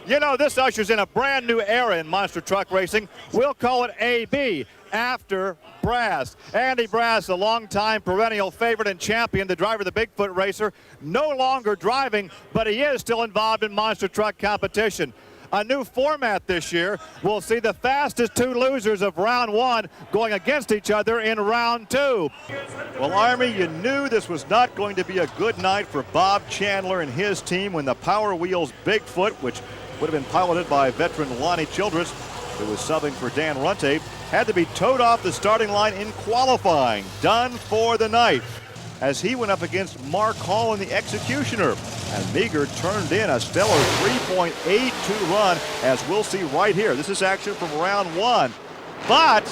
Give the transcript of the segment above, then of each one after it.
You know, this ushers in a brand new era in monster truck racing. We'll call it AB, after Brass. Andy Brass, a longtime perennial favorite and champion, the driver of the Bigfoot racer, no longer driving, but he is still involved in monster truck competition. A new format this year. We'll see the fastest two losers of round one going against each other in round two. Well, Army, you knew this was not going to be a good night for Bob Chandler and his team when the Power Wheels Bigfoot, which would have been piloted by veteran Lonnie Childress, who was subbing for Dan Runte, had to be towed off the starting line in qualifying. Done for the night, as he went up against Mark Hall and the Executioner. And Meager turned in a stellar 3.82 run, as we'll see right here. This is action from round one. But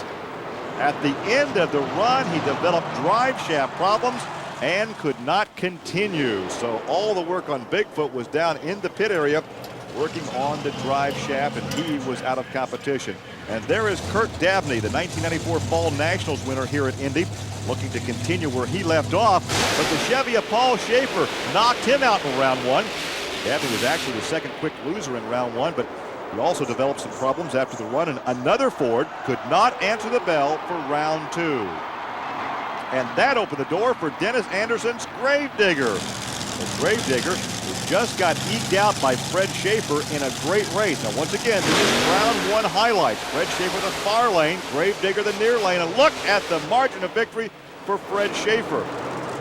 at the end of the run, he developed drive shaft problems and could not continue. So all the work on Bigfoot was down in the pit area, working on the drive shaft, and he was out of competition. And there is Kurt Dabney, the 1994 Fall Nationals winner here at Indy, looking to continue where he left off, but the Chevy of Paul Schaefer knocked him out in round one. Dabney was actually the second quick loser in round one, but he also developed some problems after the run, and another Ford could not answer the bell for round two. And that opened the door for Dennis Anderson's Gravedigger. The Gravedigger just got eked out by Fred Schaefer in a great race. Now, once again, this is round one highlights. Fred Schaefer the far lane, Gravedigger the near lane, and look at the margin of victory for Fred Schaefer.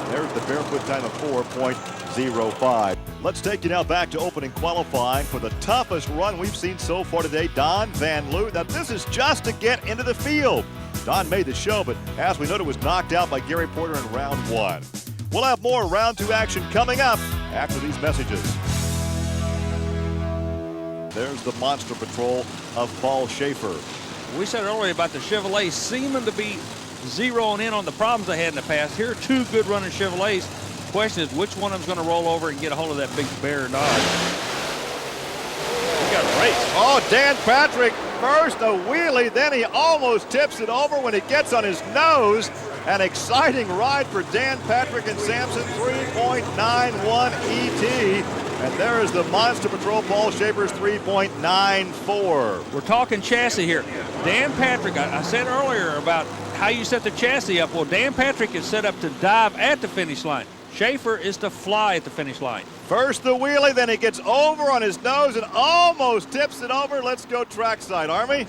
There's the barefoot time of 4.05. Let's take you now back to opening qualifying for the toughest run we've seen so far today. Don Van Loo. Now, this is just to get into the field. Don made the show, but as we noted, was knocked out by Gary Porter in round one. We'll have more round two action coming up after these messages. There's the Monster Patrol of Paul Schaefer. We said earlier about the Chevrolet seeming to be zeroing in on the problems they had in the past. Here are two good running Chevrolets. The question is, which one of them's going to roll over and get a hold of that big bear or not? We got a race. Oh, Dan Patrick, first a wheelie, then he almost tips it over when it gets on his nose. An exciting ride for Dan Patrick and Sampson, 3.91 ET. And there is the Monster Patrol, Paul Schaefer's 3.94. We're talking chassis here. Dan Patrick, I said earlier about how you set the chassis up. Well, Dan Patrick is set up to dive at the finish line. Schaefer is to fly at the finish line. First the wheelie, then he gets over on his nose and almost tips it over. Let's go trackside, Army.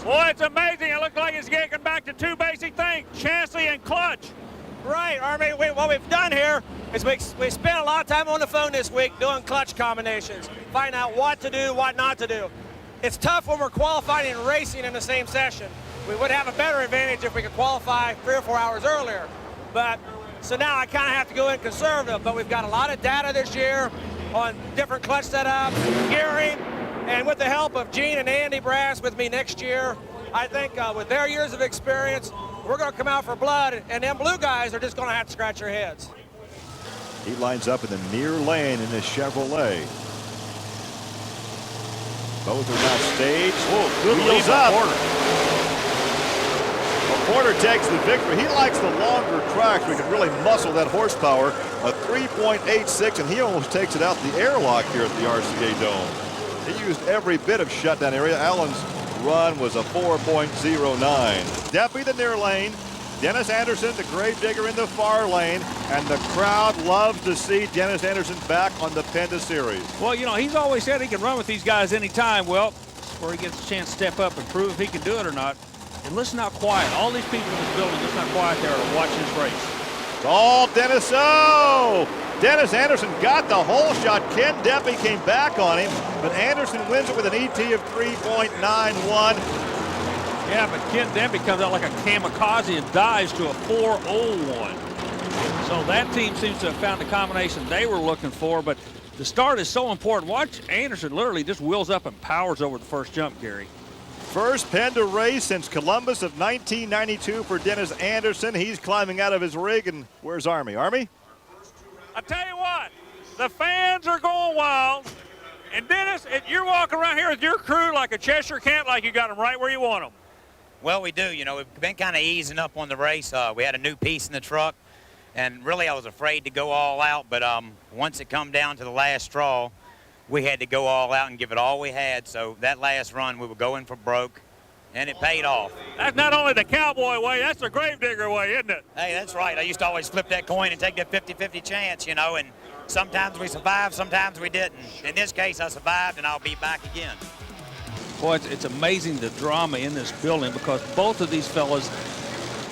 Boy, it's amazing. It looks like it's getting back to two basic things, chassis and clutch. Right, Army. What we've done here is we spent a lot of time on the phone this week doing clutch combinations, finding out what to do, what not to do. It's tough when we're qualifying and racing in the same session. We would have a better advantage if we could qualify 3 or 4 hours earlier. But so now I kind of have to go in conservative, but we've got a lot of data this year on different clutch setups, gearing, and with the help of Gene and Andy Brass with me next year, I think with their years of experience, we're going to come out for blood, and them blue guys are just going to have to scratch their heads. He lines up in the near lane in this Chevrolet. Both are now staged. Whoa, good wheels lead up. Porter. Well, Porter takes the victory. He likes the longer tracks. We can really muscle that horsepower. A 3.86, and he almost takes it out the airlock here at the RCA Dome. He used every bit of shutdown area. Allen's run was a 4.09. Deppy the near lane. Dennis Anderson, the Gravedigger, in the far lane. And the crowd loves to see Dennis Anderson back on the PENDA series. Well, you know, he's always said he can run with these guys anytime. Well, that's where he gets a chance to step up and prove if he can do it or not. And listen how quiet. All these people in this building, listen how quiet they are to watch this race. Oh, Dennis, oh! Dennis Anderson got the whole shot. Ken Deppy came back on him, but Anderson wins it with an ET of 3.91. Yeah, but Ken Deppy comes out like a kamikaze and dives to a 4.01. So that team seems to have found the combination they were looking for, but the start is so important. Watch Anderson literally just wheels up and powers over the first jump, Gary. First PENDA race since Columbus of 1992 for Dennis Anderson. He's climbing out of his rig, and where's Army? Army? I tell you what, the fans are going wild. And Dennis, you're walking around here with your crew like a Cheshire cat, like you got them right where you want them. Well, we do. You know, we've been kind of easing up on the race. We had a new piece in the truck, and really I was afraid to go all out. But once it come down to the last straw, we had to go all out and give it all we had. So that last run, we were going for broke, and it paid off. That's not only the cowboy way, that's the gravedigger way, isn't it? Hey, that's right. I used to always flip that coin and take that 50-50 chance, you know, and sometimes we survived, sometimes we didn't. In this case, I survived, and I'll be back again. Boy, it's amazing the drama in this building, because both of these fellas,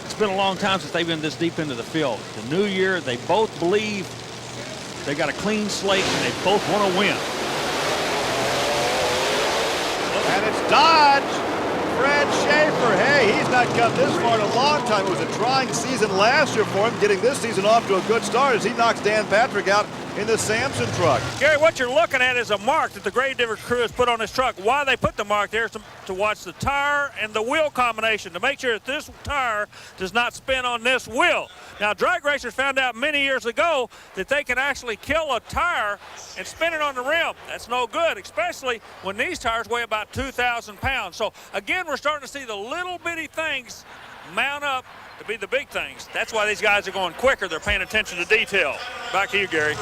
it's been a long time since they've been this deep into the field. The new year, they both believe they got a clean slate, and they both want to win. And it's Dodge. Fred Schaefer, hey, he's not come this far in a long time. It was a trying season last year for him, getting this season off to a good start as he knocks Dan Patrick out in the Samson truck. Gary, what you're looking at is a mark that the gravedigger crew has put on this truck. Why they put the mark there is to watch the tire and the wheel combination, to make sure that this tire does not spin on this wheel. Now, drag racers found out many years ago that they can actually kill a tire and spin it on the rim. That's no good, especially when these tires weigh about 2,000 pounds. So, again, we're starting to see the little bitty things mount up to be the big things. That's why these guys are going quicker. They're paying attention to detail. Back to you, Gary.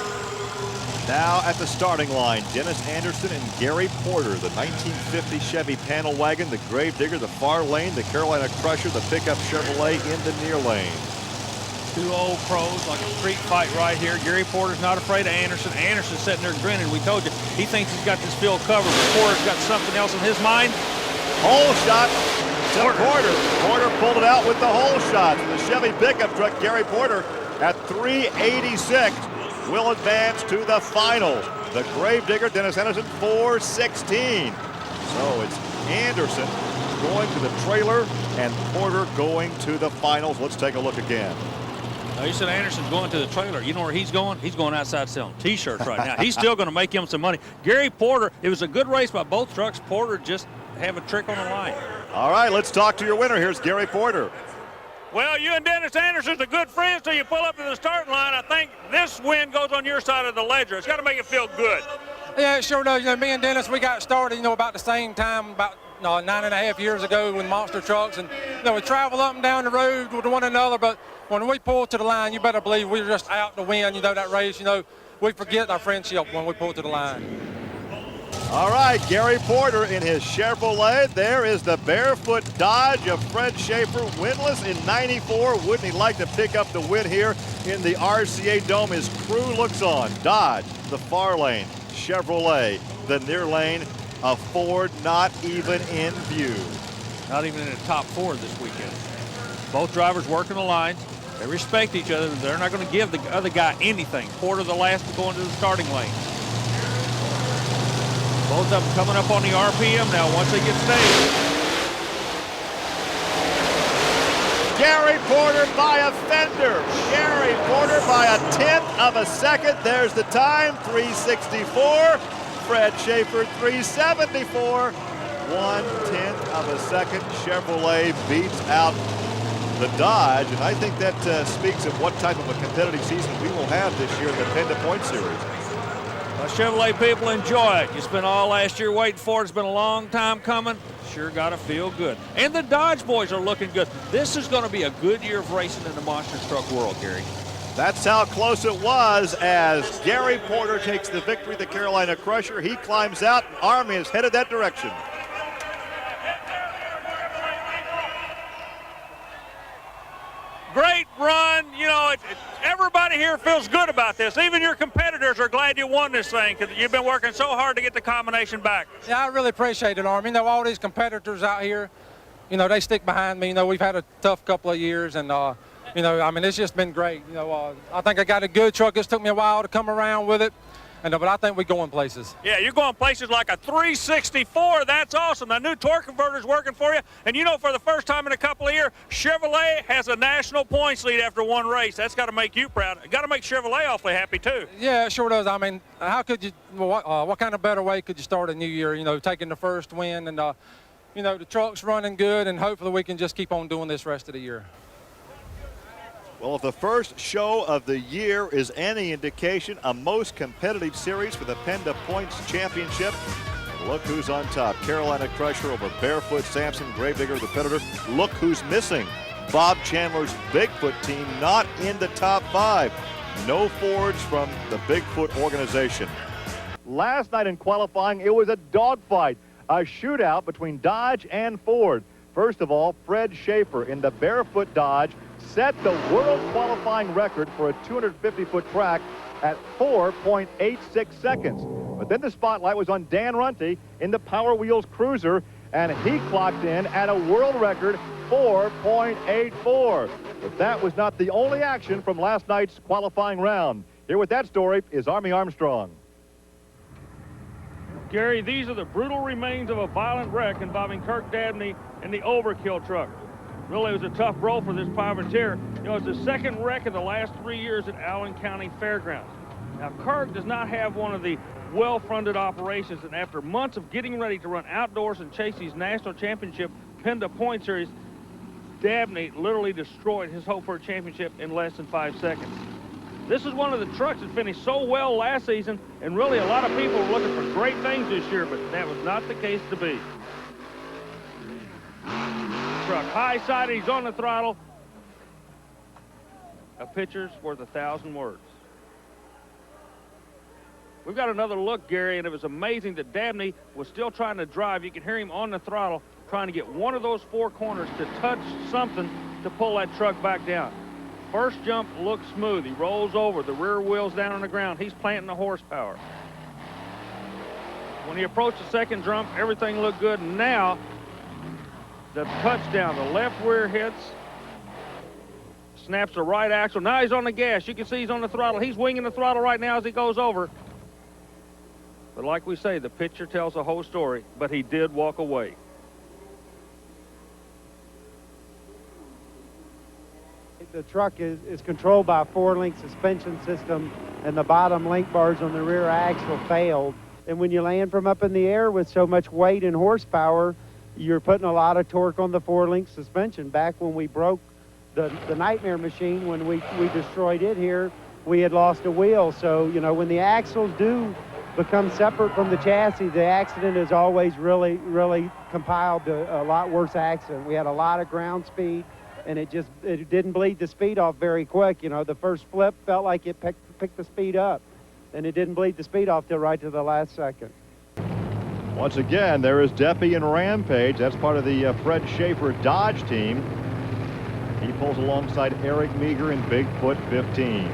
Now at the starting line, Dennis Anderson and Gary Porter, the 1950 Chevy panel wagon, the Gravedigger, the far lane, the Carolina Crusher, the pickup Chevrolet in the near lane. Two old pros, like a street fight right here. Gary Porter's not afraid of Anderson. Anderson's sitting there grinning. We told you, he thinks he's got this field covered, but Porter's got something else in his mind. Hole shot to Porter. Porter pulled it out with the hole shot. The Chevy pickup truck, Gary Porter, at 386, will advance to the finals. The Gravedigger, Dennis Anderson, 416. So it's Anderson going to the trailer and Porter going to the finals. Let's take a look again. Now, you said Anderson's going to the trailer. You know where he's going? He's going outside selling T-shirts right now. He's still going to make him some money. Gary Porter, it was a good race by both trucks. Porter just have a trick on the line. All right, let's talk to your winner. Here's Gary Porter. Well, you and Dennis Anderson's a good friends till you pull up to the starting line. I think this win goes on your side of the ledger. It's got to make it feel good. Yeah, it sure does. You know, me and Dennis, we got started, about the same time, about 9.5 years ago with monster trucks. And, we travel up and down the road with one another. But when we pull to the line, you better believe we were just out to win, that race. We forget our friendship when we pull to the line. All right, Gary Porter in his Chevrolet. There is the barefoot Dodge of Fred Schaefer, winless in '94. Wouldn't he like to pick up the win here in the RCA Dome? His crew looks on. Dodge, the far lane. Chevrolet, the near lane. A Ford not even in view. Not even in the top four this weekend. Both drivers working the lines. They respect each other. They're not going to give the other guy anything. Porter the last to go into the starting lane. Both of them coming up on the RPM now once they get staged. Gary Porter by a fender. Gary Porter by a 1/10 of a second. There's the time, 364. Fred Schaefer, 374. 1/10 of a second. Chevrolet beats out the Dodge, and I think that speaks of what type of a competitive season we will have this year in the PENDA Point Series. Well, Chevrolet people enjoy it. You spent all last year waiting for it. It's been a long time coming. Sure got to feel good. And the Dodge boys are looking good. This is going to be a good year of racing in the monster truck world, Gary. That's how close it was as Gary Porter takes the victory, the Carolina Crusher. He climbs out. Army is headed that direction. Great run. Everybody here feels good about this. Even your competitors are glad you won this thing because you've been working so hard to get the combination back. Yeah, I really appreciate it, Army. All these competitors out here, they stick behind me. We've had a tough couple of years, and, it's just been great. I think I got a good truck. It took me a while to come around with it. But I think we're going places. Yeah, you're going places like a 364. That's awesome. The new torque converter's working for you. And for the first time in a couple of years, Chevrolet has a national points lead after one race. That's got to make you proud. Got to make Chevrolet awfully happy, too. Yeah, it sure does. How could you, what kind of better way could you start a new year, taking the first win and, the truck's running good, and hopefully we can just keep on doing this rest of the year. Well, if the first show of the year is any indication, a most competitive series for the PENDA Points Championship. Look who's on top. Carolina Crusher over Barefoot, Samson, Gravedigger, the Predator. Look who's missing. Bob Chandler's Bigfoot team not in the top 5. No Fords from the Bigfoot organization. Last night in qualifying, it was a dogfight, a shootout between Dodge and Ford. First of all, Fred Schaefer in the barefoot Dodge set the world qualifying record for a 250-foot track at 4.86 seconds. But then the spotlight was on Dan Runte in the Power Wheels Cruiser, and he clocked in at a world record 4.84. But that was not the only action from last night's qualifying round. Here with that story is Army Armstrong. Gary, these are the brutal remains of a violent wreck involving Kirk Dabney and the Overkill truck. Really, it was a tough blow for this privateer. You know, it's the second wreck in the last 3 years at Allen County Fairgrounds. Now, Kirk does not have one of the well-funded operations, and after months of getting ready to run outdoors and chase these national championship PENDA point series, Dabney literally destroyed his hope for a championship in less than 5 seconds. This is one of the trucks that finished so well last season, and really a lot of people were looking for great things this year, but that was not the case to be. Truck high-sided, he's on the throttle. A picture's worth 1,000 words. We've got another look, Gary, and it was amazing that Dabney was still trying to drive. You can hear him on the throttle trying to get one of those four corners to touch something to pull that truck back down. First jump looks smooth. He rolls over. The rear wheel's down on the ground. He's planting the horsepower. When he approached the second jump, everything looked good. Now, the touchdown, the left rear hits, snaps the right axle. Now he's on the gas. You can see he's on the throttle. He's winging the throttle right now as he goes over. But like we say, the picture tells the whole story, but he did walk away. The truck is controlled by a 4-link suspension system, and the bottom link bars on the rear axle failed. And when you land from up in the air with so much weight and horsepower, you're putting a lot of torque on the 4-link suspension. Back when we broke the Nightmare machine, when we destroyed it here, we had lost a wheel. So, you know, when the axles do become separate from the chassis, the accident is always really compiled to a lot worse accident. We had a lot of ground speed, and it didn't bleed the speed off very quick. You know, the first flip felt like it picked the speed up, and it didn't bleed the speed off till right to the last second. Once again, there is Deppy and Rampage. That's part of the Fred Schaefer Dodge team. He pulls alongside Eric Meager in Bigfoot 15.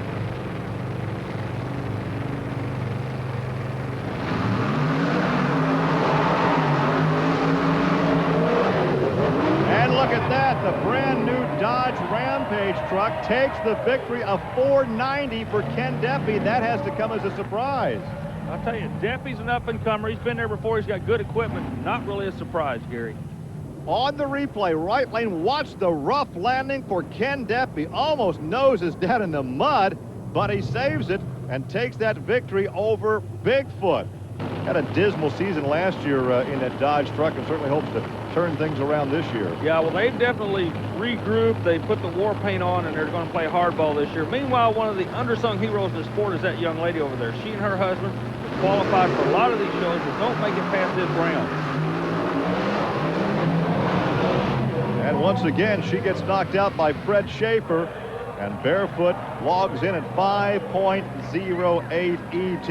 Look at that, the brand new Dodge Rampage truck takes the victory of 490 for Ken Deppy. That has to come as a surprise. I'll tell you, Deppy's an up-and-comer. He's been there before. He's got good equipment. Not really a surprise, Gary. On the replay, right lane, watch the rough landing for Ken Deppy. Almost noses down in the mud, but he saves it and takes that victory over Bigfoot. Had a dismal season last year in that Dodge truck, and certainly hopes to turn things around this year. Yeah, well, they've definitely regrouped. They put the war paint on, and they're going to play hardball this year. Meanwhile, one of the undersung heroes in the sport is that young lady over there. She and her husband have qualified for a lot of these shows, but don't make it past this round. And once again, she gets knocked out by Fred Schaefer, and Barefoot logs in at 5.08 ET.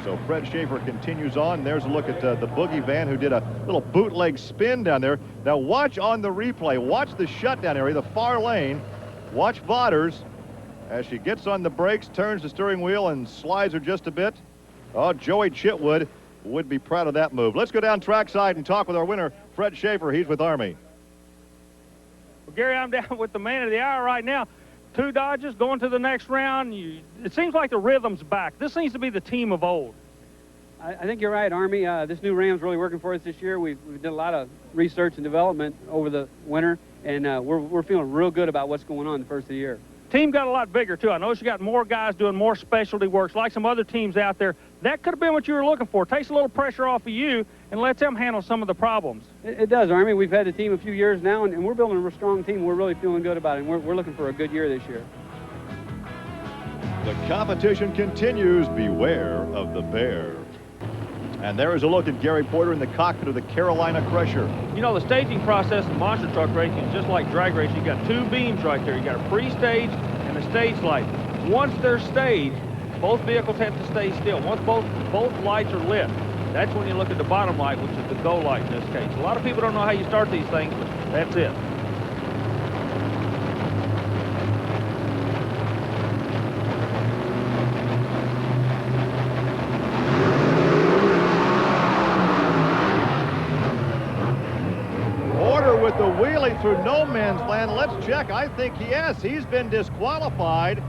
So Fred Schaefer continues on. There's a look at the Boogie Van, who did a little bootleg spin down there. Now watch on the replay. Watch the shutdown area, the far lane. Watch Vodders as she gets on the brakes, turns the steering wheel, and slides her just a bit. Oh, Joey Chitwood would be proud of that move. Let's go down trackside and talk with our winner, Fred Schaefer. He's with Army. Well, Gary, I'm down with the man of the hour right now. 2 Dodges going to the next round. It seems like the rhythm's back. This seems to be the team of old. I think you're right, Army. This new Ram's really working for us this year. We've done a lot of research and development over the winter, and we're feeling real good about what's going on the first of the year. Team got a lot bigger, too. I noticed you got more guys doing more specialty works, like some other teams out there. That could have been what you were looking for. Takes a little pressure off of you and lets them handle some of the problems. It does, Army. We've had the team a few years now, and we're building a strong team. We're really feeling good about it, and we're looking for a good year this year. The competition continues. Beware of the bear. And there is a look at Gary Porter in the cockpit of the Carolina Crusher. You know, the staging process in monster truck racing is just like drag racing. You got 2 beams right there. You got a pre-stage and a stage light. Once they're staged, Both vehicles have to stay still. Once both lights are lit, that's when you look at the bottom light, which is the go light in this case. A lot of people don't know how you start these things, but that's it. With the wheelie through no man's land. Let's check. I think yes, he's been disqualified.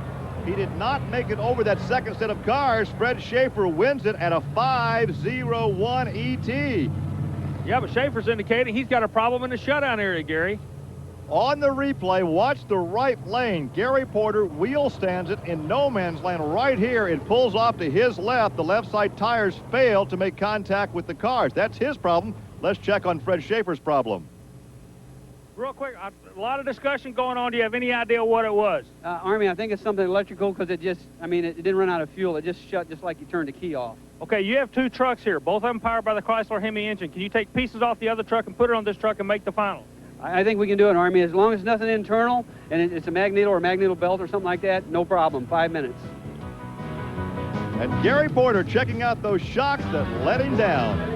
He did not make it over that second set of cars. Fred Schaefer wins it at a 5:01 ET. Yeah, but Schaefer's indicating he's got a problem in the shutdown area, Gary. On the replay, watch the right lane. Gary Porter wheel stands it in no man's land right here. It pulls off to his left. The left side tires fail to make contact with the cars. That's his problem. Let's check on Fred Schaefer's problem. Real quick, a lot of discussion going on. Do you have any idea what it was? Army, I think it's something electrical because it didn't run out of fuel. It just shut just like you turned the key off. Okay, you have two trucks here, both of them powered by the Chrysler Hemi engine. Can you take pieces off the other truck and put it on this truck and make the final? I think we can do it, Army, as long as nothing internal and it's a magneto or magneto belt or something like that, no problem, 5 minutes. And Gary Porter checking out those shocks that let him down.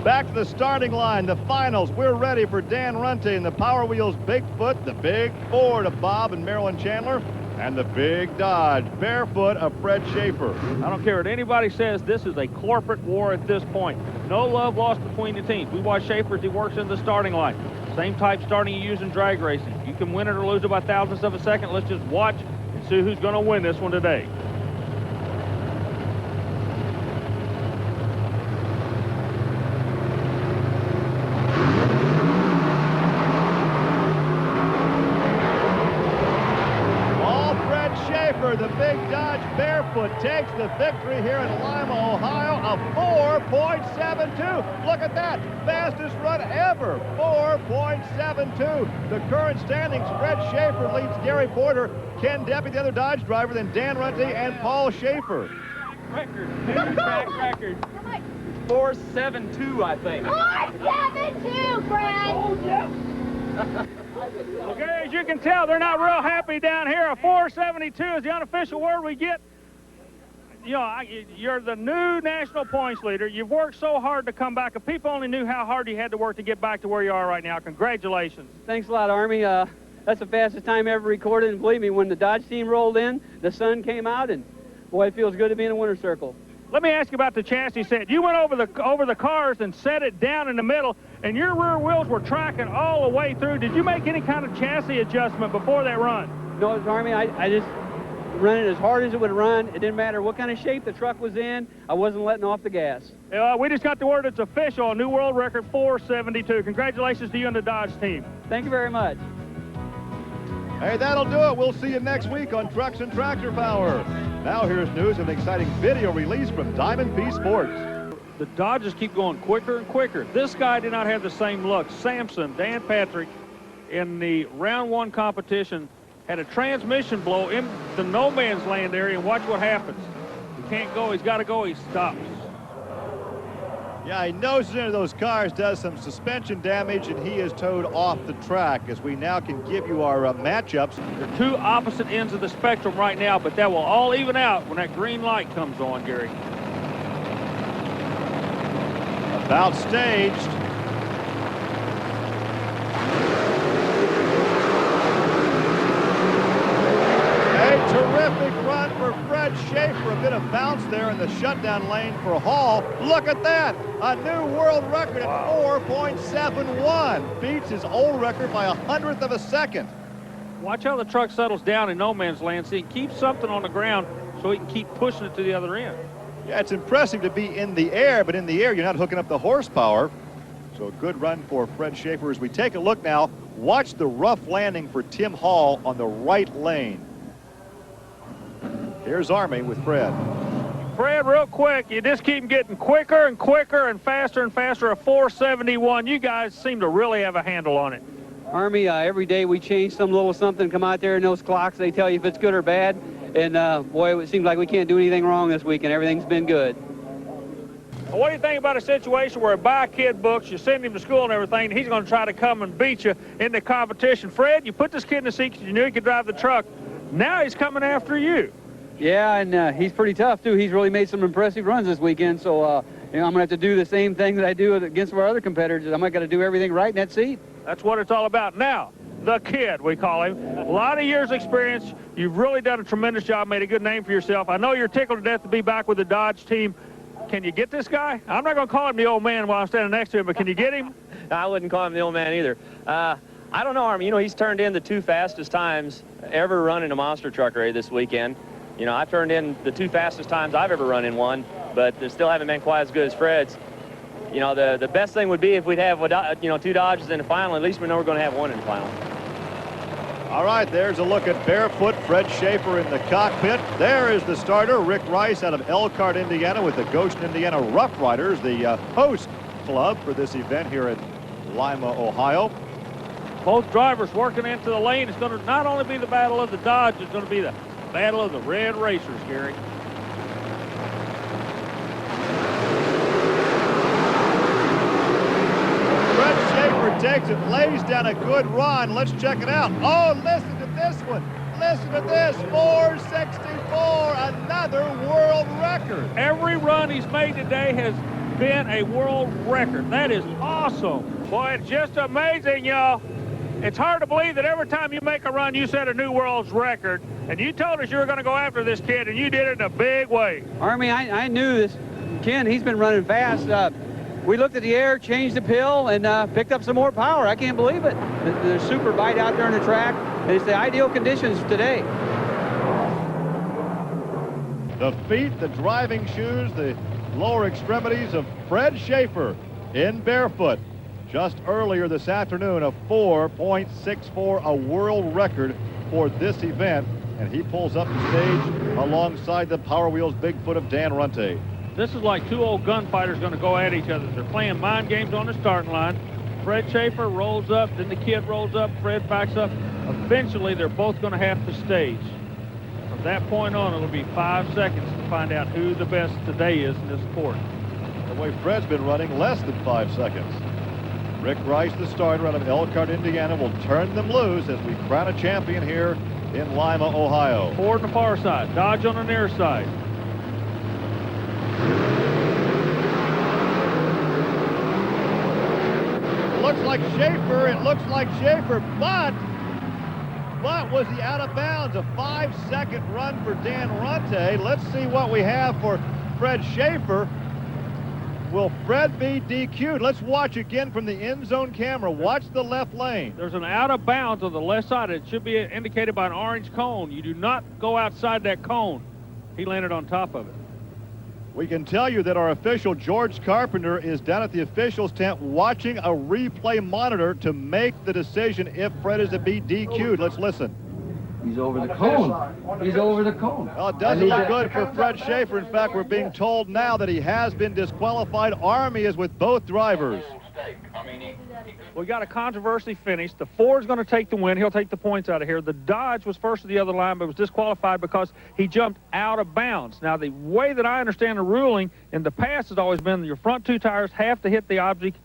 Back to the starting line, the finals. We're ready for Dan Runte and the Power Wheels Bigfoot, the Big Ford of Bob and Marilyn Chandler, and the Big Dodge Barefoot of Fred Schaefer. I don't care what anybody says, this is a corporate war at this point. No love lost between the teams. We watch Schaefer as he works in the starting line. Same type starting you use in drag racing. You can win it or lose it by thousandths of a second. Let's just watch and see who's going to win this one today. The Big Dodge Barefoot takes the victory here in Lima, Ohio, a 4.72. Look at that, fastest run ever, 4.72. The current standings, Fred Schaefer leads Gary Porter, Ken Deppy, the other Dodge driver, then Dan Runte and Paul Schaefer. Record, track record. 4.72, I think. 4.72, Fred! Oh, yeah. Okay, as you can tell, they're not real happy down here. A 4.72 is the unofficial word we get. You know, you're the new national points leader. You've worked so hard to come back. If people only knew how hard you had to work to get back to where you are right now, congratulations. Thanks a lot, Army. That's the fastest time ever recorded, and believe me, when the Dodge team rolled in, the sun came out, and boy, it feels good to be in a winner's circle. Let me ask you about the chassis set. You went over the cars and set it down in the middle, and your rear wheels were tracking all the way through. Did you make any kind of chassis adjustment before that run? No, Army, I just ran it as hard as it would run. It didn't matter what kind of shape the truck was in. I wasn't letting off the gas. We just got the word it's official, a new world record, 4.72. Congratulations to you and the Dodge team. Thank you very much. Hey, that'll do it. We'll see you next week on Trucks and Tractor Power. Now here's news and an exciting video release from Diamond P Sports. The Dodgers keep going quicker and quicker. This guy did not have the same luck. Sampson, Dan Patrick, in the round one competition, had a transmission blow in the no man's land area, and watch what happens. He can't go. He's got to go. He stops. Yeah, he noses into those cars, does some suspension damage, and he is towed off the track. As we now can give you our matchups. They're two opposite ends of the spectrum right now, but that will all even out when that green light comes on, Gary. About staged. A terrific run for Fred Schaefer. A bit of bounce there in the shutdown lane for Hall. Look at that. A new world record at 4.71. Beats his old record by 100th of a second. Watch how the truck settles down in no man's land. See, keep something on the ground so he can keep pushing it to the other end. Yeah, it's impressive to be in the air, but in the air, you're not hooking up the horsepower. So a good run for Fred Schaefer. As we take a look now, watch the rough landing for Tim Hall on the right lane. Here's Army with Fred. Fred, real quick, you just keep getting quicker and quicker and faster. A 471. You guys seem to really have a handle on it. Army, every day we change some little something, come out there in those clocks, they tell you if it's good or bad. And boy, it seems like we can't do anything wrong this week, and everything's been good. Well, what do you think about a situation where buy a kid books, you send him to school and everything, and he's going to try to come and beat you in the competition? Fred, you put this kid in the seat because you knew he could drive the truck. Now he's coming after you. Yeah, and he's pretty tough, too. He's really made some impressive runs this weekend, so you know, I'm going to have to do the same thing that I do against our other competitors. I'm not going to do everything right in that seat. That's what it's all about. Now, the kid, we call him. A lot of years experience. You've really done a tremendous job, made a good name for yourself. I know you're tickled to death to be back with the Dodge team. Can you get this guy? I'm not going to call him the old man while I'm standing next to him, but can you get him? I wouldn't call him the old man either. I don't know, Army. You know, he's turned in the 2 fastest times ever run in a monster truck race this weekend. You know, I've turned in the 2 fastest times I've ever run in one, but they still haven't been quite as good as Fred's. You know, the best thing would be if we'd have, you know, 2 Dodges in the final. At least we know we're going to have 1 in the final. All right, there's a look at barefoot Fred Schaefer in the cockpit. There is the starter, Rick Rice, out of Elkhart, Indiana, with the Goshen, Indiana Rough Riders, the host club for this event here at Lima, Ohio. Both drivers working into the lane. It's going to not only be the battle of the Dodge, it's going to be the battle of the Red Racers, Gary. Fred Schaefer takes it, lays down a good run. Let's check it out. Oh, listen to this one. Listen to this, 464, another world record. Every run he's made today has been a world record. That is awesome. Boy, it's just amazing, y'all. It's hard to believe that every time you make a run, you set a new world's record. And you told us you were going to go after this kid, and you did it in a big way. Army, I knew this. Ken, he's been running fast. We looked at the air, changed the pill, and picked up some more power. I can't believe it. The super bite out there on the track, and it's the ideal conditions today. The feet, the driving shoes, the lower extremities of Fred Schaefer in barefoot. Just earlier this afternoon, a 4.64, a world record for this event. And he pulls up the stage alongside the Power Wheels Bigfoot of Dan Runte. This is like 2 old gunfighters going to go at each other. They're playing mind games on the starting line. Fred Schaefer rolls up, then the kid rolls up, Fred backs up. Eventually, they're both going to have to stage. From that point on, it'll be 5 seconds to find out who the best today is in this sport. The way Fred's been running, less than 5 seconds. Rick Rice, the starter out of Elkhart, Indiana, will turn them loose as we crown a champion here in Lima, Ohio. Ford on the far side, Dodge on the near side. Looks like Schaefer, it looks like Schaefer, but was he out of bounds? A 5-second run for Dan Runte. Let's see what we have for Fred Schaefer. Will Fred be DQ'd? Let's watch again from the end zone camera. Watch the left lane. There's an out of bounds on the left side. It should be indicated by an orange cone. You do not go outside that cone. He landed on top of it. We can tell you that our official, George Carpenter, is down at the officials' tent watching a replay monitor to make the decision if Fred is to be DQ'd. Let's listen. He's over the cone. He's over the cone. Well, it doesn't look good for Fred Schaefer. In fact, we're being told now that he has been disqualified. Army is with both drivers. We got a controversy finish. The Ford's going to take the win. He'll take the points out of here. The Dodge was first to the other line, but was disqualified because he jumped out of bounds. Now, the way that I understand the ruling in the past has always been that your front 2 tires have to hit the object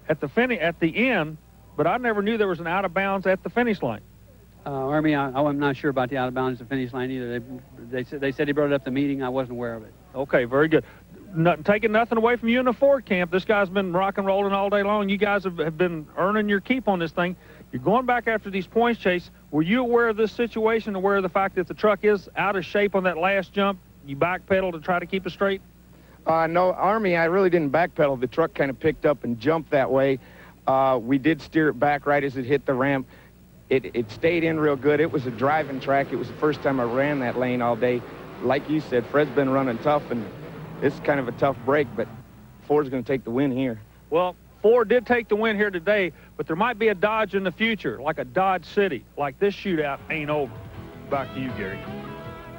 at the end, but I never knew there was an out of bounds at the finish line. Army, I'm not sure about the out of bounds at the finish line either. They said he brought it up at the meeting. I wasn't aware of it. Okay, very good. Taking nothing away from you in the Ford camp. This guy's been rock and rolling all day long. You guys have been earning your keep on this thing. You're going back after these points, Chase. Were you aware of this situation, aware of the fact that the truck is out of shape on that last jump? You backpedal to try to keep it straight? No, Army, I really didn't backpedal. The truck kind of picked up and jumped that way. We did steer it back right as it hit the ramp. It stayed in real good. It was a driving track. It was the first time I ran that lane all day. Like you said, Fred's been running tough, and it's kind of a tough break, but Ford's going to take the win here. Well, Ford did take the win here today, but there might be a Dodge in the future, like a Dodge City. Like this shootout ain't over. Back to you, Gary.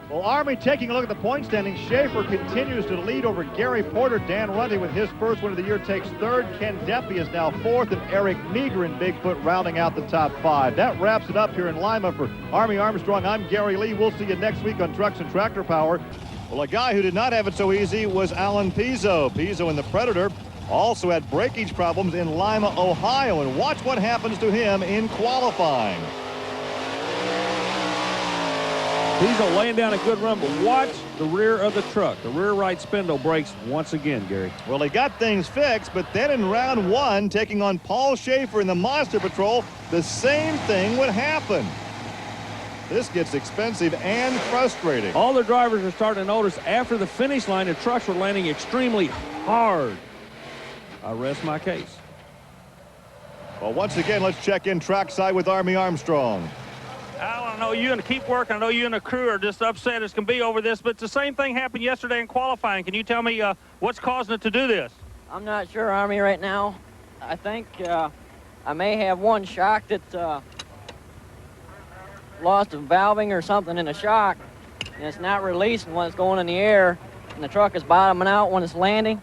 Well, Army taking a look at the point standings. Schaefer continues to lead over Gary Porter. Dan Runte with his first win of the year takes third. Ken Deppy is now fourth, and Eric Meager in Bigfoot rounding out the top 5. That wraps it up here in Lima for Army Armstrong. I'm Gary Lee. We'll see you next week on Trucks and Tractor Power. Well, a guy who did not have it so easy was Alan Pizzo. Pizzo in the Predator also had breakage problems in Lima, Ohio, and watch what happens to him in qualifying. He's laying down a good run, but watch the rear of the truck. The rear right spindle breaks once again, Gary. Well, he got things fixed, but then in round 1, taking on Paul Schaefer in the Monster Patrol, the same thing would happen. This gets expensive and frustrating. All the drivers are starting to notice after the finish line, the trucks were landing extremely hard. I rest my case. Well, once again, let's check in trackside with Army Armstrong. Alan, I know you and keep working. I know you and the crew are just upset as can be over this, but the same thing happened yesterday in qualifying. Can you tell me what's causing it to do this? I'm not sure, Army, right now. I think I may have one shock that lost a valving or something in the shock, and it's not releasing when it's going in the air, and the truck is bottoming out when it's landing,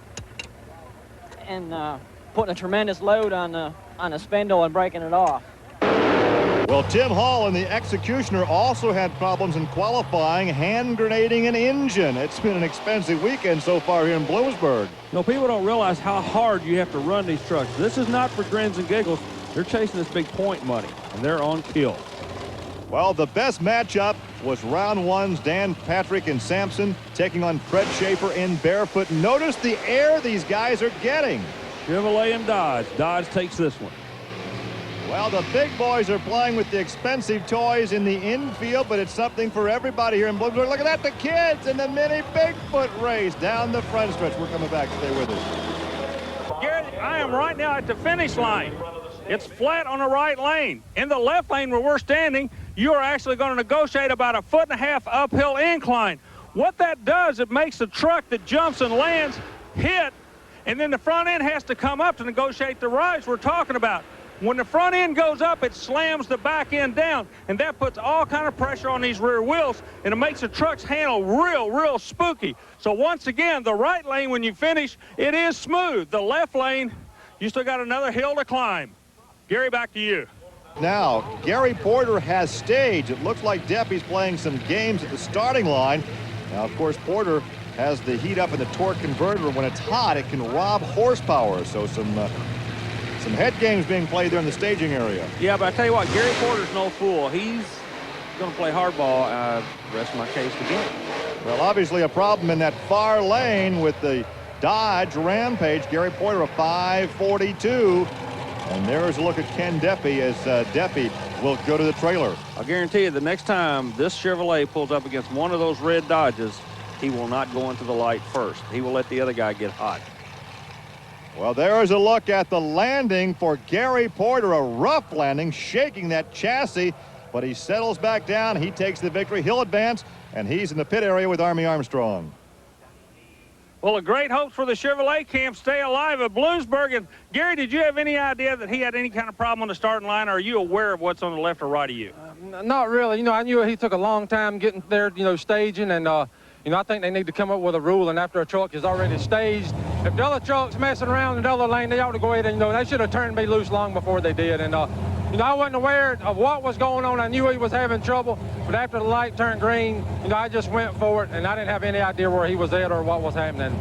and putting a tremendous load on the spindle and breaking it off. Well, Tim Hall and the Executioner also had problems in qualifying, hand grenading an engine. It's been an expensive weekend so far here in Bloomsburg. You know, people don't realize how hard you have to run these trucks. This is not for grins and giggles. They're chasing this big point money, and they're on kill. Well, the best matchup was round 1's Dan Patrick and Sampson taking on Fred Schaefer in Barefoot. Notice the air these guys are getting. Chevrolet and Dodge. Dodge takes this one. Well, the big boys are playing with the expensive toys in the infield, but it's something for everybody here in Bloomsburg. Look at that, the kids in the mini Bigfoot race down the front stretch. We're coming back. Stay with us. Garrett, I am right now at the finish line. It's flat on the right lane. In the left lane where we're standing, you are actually going to negotiate about a 1.5 foot uphill incline. What that does, it makes the truck that jumps and lands hit, and then the front end has to come up to negotiate the rise we're talking about. When the front end goes up, it slams the back end down, and that puts all kind of pressure on these rear wheels, and it makes the truck's handle real spooky. So once again, the right lane, when you finish, it is smooth. The left lane, you still got another hill to climb. Gary, back to you. Now, Gary Porter has staged. It looks like Deppy's playing some games at the starting line. Now, of course, Porter has the heat up in the torque converter. When it's hot, it can rob horsepower. So some head games being played there in the staging area. Yeah, but I tell you what, Gary Porter's no fool. He's going to play hardball. Rest my case again. Well, obviously a problem in that far lane with the Dodge Rampage. Gary Porter a 542. And there's a look at Ken Deppy as Deppy will go to the trailer. I'll guarantee you the next time this Chevrolet pulls up against one of those red Dodges, he will not go into the light first. He will let the other guy get hot. Well, there is a look at the landing for Gary Porter, a rough landing, shaking that chassis, but he settles back down. He takes the victory. He'll advance, and he's in the pit area with Army Armstrong. Well, a great hopes for the Chevrolet camp stay alive at Bloomsburg. And Gary, did you have any idea that he had any kind of problem on the starting line, or are you aware of what's on the left or right of you? Not really. You know, I knew he took a long time getting there, you know, staging, and you know, I think they need to come up with a rule, and after a truck is already staged, if the other truck's messing around in the other lane, they ought to go ahead and, you know, they should have turned me loose long before they did. And, you know, I wasn't aware of what was going on. I knew he was having trouble, but after the light turned green, you know, I just went for it, and I didn't have any idea where he was at or what was happening.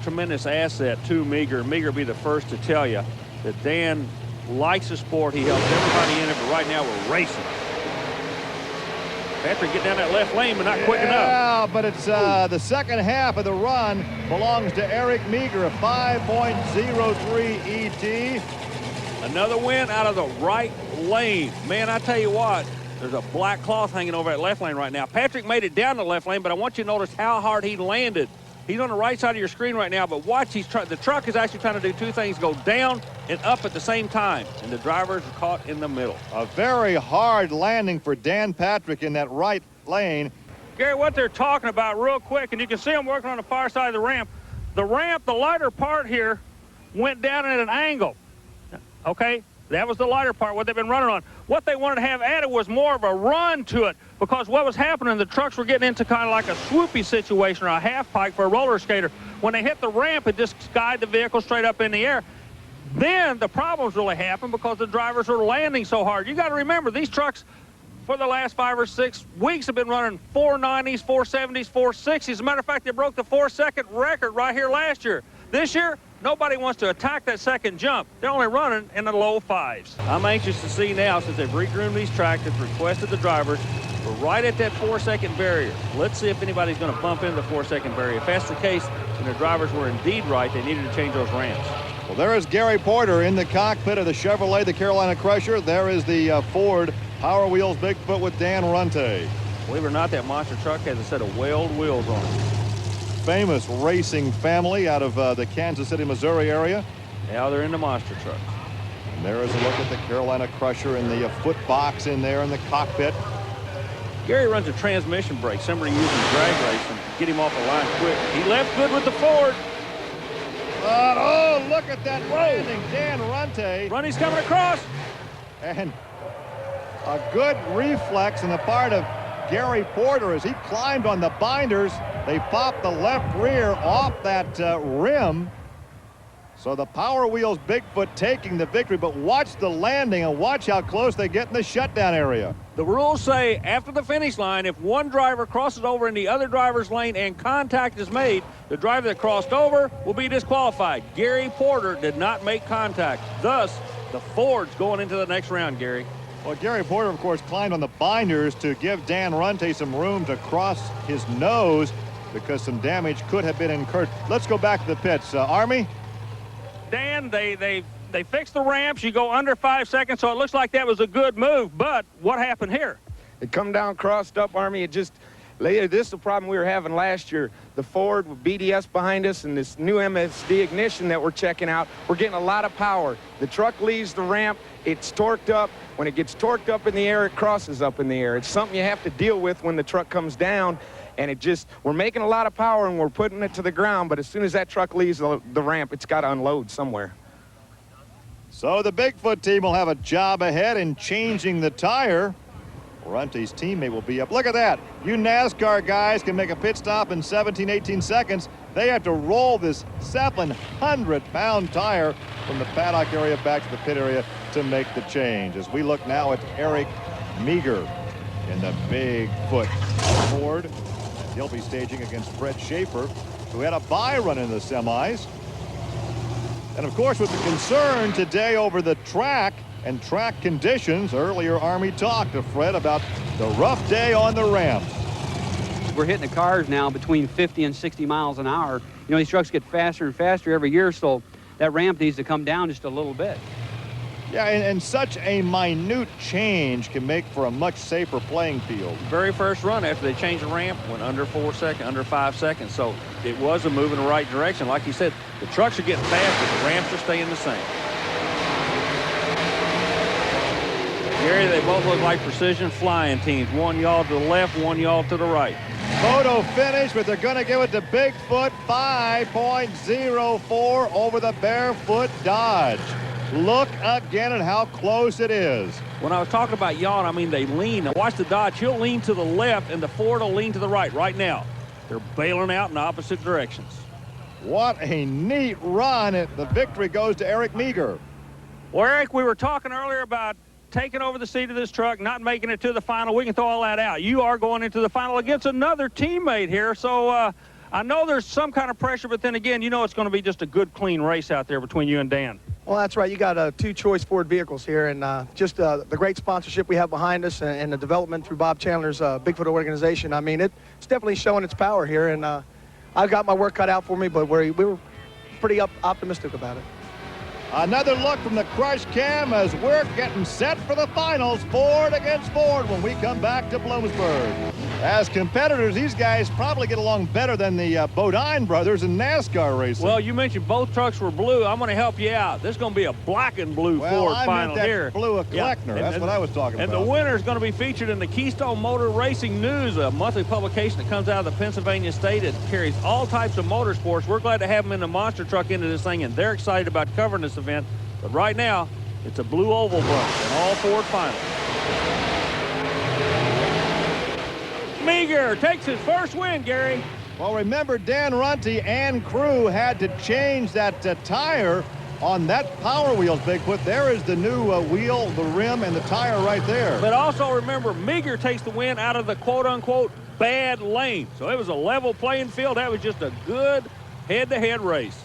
Tremendous asset to Meager. Meager be the first to tell you that Dan likes the sport. He helps everybody in it, but right now we're racing. Patrick get down that left lane, but not quick enough. Yeah, but it's the second half of the run belongs to Eric Meager, a 5.03 ET. Another win out of the right lane. Man, I tell you what, there's a black cloth hanging over that left lane right now. Patrick made it down the left lane, but I want you to notice how hard he landed. He's on the right side of your screen right now, but watch, the truck is actually trying to do two things, go down and up at the same time, and the drivers are caught in the middle. A very hard landing for Dan Patrick in that right lane. Gary, what they're talking about real quick, and you can see them working on the far side of the ramp, the lighter part here went down at an angle, okay? That was the lighter part, what they've been running on. What they wanted to have added was more of a run to it, because what was happening, the trucks were getting into kind of like a swoopy situation or a half pike for a roller skater. When they hit the ramp, it just skied the vehicle straight up in the air. Then the problems really happened because the drivers were landing so hard. You got to remember, these trucks for the last 5 or 6 weeks have been running 490s, 470s, 460s. As a matter of fact, they broke the 4-second record right here last year. This year, nobody wants to attack that second jump. They're only running in the low 5s. I'm anxious to see now, since they've regroomed these tracks, they've requested the drivers We're right at that 4-second barrier. Let's see if anybody's going to bump into the 4-second barrier. If that's the case, then the drivers were indeed right. They needed to change those ramps. Well, there is Gary Porter in the cockpit of the Chevrolet, the Carolina Crusher. There is the Ford Power Wheels Bigfoot with Dan Runte. Believe it or not, that monster truck has a set of weld wheels on it. Famous racing family out of the Kansas City, Missouri area. Now they're in the monster truck. And there is a look at the Carolina Crusher in the foot box in there in the cockpit. Gary runs a transmission brake. Somebody using drag racing to get him off the line quick. He left good with the Ford. Oh, look at that landing, Dan Runte. Runty's coming across. And a good reflex on the part of Gary Porter as he climbed on the binders. They popped the left rear off that rim. So the Power Wheels Bigfoot taking the victory, but watch the landing and watch how close they get in the shutdown area. The rules say after the finish line, if one driver crosses over in the other driver's lane and contact is made, the driver that crossed over will be disqualified. Gary Porter did not make contact. Thus, the Ford's going into the next round, Gary. Well, Gary Porter, of course, climbed on the binders to give Dan Runte some room to cross his nose because some damage could have been incurred. Let's go back to the pits. Army? Dan, they fixed the ramps. You go under 5 seconds, so it looks like that was a good move. But what happened here? It come down crossed up, Army. It just later. This is the problem we were having last year. The Ford with BDS behind us and this new MSD ignition that we're checking out. We're getting a lot of power. The truck leaves the ramp. It's torqued up. When it gets torqued up in the air, it crosses up in the air. It's something you have to deal with when the truck comes down. And we're making a lot of power and we're putting it to the ground, but as soon as that truck leaves the ramp, it's got to unload somewhere. So the Bigfoot team will have a job ahead in changing the tire. Runte's teammate will be up. Look at that. You NASCAR guys can make a pit stop in 17, 18 seconds. They have to roll this 700-pound tire from the paddock area back to the pit area to make the change. As we look now at Eric Meager in the Bigfoot Ford. He'll be staging against Fred Schaefer, who had a bye run in the semis. And of course, with the concern today over the track and track conditions, earlier Army talked to Fred about the rough day on the ramps. We're hitting the cars now between 50 and 60 miles an hour. You know, these trucks get faster and faster every year, so that ramp needs to come down just a little bit. Yeah, and such a minute change can make for a much safer playing field. Very first run after they changed the ramp went under 5 seconds. So it was a move in the right direction. Like you said, the trucks are getting faster, the ramps are staying the same. Gary, they both look like precision flying teams. One yaw to the left, one yaw to the right. Photo finish, but they're going to give it to Bigfoot. 5.04 over the Barefoot Dodge. Look again at how close it is. When I was talking about yawing, I mean they lean. Now watch the Dodge. He'll lean to the left, and the Ford will lean to the right. Right now, they're bailing out in opposite directions. What a neat run. The victory goes to Eric Meager. Well, Eric, we were talking earlier about taking over the seat of this truck, not making it to the final. We can throw all that out. You are going into the final against another teammate here, so I know there's some kind of pressure, but then again, you know it's going to be just a good, clean race out there between you and Dan. Well, that's right. You got two choice Ford vehicles here, and just the great sponsorship we have behind us and the development through Bob Chandler's Bigfoot organization. I mean, it's definitely showing its power here, and I've got my work cut out for me, but we were pretty optimistic about it. Another look from the crush cam as we're getting set for the finals, Ford against Ford, when we come back to Bloomsburg. As competitors, these guys probably get along better than the Bodine brothers in NASCAR racing. Well, you mentioned both trucks were blue. I'm going to help you out. There's going to be a black and blue Ford final here. Blue of Kleckner. That's what I was talking about. And the winner is going to be featured in the Keystone Motor Racing News, a monthly publication that comes out of the Pennsylvania state. It carries all types of motorsports. We're glad to have them in the monster truck into this thing, and they're excited about covering this event. But right now, it's a blue oval bunch in all Ford finals. Meager takes his first win, Gary. Well, remember, Dan Runte and crew had to change that tire on that Power Wheels Bigfoot. There is the new wheel, the rim, and the tire right there. But also remember, Meager takes the win out of the quote-unquote bad lane. So it was a level playing field. That was just a good head-to-head race.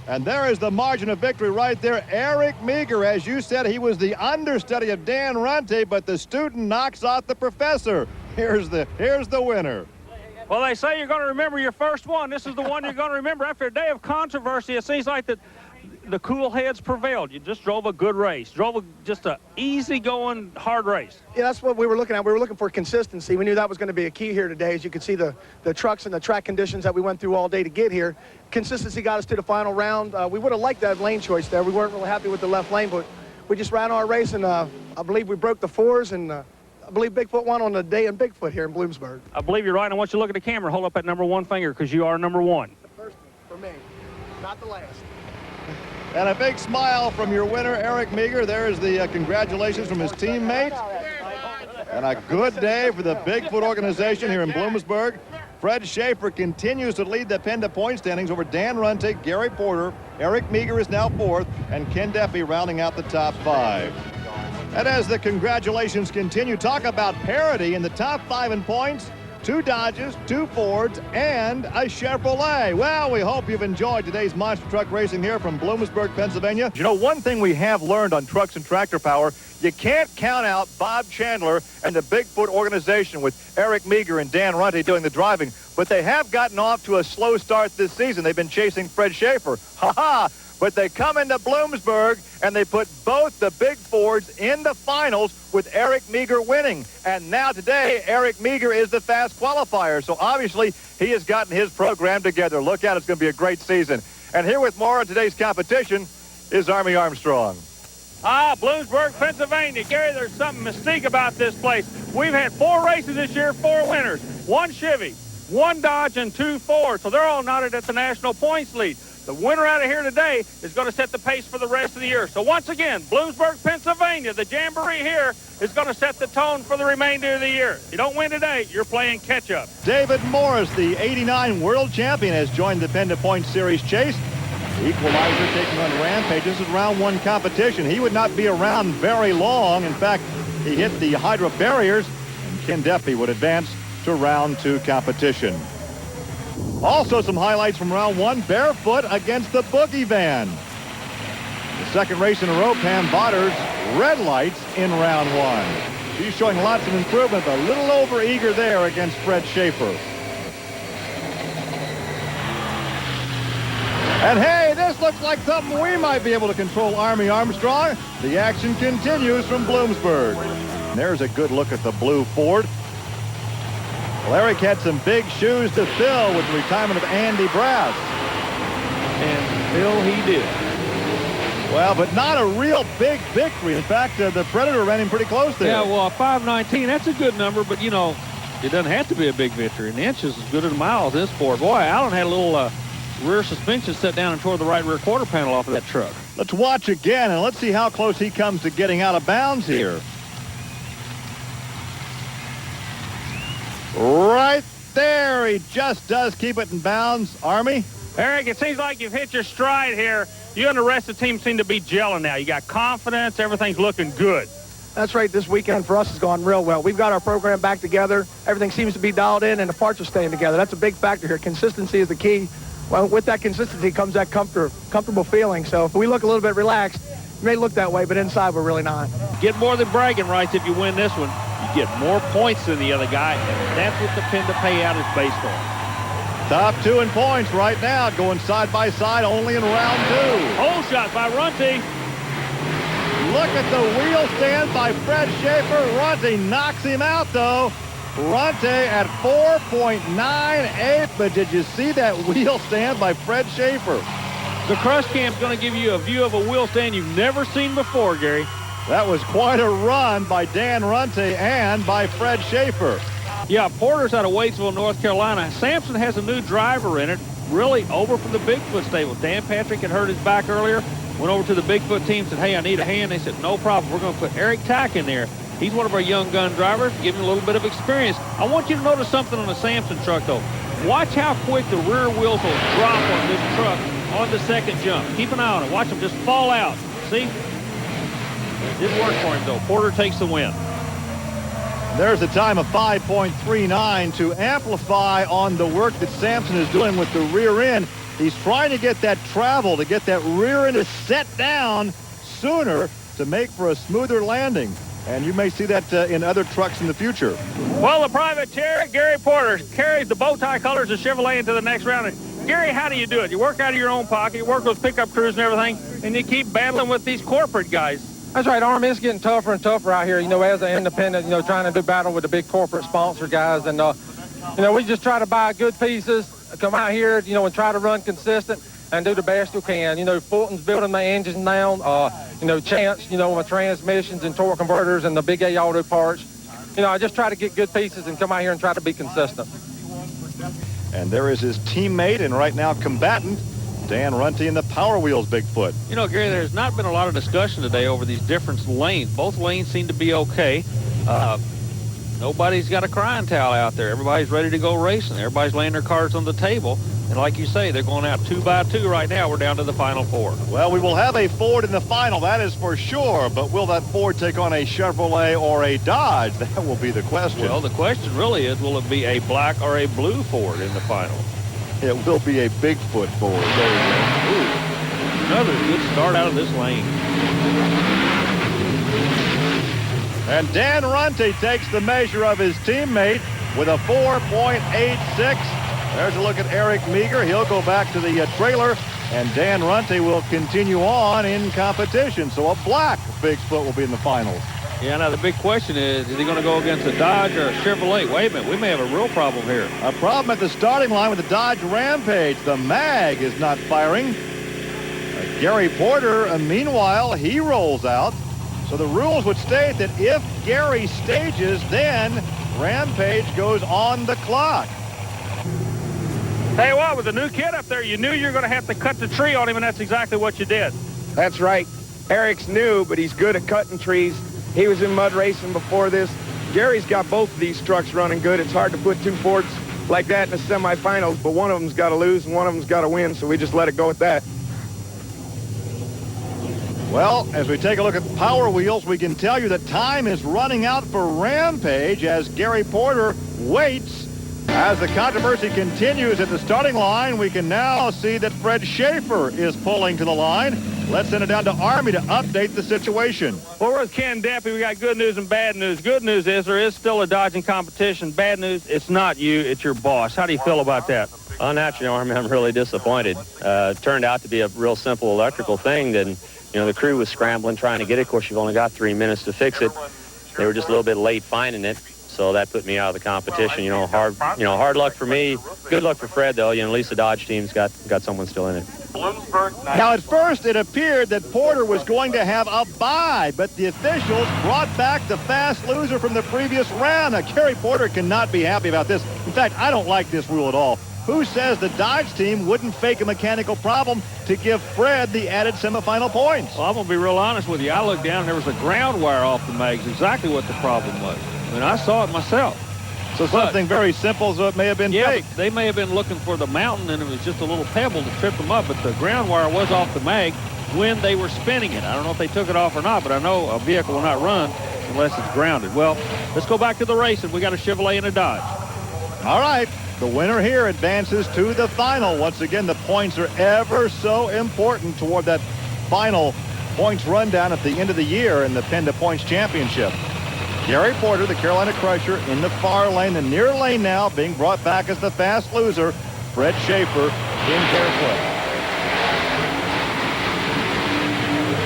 And there is the margin of victory right there. Eric Meager, as you said, he was the understudy of Dan Runte, but the student knocks out the professor. Here's the winner. Well, they say you're going to remember your first one. This is the one you're going to remember. After a day of controversy, it seems like the cool heads prevailed. You just drove a good race. Just a easy-going, hard race. Yeah, that's what we were looking at. We were looking for consistency. We knew that was going to be a key here today. As you can see, the trucks and the track conditions that we went through all day to get here. Consistency got us to the final round. We would have liked that lane choice there. We weren't really happy with the left lane, but we just ran our race, and I believe we broke the fours, and I believe Bigfoot won on the day in Bigfoot here in Bloomsburg. I believe you're right. I want you to look at the camera. Hold up that number one finger, because you are number one. The first one for me, not the last. And a big smile from your winner, Eric Meager. There's the congratulations from his teammate. And a good day for the Bigfoot organization here in Bloomsburg. Fred Schaefer continues to lead the PENDA point standings over Dan Runte, Gary Porter. Eric Meager is now fourth, and Ken Duffy rounding out the top five. And as the congratulations continue, talk about parity in the top five in points. 2 Dodges, 2 Fords, and a Chevrolet. Well, we hope you've enjoyed today's monster truck racing here from Bloomsburg, Pennsylvania. You know, one thing we have learned on Trucks and Tractor Power, you can't count out Bob Chandler and the Bigfoot organization with Eric Meager and Dan Runte doing the driving, but they have gotten off to a slow start this season. They've been chasing Fred Schaefer. Ha-ha! But they come into Bloomsburg, and they put both the big Fords in the finals with Eric Meager winning. And now today, Eric Meager is the fast qualifier. So obviously, he has gotten his program together. Look out, it's going to be a great season. And here with more on today's competition is Army Armstrong. Bloomsburg, Pennsylvania. Gary, there's something mystique about this place. We've had 4 races this year, 4 winners. 1 Chevy, 1 Dodge, and 2 Ford. So they're all knotted at the national points lead. The winner out of here today is going to set the pace for the rest of the year. So once again, Bloomsburg, Pennsylvania, the Jamboree here is going to set the tone for the remainder of the year. If you don't win today, you're playing catch-up. David Morris, the '89 world champion, has joined the PENDA Point Series chase. The Equalizer taking on Rampage. This is round 1 competition. He would not be around very long. In fact, he hit the Hydra barriers, and Ken Duffy would advance to round 2 competition. Also some highlights from round 1, Barefoot against the Boogie Van. The second race in a row, Pam Botters, red lights in round 1. She's showing lots of improvement, but a little over-eager there against Fred Schaefer. And hey, this looks like something we might be able to control, Army Armstrong. The action continues from Bloomsburg. And there's a good look at the blue Ford. Well, Eric had some big shoes to fill with the retirement of Andy Brass. And Phil, he did. Well, but not a real big victory. In fact, the Predator ran him pretty close there. Yeah, well, 5:19, that's a good number, but, you know, it doesn't have to be a big victory. An inch is as good as a mile in this Ford. Boy, Allen had a little rear suspension set down and toward the right rear quarter panel off of that truck. Let's watch again, and let's see how close he comes to getting out of bounds here. Right there, he just does keep it in bounds. Army? Eric, it seems like you've hit your stride here. You and the rest of the team seem to be gelling now. You got confidence. Everything's looking good. That's right. This weekend for us has gone real well. We've got our program back together. Everything seems to be dialed in, and the parts are staying together. That's a big factor here. Consistency is the key. Well, with that consistency comes that comfortable feeling. So if we look a little bit relaxed, it may look that way, but inside we're really not. Get more than bragging rights if you win this one. You get more points than the other guy, and that's what the PENDA payout is based on. Top 2 in points right now, going side by side only in round 2. Hole shot by Runte. Look at the wheel stand by Fred Schaefer. Runte knocks him out, though. Runte at 4.98, but did you see that wheel stand by Fred Schaefer? The crush cam's going to give you a view of a wheel stand you've never seen before, Gary. That was quite a run by Dan Runte and by Fred Schaefer. Yeah, Porter's out of Waitsville, North Carolina. Sampson has a new driver in it, really over from the Bigfoot stable. Dan Patrick had hurt his back earlier, went over to the Bigfoot team, said, hey, I need a hand. They said, no problem. We're going to put Eric Tack in there. He's one of our young gun drivers, give him a little bit of experience. I want you to notice something on the Sampson truck, though. Watch how quick the rear wheels will drop on this truck on the second jump. Keep an eye on it. Watch them just fall out. See? It did work for him, though. Porter takes the win. There's a time of 5.39 to amplify on the work that Sampson is doing with the rear end. He's trying to get that travel, to get that rear end to set down sooner to make for a smoother landing. and you may see that in other trucks in the future. Well, the privateer, Gary Porter, carries the bow tie colors of Chevrolet into the next round. And Gary, how do you do it? You work out of your own pocket, you work those pickup crews and everything, and you keep battling with these corporate guys. That's right, Army. It's getting tougher and tougher out here, as an independent, trying to do battle with the big corporate sponsor guys. And, we just try to buy good pieces, come out here, and try to run consistent and do the best we can. Fulton's building my engines now, Chance, my transmissions and torque converters and the Big A auto parts. I just try to get good pieces and come out here and try to be consistent. And there is his teammate and right now combatant, Dan Runte in the Power Wheels Bigfoot. Gary, there's not been a lot of discussion today over these different lanes. Both lanes seem to be okay. Nobody's got a crying towel out there. Everybody's ready to go racing. Everybody's laying their cards on the table. And like you say, they're going out 2 by 2 right now. We're down to the final 4. Well, we will have a Ford in the final, that is for sure. But will that Ford take on a Chevrolet or a Dodge? That will be the question. Well, the question really is, will it be a black or a blue Ford in the final? It will be a Bigfoot Ford. There you go. Ooh, another good start out of this lane. And Dan Runte takes the measure of his teammate with a 4.86. There's a look at Eric Meager. He'll go back to the trailer, and Dan Runte will continue on in competition. So a black Bigfoot will be in the finals. Yeah, now the big question is he going to go against a Dodge or a Chevrolet? Wait a minute, we may have a real problem here. A problem at the starting line with the Dodge Rampage. The mag is not firing. Gary Porter, meanwhile, he rolls out. So the rules would state that if Gary stages, then Rampage goes on the clock. Tell you what, with the new kid up there, you knew you were going to have to cut the tree on him, and that's exactly what you did. That's right. Eric's new, but he's good at cutting trees. He was in mud racing before this. Gary's got both of these trucks running good. It's hard to put 2 Fords like that in the semifinals, but one of them's got to lose and one of them's got to win, so we just let it go at that. Well, as we take a look at Power Wheels, we can tell you that time is running out for Rampage as Gary Porter waits. As the controversy continues at the starting line, we can now see that Fred Schaefer is pulling to the line. Let's send it down to Army to update the situation. Well, we're with Ken Deppy. We got good news and bad news. Good news is there is still a Dodge in competition. Bad news, it's not you, it's your boss. How do you feel about that? Naturally, Army, I'm really disappointed. It turned out to be a real simple electrical thing. Then, the crew was scrambling, trying to get it. Of course, you've only got 3 minutes to fix it. They were just a little bit late finding it. So that put me out of the competition. Hard luck for me. Good luck for Fred, though. At least the Dodge team's got someone still in it. Bloomsburg. Now, at first, it appeared that Porter was going to have a bye, but the officials brought back the fast loser from the previous round. Now, Gary Porter cannot be happy about this. In fact, I don't like this rule at all. Who says the Dodge team wouldn't fake a mechanical problem to give Fred the added semifinal points? Well, I'm going to be real honest with you. I looked down and there was a ground wire off the mags, exactly what the problem was. And I saw it myself. So something very simple, so it may have been fake. They may have been looking for the mountain and it was just a little pebble to trip them up, but the ground wire was off the mag when they were spinning it. I don't know if they took it off or not, but I know a vehicle will not run unless it's grounded. Well, let's go back to the race, and we got a Chevrolet and a Dodge. All right. The winner here advances to the final. Once again, the points are ever so important toward that final points rundown at the end of the year in the PENDA Points Championship. Gary Porter, the Carolina Crusher, in the far lane. The near lane now being brought back as the fast loser. Fred Schaefer in third place.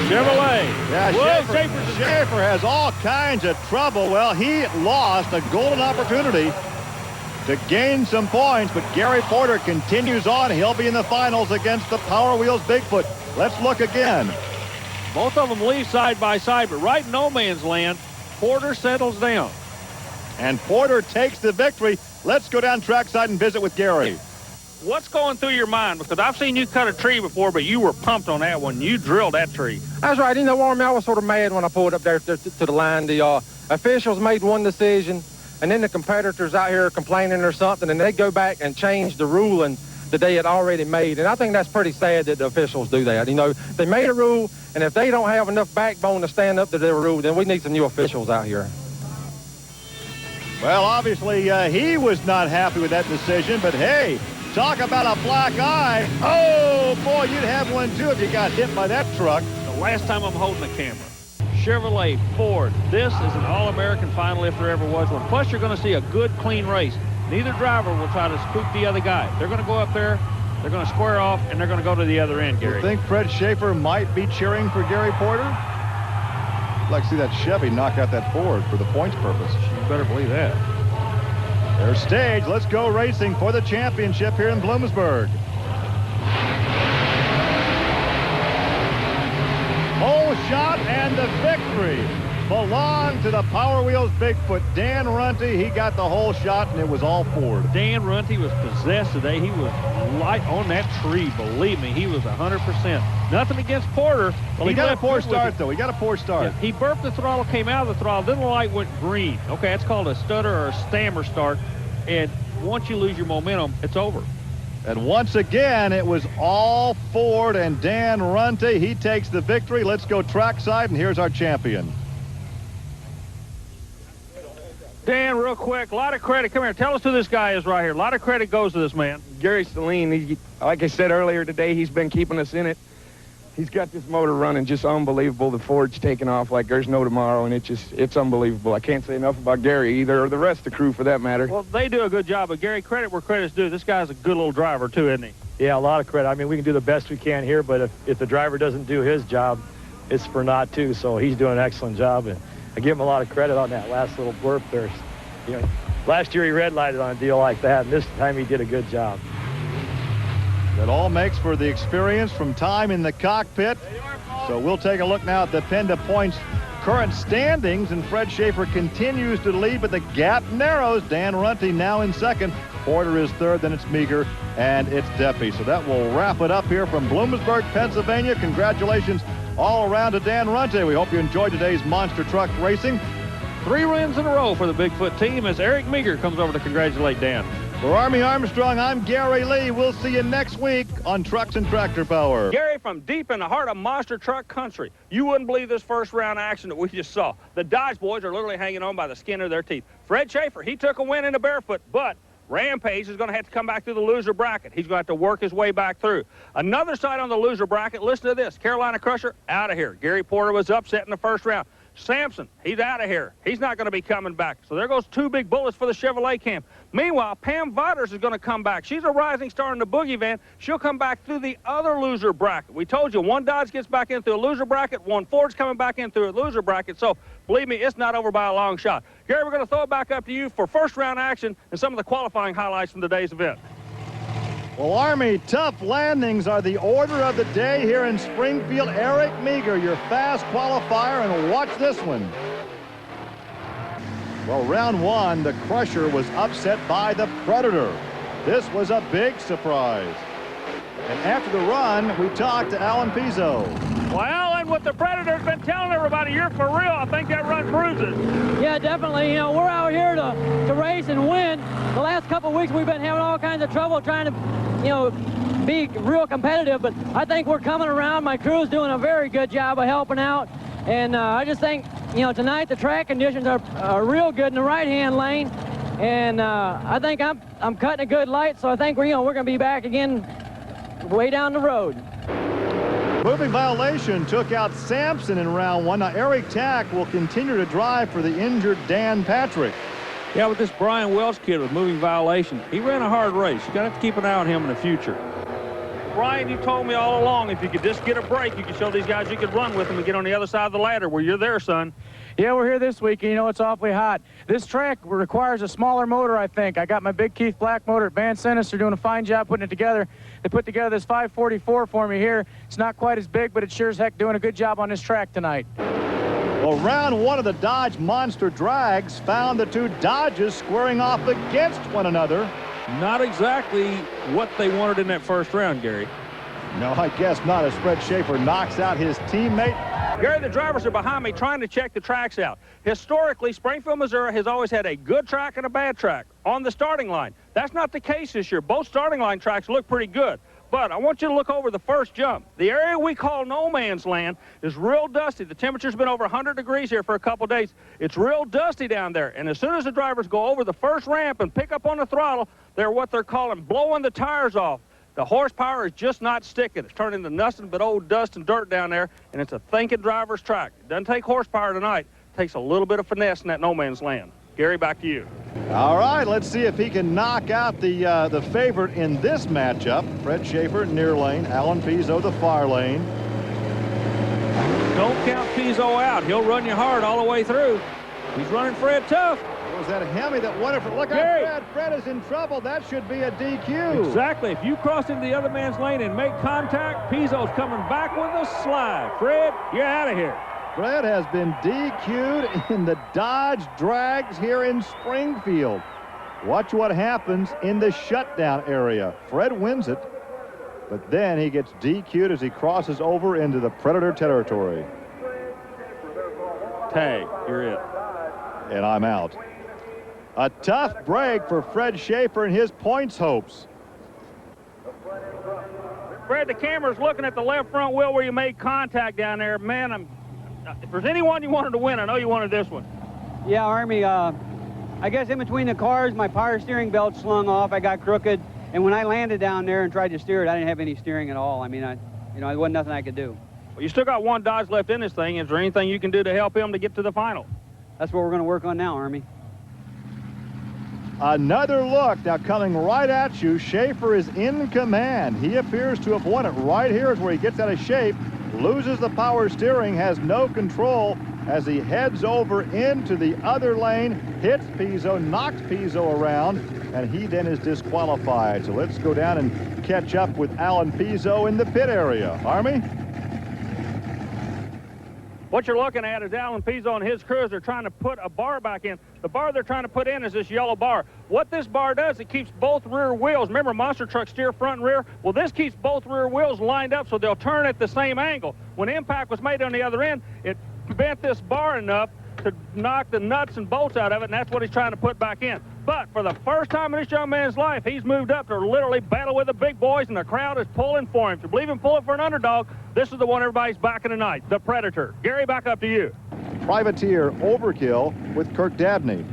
Chevrolet. Yeah, Schaefer has all kinds of trouble. Well, he lost a golden opportunity to gain some points, but Gary Porter continues on. He'll be in the finals against the Power Wheels Bigfoot. Let's look again. Both of them leave side by side, but right in no man's land, Porter settles down. And Porter takes the victory. Let's go down trackside and visit with Gary. What's going through your mind? Because I've seen you cut a tree before, but you were pumped on that one. You drilled that tree. That's right. Army, I was sort of mad when I pulled up there to the line. The officials made one decision, and then the competitors out here complaining or something, and they go back and change the ruling that they had already made. And I think that's pretty sad that the officials do that. They made a rule, and if they don't have enough backbone to stand up to their rule, then we need some new officials out here. Well, obviously, he was not happy with that decision, but hey, talk about a black eye. Oh, boy, you'd have one, too, if you got hit by that truck. The last time I'm holding the camera. Chevrolet, Ford. This is an All-American final if there ever was one. Plus, you're going to see a good, clean race. Neither driver will try to spook the other guy. They're going to go up there, they're going to square off, and they're going to go to the other end, Gary. You think Fred Schaefer might be cheering for Gary Porter? I'd like to see that Chevy knock out that Ford for the points purpose. You better believe that. Their stage. Let's go racing for the championship here in Bloomsburg. Whole shot, and the victory belonged to the Power Wheels Bigfoot. Dan Runte, he got the whole shot, and it was all Ford. Dan Runte was possessed today. He was light on that tree. Believe me, he was 100%. Nothing against Porter. Well, he got a poor start, though. He got a poor start. Yeah, he burped the throttle, came out of the throttle, then the light went green. Okay, that's called a stutter or a stammer start. And once you lose your momentum, it's over. And once again, it was all Ford, and Dan Runte, he takes the victory. Let's go trackside, and here's our champion. Dan, real quick, a lot of credit. Come here. Tell us who this guy is right here. A lot of credit goes to this man. Gary Saline, like I said earlier today, he's been keeping us in it. He's got this motor running just unbelievable. The Ford's taking off like there's no tomorrow, and it's unbelievable. I can't say enough about Gary either, or the rest of the crew for that matter. Well, they do a good job, but Gary, credit where credit's due. This guy's a good little driver, too, isn't he? Yeah, a lot of credit. I mean, we can do the best we can here, but if the driver doesn't do his job, it's for naught, too. So he's doing an excellent job, and I give him a lot of credit on that last little burp there. You know, last year he red lighted on a deal like that, and this time he did a good job. That all makes for the experience from time in the cockpit. So we'll take a look now at the PENDA points current standings, and Fred Schaefer continues to lead, but the gap narrows. Dan Runte now in second. Porter is third, then it's Meager, and it's Deppy. So that will wrap it up here from Bloomsburg, Pennsylvania. Congratulations all around to Dan Runte. We hope you enjoyed today's monster truck racing. 3 wins in a row for the Bigfoot team as Eric Meager comes over to congratulate Dan. For Army Armstrong, I'm Gary Lee. We'll see you next week on Trucks and Tractor Power. Gary, from deep in the heart of monster truck country, you wouldn't believe this first round action that we just saw. The Dodge boys are literally hanging on by the skin of their teeth. Fred Schaefer, he took a win in the barefoot, but Rampage is going to have to come back through the loser bracket. He's going to have to work his way back through. Another side on the loser bracket, listen to this. Carolina Crusher, out of here. Gary Porter was upset in the first round. Sampson, he's out of here. He's not going to be coming back. So there goes 2 big bullets for the Chevrolet camp. Meanwhile, Pam Viters is going to come back. She's a rising star in the boogie van. She'll come back through the other loser bracket. We told you, 1 Dodge gets back in through a loser bracket, 1 Ford's coming back in through a loser bracket. So believe me, it's not over by a long shot. Gary, we're going to throw it back up to you for first round action and some of the qualifying highlights from today's event. Well, Army, tough landings are the order of the day here in Springfield. Eric Meager, your fast qualifier, and watch this one. Well, round 1, the Crusher was upset by the Predator. This was a big surprise. And after the run, we talked to Alan Pizzo. Well, and what the Predator's been telling everybody, you're for real. I think that run proves it. Yeah, definitely. You know, we're out here to race and win. The last couple of weeks we've been having all kinds of trouble trying to, you know, be real competitive, but I think we're coming around. My crew's doing a very good job of helping out. And I just think, you know, tonight the track conditions are real good in the right-hand lane. And I think I'm cutting a good light, so I think we're going to be back again way down the road. Moving violation took out Sampson in round 1. Now Eric Tack will continue to drive for the injured Dan Patrick. Yeah, with this Brian Welch kid with moving violation, he ran a hard race. You're going to have to keep an eye on him in the future. Brian, you told me all along if you could just get a break, you could show these guys you could run with them and get on the other side of the ladder. Well, you're there, son. Yeah, we're here this week, and you know it's awfully hot. This track requires a smaller motor, I think. I got my big Keith Black motor at Van Sinister doing a fine job putting it together. They put together this 544 for me here. It's not quite as big, but it's sure as heck doing a good job on this track tonight. Well, round 1 of the Dodge Monster Drags found the 2 Dodges squaring off against one another. Not exactly what they wanted in that first round, Gary. No, I guess not, as Fred Schaefer knocks out his teammate. Gary, the drivers are behind me trying to check the tracks out. Historically, Springfield, Missouri has always had a good track and a bad track on the starting line. That's not the case this year. Both starting line tracks look pretty good. But I want you to look over the first jump. The area we call no man's land is real dusty. The temperature's been over 100 degrees here for a couple days. It's real dusty down there. And as soon as the drivers go over the first ramp and pick up on the throttle, they're what they're calling blowing the tires off. The horsepower is just not sticking. It's turning into nothing but old dust and dirt down there, and it's a thinking driver's track. It doesn't take horsepower tonight. It takes a little bit of finesse in that no man's land. Gary, back to you. All right, let's see if he can knock out the favorite in this matchup. Fred Schaefer, near lane. Alan Pizzo, the far lane. Don't count Pizzo out. He'll run you hard all the way through. He's running Fred tough. It was that Hemi that won it for. Look Gary. at Fred. Fred is in trouble. That should be a DQ. Exactly. If you cross into the other man's lane and make contact, Pizzo's coming back with a slide. Fred, you're out of here. Fred has been DQ'd in the Dodge drags here in Springfield. Watch what happens in the shutdown area. Fred wins it, but then he gets DQ'd as he crosses over into the Predator territory. Tag, you're it. And I'm out. A tough break for Fred Schaefer and his points hopes. Fred, the camera's looking at the left front wheel where you made contact down there. Man, if there's anyone you wanted to win, I know you wanted this one. Yeah, Army, I guess in between the cars, my power steering belt slung off. I got crooked. And when I landed down there and tried to steer it, I didn't have any steering at all. I mean, there wasn't nothing I could do. Well, you still got one Dodge left in this thing. Is there anything you can do to help him to get to the final? That's what we're going to work on now, Army. Another look now coming right at you. Schaefer is in command. He appears to have won it. Right here is where he gets out of shape, loses the power steering, has no control as he heads over into the other lane, hits Pizzo, knocks Pizzo around, and he then is disqualified. So let's go down and catch up with Alan Pizzo in the pit area. Army? What you're looking at is Alan Pizzo and his crews. They're trying to put a bar back in. The bar they're trying to put in is this yellow bar. What this bar does, it keeps both rear wheels. Remember, monster trucks steer front and rear? Well, this keeps both rear wheels lined up so they'll turn at the same angle. When impact was made on the other end, it bent this bar enough to knock the nuts and bolts out of it, and that's what he's trying to put back in. But for the first time in this young man's life, he's moved up to literally battle with the big boys, and the crowd is pulling for him. If you believe in pulling for an underdog, this is the one everybody's backing tonight, the Predator. Gary, back up to you. Privateer overkill with Kirk Dabney.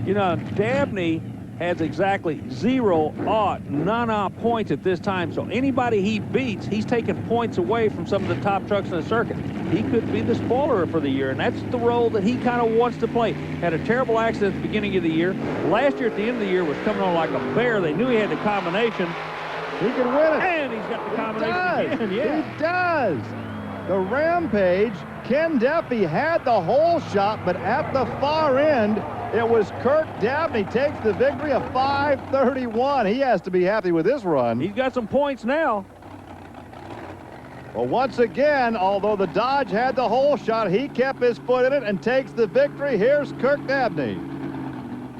You know, Dabney has exactly 0, none points at this time. So anybody he beats, he's taking points away from some of the top trucks in the circuit. He could be the spoiler for the year, and that's the role that he kind of wants to play. Had a terrible accident at the beginning of the year. Last year at the end of the year was coming on like a bear. They knew he had the combination. He can win it. And he's got the combination again. Yeah. He does. The Rampage, Ken Duffy had the whole shot, but at the far end, it was Kirk Dabney takes the victory of 5:31. He has to be happy with this run. He's got some points now. Well, once again, although the Dodge had the whole shot, he kept his foot in it and takes the victory. Here's Kirk Dabney.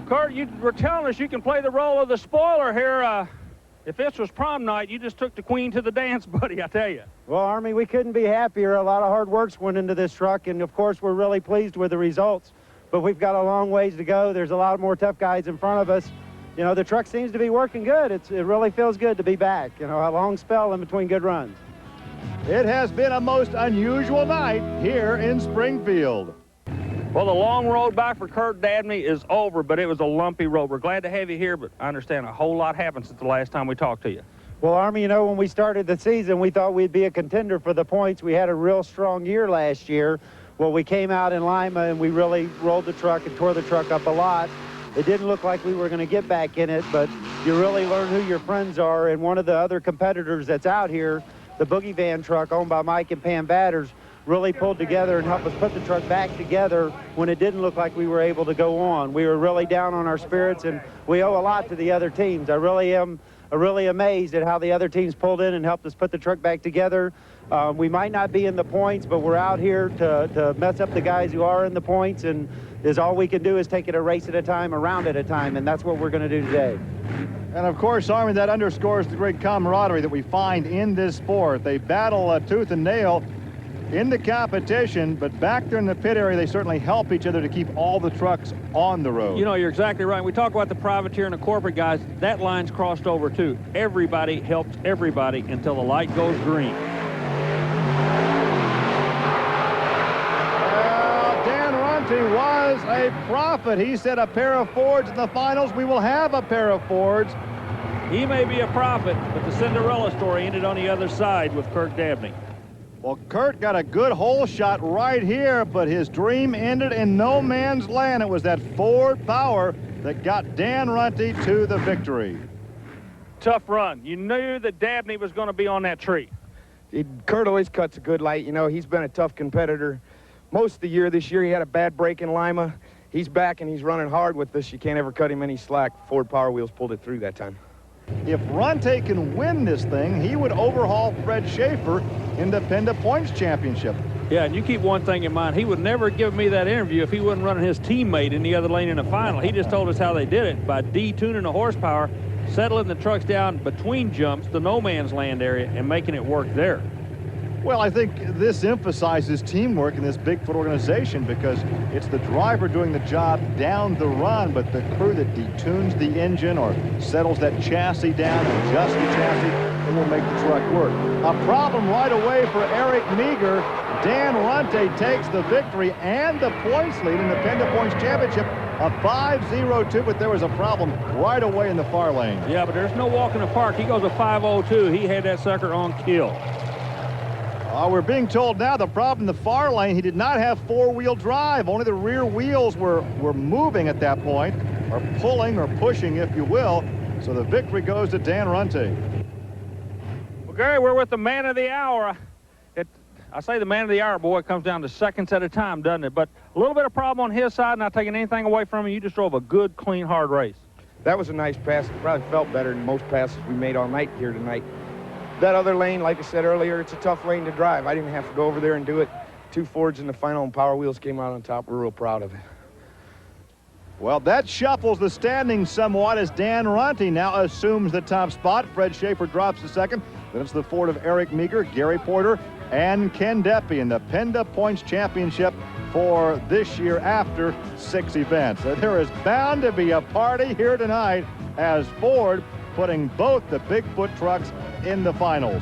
Kurt, you were telling us you can play the role of the spoiler here. If this was prom night, you just took the queen to the dance, buddy, I tell you. Well, Army, we couldn't be happier. A lot of hard work's went into this truck, and of course, we're really pleased with the results. But we've got a long ways to go. There's a lot more tough guys in front of us. You know, the truck seems to be working good. It really feels good to be back. You know, a long spell in between good runs. It has been a most unusual night here in Springfield. Well, the long road back for Kurt Dabney is over, but it was a lumpy road. We're glad to have you here, but I understand a whole lot happened since the last time we talked to you. Well, Army, you know, when we started the season, we thought we'd be a contender for the points. We had a real strong year last year. Well, we came out in Lima, and we really rolled the truck and tore the truck up a lot. It didn't look like we were going to get back in it, but you really learn who your friends are. And one of the other competitors that's out here, the Boogie Van truck owned by Mike and Pam Batters, really pulled together and helped us put the truck back together when it didn't look like we were able to go on. We were really down on our spirits, and we owe a lot to the other teams. I really am really amazed at how the other teams pulled in and helped us put the truck back together. We might not be in the points, but we're out here to mess up the guys who are in the points, and all we can do is take it a race at a time, a round at a time, and that's what we're going to do today. And of course, Army, that underscores the great camaraderie that we find in this sport. They battle tooth and nail in the competition, but back there in the pit area, they certainly help each other to keep all the trucks on the road. You know, you're exactly right. We talk about the privateer and the corporate guys. That line's crossed over, too. Everybody helps everybody until the light goes green. Dan Runte was a prophet. He said a pair of Fords in the finals. We will have a pair of Fords. He may be a prophet, but the Cinderella story ended on the other side with Kirk Dabney. Well, Kurt got a good hole shot right here, but his dream ended in no man's land. It was that Ford power that got Dan Runte to the victory. Tough run. You knew that Dabney was going to be on that tree. Kurt always cuts a good light. You know, he's been a tough competitor most of the year. This year he had a bad break in Lima. He's back and he's running hard with this. You can't ever cut him any slack. Ford Power Wheels pulled it through that time. If Runte can win this thing, he would overhaul Fred Schaefer in the PENDA Points Championship. Yeah, and you keep one thing in mind. He would never give me that interview if he wasn't running his teammate in the other lane in the final. He just told us how they did it by detuning the horsepower, settling the trucks down between jumps, the no man's land area, and making it work there. Well, I think this emphasizes teamwork in this Bigfoot organization because it's the driver doing the job down the run, but the crew that detunes the engine or settles that chassis down, adjusts the chassis, it will make the truck work. A problem right away for Eric Meager. Dan Runte takes the victory and the points lead in the PENDA Points Championship, a 5-0-2, but there was a problem right away in the far lane. Yeah, but there's no walk in the park. He goes a 5-0-2. He had that sucker on kill. We're being told now the problem in the far lane, he did not have four-wheel drive. Only the rear wheels were moving at that point, or pulling or pushing, if you will. So the victory goes to Dan Runte. Well, Gary, we're with the man of the hour. I say the man of the hour, boy, it comes down to seconds at a time, doesn't it? But a little bit of problem on his side, not taking anything away from him. You just drove a good, clean, hard race. That was a nice pass. It probably felt better than most passes we made all night here tonight. That other lane, like I said earlier, it's a tough lane to drive. I didn't have to go over there and do it. 2 Fords in the final, and Power Wheels came out on top. We're real proud of it. Well, that shuffles the standings somewhat as Dan Runte now assumes the top spot. Fred Schaefer drops to second. Then it's the Ford of Eric Meager, Gary Porter, and Ken Deppy in the PENDA Points Championship for this year after 6 events. There is bound to be a party here tonight as Ford putting both the Bigfoot trucks in the finals.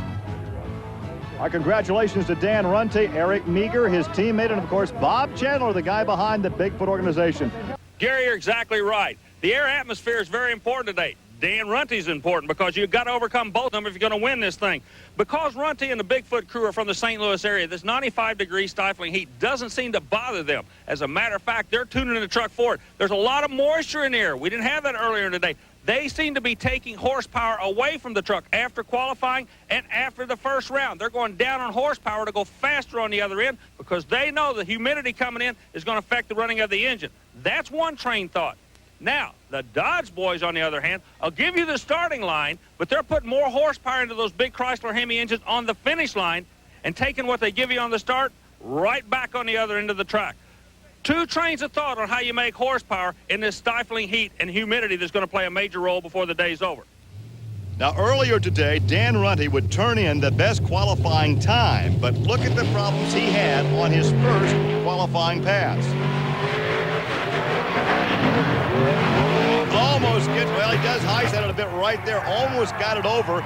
Our congratulations to Dan Runte, Eric Meager, his teammate, and of course Bob Chandler, the guy behind the Bigfoot organization. Gary, you're exactly right. The air atmosphere is very important today. Dan Runte's important because you've got to overcome both of them if you're going to win this thing. Because Runte and the Bigfoot crew are from the St. Louis area, this 95-degree stifling heat doesn't seem to bother them. As a matter of fact, they're tuning the truck forward. There's a lot of moisture in the air. We didn't have that earlier today. They seem to be taking horsepower away from the truck after qualifying and after the first round. They're going down on horsepower to go faster on the other end because they know the humidity coming in is going to affect the running of the engine. That's one train thought. Now, the Dodge boys, on the other hand, will give you the starting line, but they're putting more horsepower into those big Chrysler Hemi engines on the finish line and taking what they give you on the start right back on the other end of the track. 2 trains of thought on how you make horsepower in this stifling heat and humidity that's going to play a major role before the day's over. Now, earlier today, Dan Runte would turn in the best qualifying time, but look at the problems he had on his first qualifying pass. Almost gets, well, he does high-set it a bit right there, almost got it over.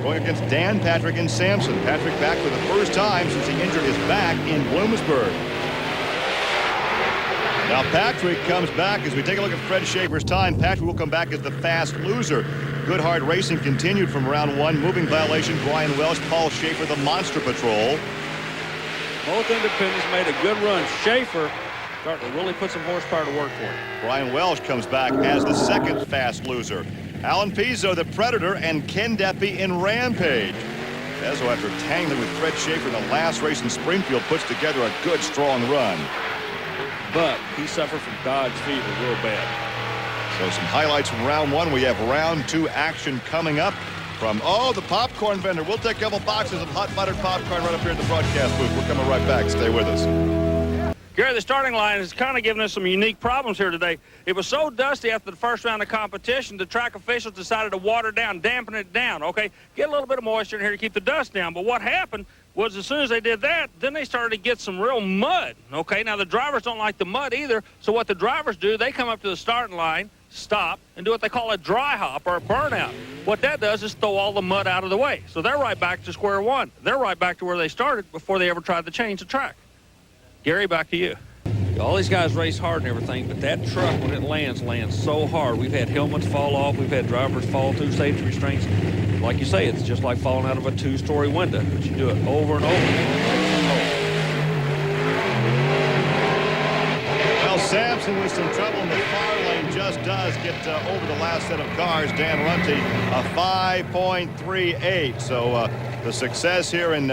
Going against Dan, Patrick, and Sampson. Patrick back for the first time since he injured his back in Bloomsburg. Now Patrick comes back. As we take a look at Fred Schaefer's time, Patrick will come back as the fast loser. Good hard racing continued from round 1. Moving violation, Brian Welsh, Paul Schaefer, the Monster Patrol. Both independents made a good run. Schaefer starting to really put some horsepower to work for him. Brian Welsh comes back as the second fast loser. Alan Pizzo, the Predator, and Ken Deppy in Rampage. Pezzo, after tangling with Fred Schaefer in the last race in Springfield, puts together a good, strong run. But he suffered from Dodge fever real bad. So some highlights from round 1. We have round 2 action coming up from, the popcorn vendor. We'll take a couple boxes of hot buttered popcorn right up here at the broadcast booth. We're coming right back. Stay with us. Gary, the starting line has kind of given us some unique problems here today. It was so dusty after the first round of competition, the track officials decided to water down, dampen it down, okay? Get a little bit of moisture in here to keep the dust down. But what happened was as soon as they did that, then they started to get some real mud, okay? Now, the drivers don't like the mud either, so what the drivers do, they come up to the starting line, stop, and do what they call a dry hop or a burnout. What that does is throw all the mud out of the way. So they're right back to square one. They're right back to where they started before they ever tried to change the track. Gary, back to you. All these guys race hard and everything, but that truck, when it lands so hard. We've had helmets fall off. We've had drivers fall through safety restraints. Like you say, it's just like falling out of a 2-story window, but you do it over and over. Well, Sampson with some trouble in the far lane just does get over the last set of cars. Dan Runte, a 5.38. So the success here in...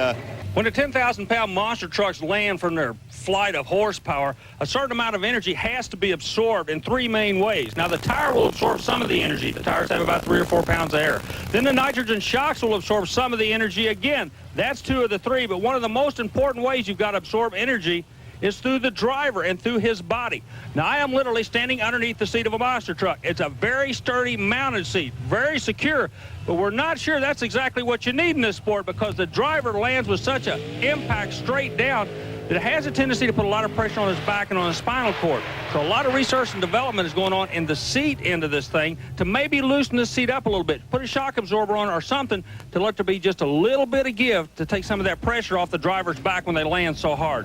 When the 10,000-pound monster trucks land from their flight of horsepower, a certain amount of energy has to be absorbed in 3 main ways. Now, the tire will absorb some of the energy. The tires have about 3 or 4 pounds of air. Then the nitrogen shocks will absorb some of the energy again. That's 2 of the 3, but one of the most important ways you've got to absorb energy is through the driver and through his body. Now, I am literally standing underneath the seat of a monster truck. It's a very sturdy mounted seat, very secure, but we're not sure that's exactly what you need in this sport because the driver lands with such an impact straight down that it has a tendency to put a lot of pressure on his back and on his spinal cord. So a lot of research and development is going on in the seat end of this thing to maybe loosen the seat up a little bit, put a shock absorber on it or something to let there be just a little bit of give to take some of that pressure off the driver's back when they land so hard.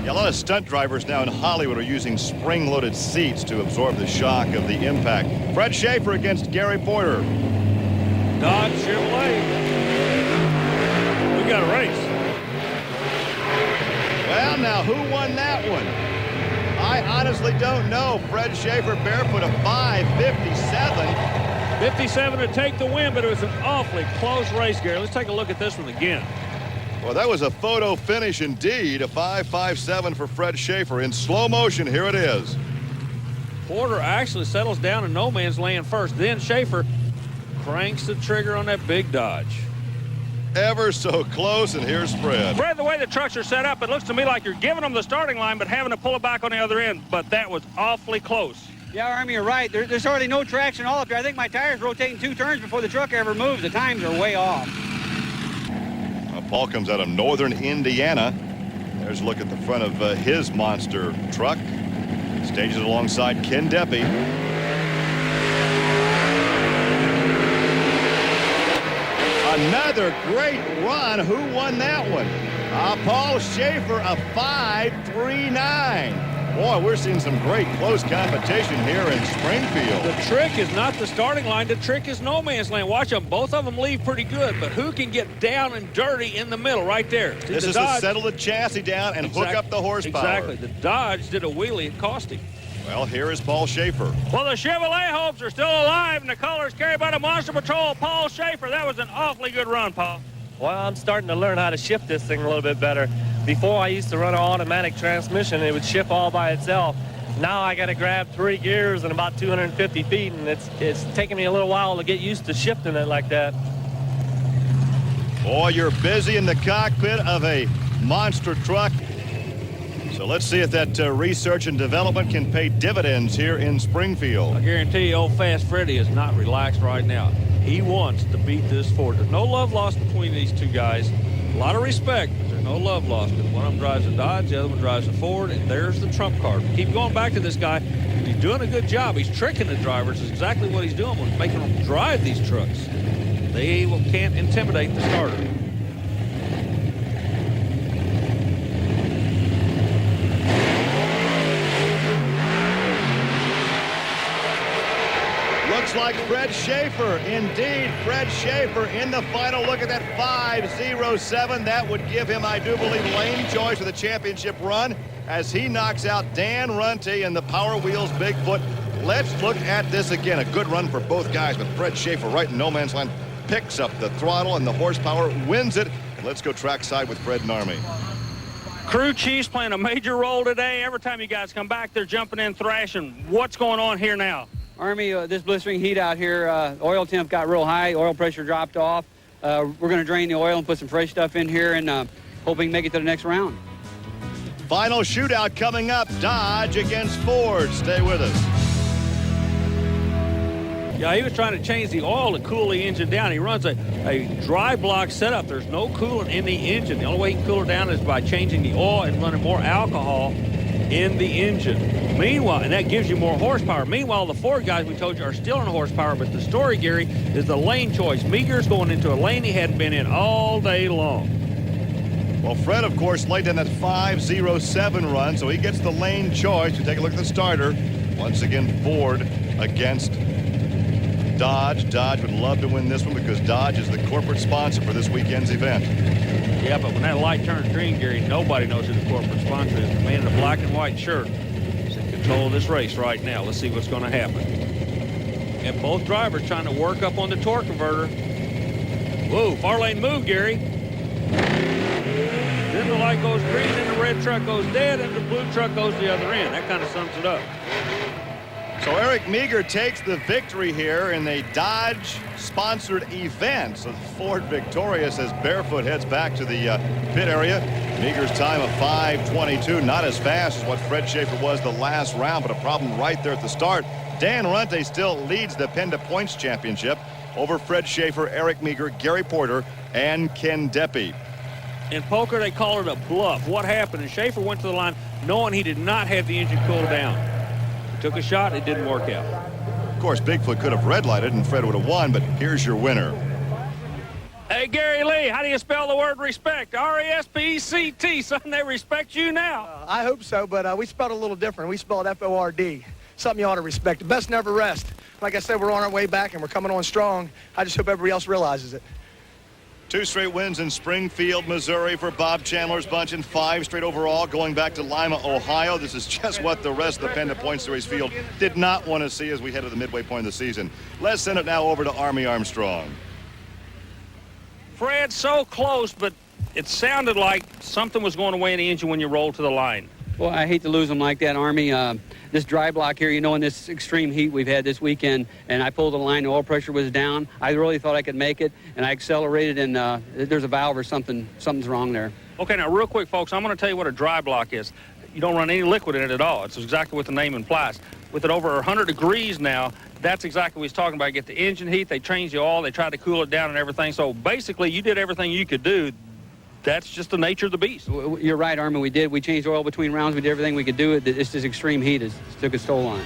Yeah, a lot of stunt drivers now in Hollywood are using spring-loaded seats to absorb the shock of the impact. Fred Schaefer against Gary Porter. Dodge Chevrolet. We got a race. Well, now, who won that one? I honestly don't know. Fred Schaefer barefoot a 5.57. 57 to take the win, but it was an awfully close race, Gary. Let's take a look at this one again. Well, that was a photo finish indeed. A 5.57 for Fred Schaefer. In slow motion, here it is. Porter actually settles down in no man's land first. Then Schaefer cranks the trigger on that big Dodge. Ever so close, and here's Fred. Fred, the way the trucks are set up, it looks to me like you're giving them the starting line, but having to pull it back on the other end. But that was awfully close. Yeah, Army, you're right. There's hardly no traction all up there. I think my tire's rotating 2 turns before the truck ever moves. The times are way off. Paul comes out of northern Indiana. There's a look at the front of his monster truck. Stages alongside Ken Deppy. Another great run. Who won that one? Paul Schaefer, a 5.39. Boy, we're seeing some great close competition here in Springfield. The trick is not the starting line. The trick is no man's land. Watch them. Both of them leave pretty good, but who can get down and dirty in the middle right there? This is to settle the chassis down and hook up the horsepower. Exactly. The Dodge did a wheelie. It cost him. Well, here is Paul Schaefer. Well, the Chevrolet hopes are still alive, and the colors carried by the Monster Patrol, Paul Schaefer. That was an awfully good run, Paul. Well, I'm starting to learn how to shift this thing a little bit better. Before, I used to run an automatic transmission. It would shift all by itself. Now I got to grab 3 gears and about 250 feet, and it's taking me a little while to get used to shifting it like that. Boy, you're busy in the cockpit of a monster truck. So let's see if that research and development can pay dividends here in Springfield. I guarantee you, old Fast Freddy is not relaxed right now. He wants to beat this Ford. There's no love lost between these two guys. A lot of respect, but there's no love lost. One of them drives a Dodge, the other one drives a Ford, and there's the trump card. Keep going back to this guy. He's doing a good job. He's tricking the drivers. Is exactly what he's doing when making them drive these trucks. They can't intimidate the starter. Looks like Fred Schaefer. Indeed, Fred Schaefer in the final. Look at that 5.07. That would give him, I do believe, lane choice for the championship run as he knocks out Dan Runte and the Power Wheels Bigfoot. Let's look at this again. A good run for both guys, but Fred Schaefer right in no man's land picks up the throttle and the horsepower, wins it. Let's go trackside with Fred and Army. Crew chiefs playing a major role today. Every time you guys come back, they're jumping in, thrashing. What's going on here now? Army, this blistering heat out here, oil temp got real high, oil pressure dropped off. We're going to drain the oil and put some fresh stuff in here and hope we can make it to the next round. Final shootout coming up, Dodge against Ford. Stay with us. Yeah, he was trying to change the oil to cool the engine down. He runs a dry block setup. There's no coolant in the engine. The only way he can cool it down is by changing the oil and running more alcohol in the engine. Meanwhile, and that gives you more horsepower. Meanwhile, the Ford guys we told you are still in horsepower, but the story, Gary, is the lane choice. Meager's going into a lane he hadn't been in all day long. Well, Fred, of course, laid in that 5.07 run, so he gets the lane choice. You take a look at the starter. Once again, Ford against Dodge. Dodge would love to win this one because Dodge is the corporate sponsor for this weekend's event. Yeah, but when that light turns green, Gary, nobody knows who the corporate sponsor is. The man in the black and white shirt is in control of this race right now. Let's see what's going to happen. And both drivers trying to work up on the torque converter. Whoa, far lane move, Gary. Then the light goes green, and the red truck goes dead, and the blue truck goes the other end. That kind of sums it up. So Eric Meager takes the victory here in a Dodge-sponsored event. So Ford victorious as Barefoot heads back to the pit area. Meager's time of 5:22, not as fast as what Fred Schaefer was the last round, but a problem right there at the start. Dan Runte still leads the PENDA Points Championship over Fred Schaefer, Eric Meager, Gary Porter, and Ken Deppy. In poker, they call it a bluff. What happened? And Schaefer went to the line knowing he did not have the engine cooled down. He took a shot. It didn't work out. Of course, Bigfoot could have red lighted and Fred would have won, but here's your winner. Hey, Gary Lee, how do you spell the word respect? R-E-S-P-E-C-T. Son, they respect you now. I hope so, but we spelled it a little different. We spelled F-O-R-D. Something you ought to respect. The best never rest. Like I said, we're on our way back and we're coming on strong. I just hope everybody else realizes it. 2 straight wins in Springfield, Missouri for Bob Chandler's bunch, and 5 straight overall going back to Lima, Ohio. This is just what the rest of the PENDA Point Series field did not want to see as we head to the midway point of the season. Let's send it now over to Army Armstrong. Fred, so close, but it sounded like something was going away in the engine when you rolled to the line. Well, I hate to lose them like that, Army. This dry block here, you know, in this extreme heat we've had this weekend, and I pulled the line, the oil pressure was down. I really thought I could make it, and I accelerated, and there's a valve or something's wrong there. Okay, now real quick, folks, I'm going to tell you what a dry block is. You don't run any liquid in it at all. It's exactly what the name implies. With it over 100 degrees now, that's exactly what he's talking about. Get the engine heat, they changed the oil, they tried to cool it down and everything. So basically, you did everything you could do. That's just the nature of the beast. You're right, Armin. We did. We changed oil between rounds. We did everything we could do. It's this extreme heat took its toll on it.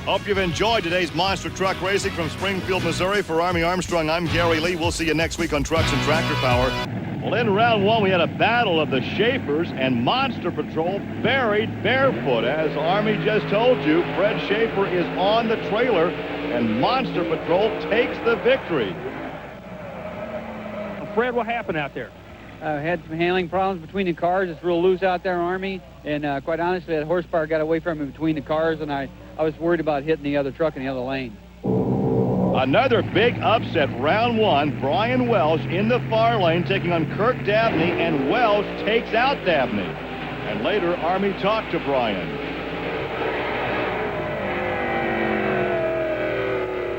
Hope you've enjoyed today's monster truck racing from Springfield, Missouri. For Army Armstrong, I'm Gary Lee. We'll see you next week on Trucks and Tractor Power. Well, in round 1, we had a battle of the Schaefers, and Monster Patrol buried Barefoot. As Army just told you, Fred Schaefer is on the trailer, and Monster Patrol takes the victory. Fred, what happened out there? Had some handling problems between the cars. It's real loose out there, Army. And quite honestly, that horsepower got away from me between the cars, and I was worried about hitting the other truck in the other lane. Another big upset, round 1. Brian Welsh in the far lane taking on Kirk Dabney, and Welsh takes out Dabney. And later, Army talked to Brian.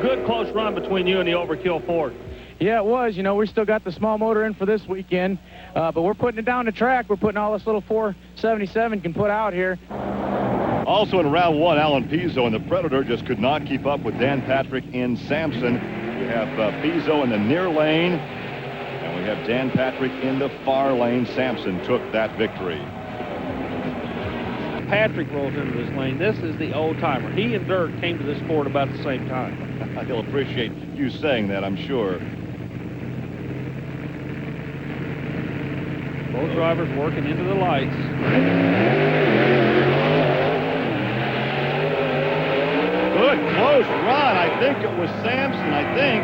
Good close run between you and the Overkill Ford. Yeah, it was. You know, we still got the small motor in for this weekend, but we're putting it down the track. We're putting all this little 477 can put out here. Also in round 1, Alan Pizzo and the Predator just could not keep up with Dan Patrick in Sampson. We have Pizzo in the near lane, and we have Dan Patrick in the far lane. Sampson took that victory. Patrick rolls into this lane. This is the old-timer. He and Dirk came to this Ford about the same time. He'll appreciate you saying that, I'm sure. Both drivers working into the lights. Good close run. I think it was Sampson. I think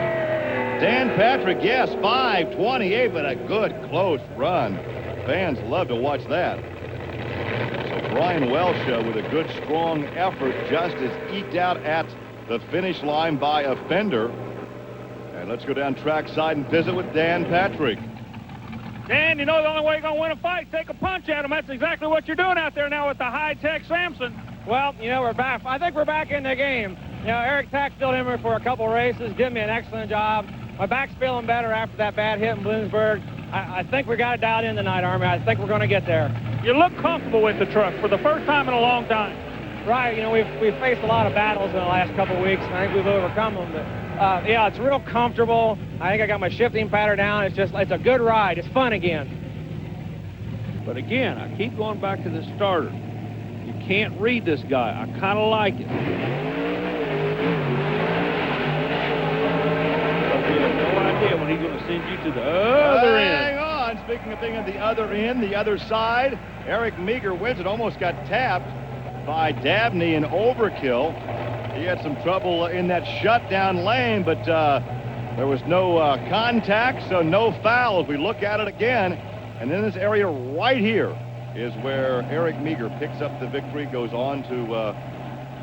Dan Patrick, yes, 5:28, but a good close run. Fans love to watch that. So Brian Welsh with a good, strong effort just is eked out at the finish line by a fender. And let's go down trackside and visit with Dan Patrick. Dan, you know the only way you're going to win a fight is take a punch at him. That's exactly what you're doing out there now with the high-tech Sampson. Well, you know, we're back. I think we're back in the game. You know, Eric Tack filled in for a couple races, did me an excellent job. My back's feeling better after that bad hit in Bloomsburg. I think we got it dialed in tonight, Army. I think we're going to get there. You look comfortable with the truck for the first time in a long time. Right. You know, we've faced a lot of battles in the last couple of weeks, and I think we've overcome them. But yeah, it's real comfortable. I think I got my shifting pattern down. It's a good ride. It's fun again. But again, I keep going back to the starter. You can't read this guy. I kind of like it. But we have no idea when he's going to send you to the other end. Hang on. It's speaking of being on the other end, the other side, Eric Meager wins it. Almost got tapped by Dabney in overkill. He had some trouble in that shutdown lane, but there was no contact, so no foul. As we look at it again, and then this area right here is where Eric Meager picks up the victory, goes on to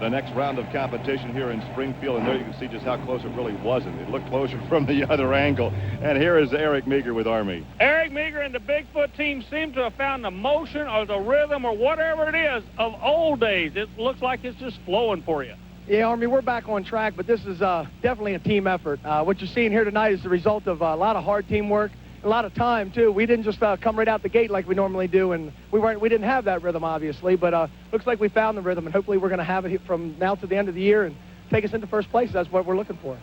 the next round of competition here in Springfield, and there you can see just how close it really wasn't. It looked closer from the other angle. And here is Eric Meager with Army. Eric Meager and the Bigfoot team seem to have found the motion or the rhythm or whatever it is of old days. It looks like it's just flowing for you. Yeah, Army, we're back on track, but this is definitely a team effort. What you're seeing here tonight is the result of a lot of hard teamwork, a lot of time too. We didn't just come right out the gate like we normally do, and we didn't have that rhythm obviously, but looks like we found the rhythm, and hopefully we're going to have it from now to the end of the year and take us into first place. That's what we're looking for.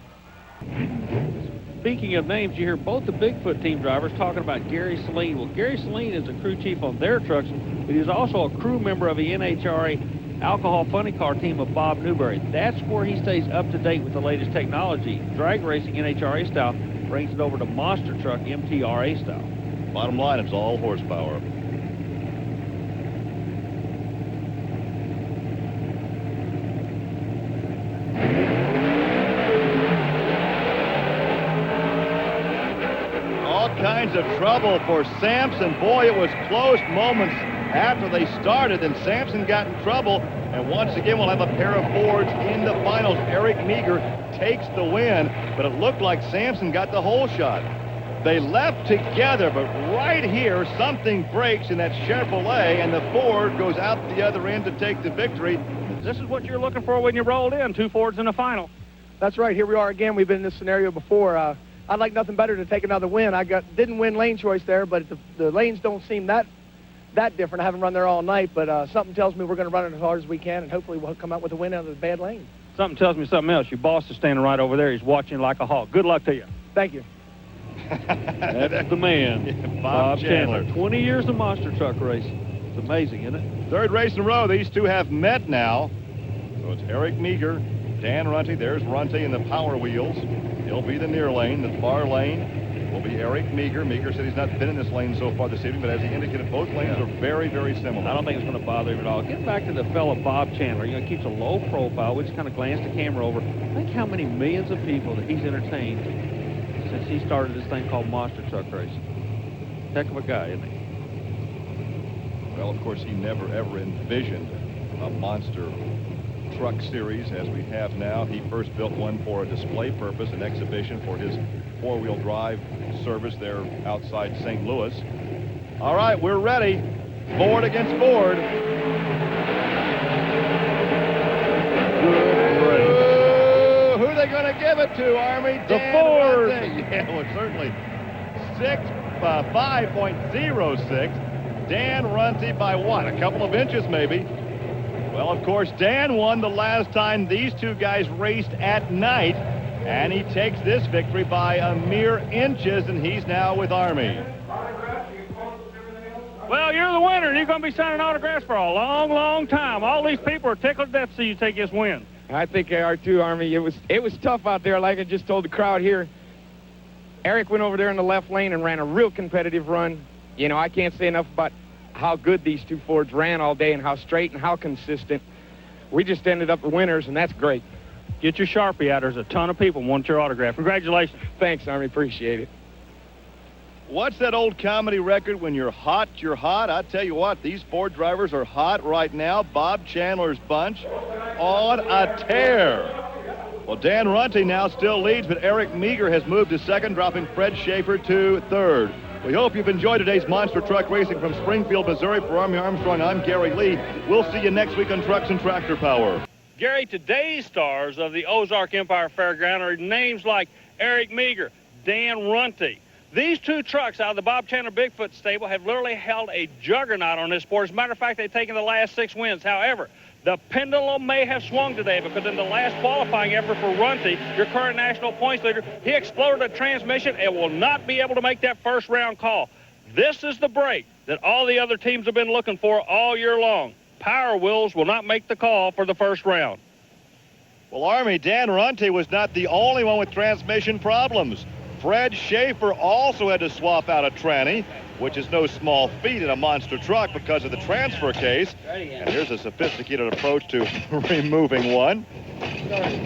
Speaking of names, you hear both the Bigfoot team drivers talking about Gary Saline. Well, Gary Saline is a crew chief on their trucks, but he's also a crew member of the NHRA alcohol funny car team of Bob Newberry. That's where he stays up to date with the latest technology. Drag racing NHRA style brings it over to monster truck MTRA style. Bottom line, it's all horsepower. All kinds of trouble for Sampson. Boy, it was close moments after they started, and Sampson got in trouble. And once again, we'll have a pair of Fords in the finals. Eric Meager takes the win, but it looked like Sampson got the whole shot. They left together, but right here, something breaks in that Chevrolet, and the Ford goes out the other end to take the victory. This is what you're looking for when you rolled in, 2 Fords in the final. That's right. Here we are again. We've been in this scenario before. I'd like nothing better to take another win. Didn't win lane choice there, but the lanes don't seem that different. I haven't run there all night, but something tells me we're going to run it as hard as we can, and hopefully we'll come out with a win out of the bad lane. Something tells me something else. Your boss is standing right over there. He's watching like a hawk. Good luck to you. Thank you. That's the man, Bob Chandler. 20 years of monster truck racing. It's amazing, isn't it? Third race in a row. These two have met now. So it's Eric Meager, Dan Runte. There's Runte in the power wheels. He'll be the near lane. The far lane will be Eric Meager. Meager said he's not been in this lane so far this evening, but as he indicated, both lanes are very, very similar. I don't think it's going to bother him at all. Get back to the fellow Bob Chandler. You know, he keeps a low profile. We just kind of glance the camera over. Think how many millions of people that he's entertained since he started this thing called monster truck racing. Heck of a guy, isn't he? Well, of course, he never, ever envisioned a monster truck series as we have now. He first built one for a display purpose, an exhibition for his four-wheel drive service there outside St. Louis. All right, we're ready. Ford against Ford. Who are they going to give it to, Army? The Ford. Yeah, well, certainly 5.06. Dan Runte by what? A couple of inches, maybe. Well, of course, Dan won the last time these two guys raced at night, and he takes this victory by a mere inches, and he's now with Army. Well, you're the winner. You're going to be signing autographs for a long, long time. All these people are tickled to death to see you take this win. I think they are too, Army. It was tough out there, like I just told the crowd here. Eric went over there in the left lane and ran a real competitive run. You know, I can't say enough about how good these two Fords ran all day and how straight and how consistent. We just ended up the winners, and that's great. Get your Sharpie out. There's a ton of people want your autograph. Congratulations. Thanks, Army. Appreciate it. What's that old comedy record? When you're hot, you're hot. I tell you what, these Ford drivers are hot right now. Bob Chandler's bunch on a tear. Well, Dan Runte now still leads, but Eric Meager has moved to second, dropping Fred Schaefer to third. We hope you've enjoyed today's monster truck racing from Springfield, Missouri. For Army Armstrong, I'm Gary Lee. We'll see you next week on Trucks and Tractor Power. Gary, today's stars of the Ozark Empire Fairground are names like Eric Meager, Dan Runte. These two trucks out of the Bob Chandler Bigfoot stable have literally held a juggernaut on this sport. As a matter of fact, they've taken the last 6 wins. However, the pendulum may have swung today because in the last qualifying effort for Runte, your current national points leader, he exploded a transmission and will not be able to make that first round call. This is the break that all the other teams have been looking for all year long. Power Wheels will not make the call for the first round. Well, Army, Dan Runte was not the only one with transmission problems. Fred Schaefer also had to swap out a tranny. which is no small feat in a monster truck because of the transfer case. And here's a sophisticated approach to removing one.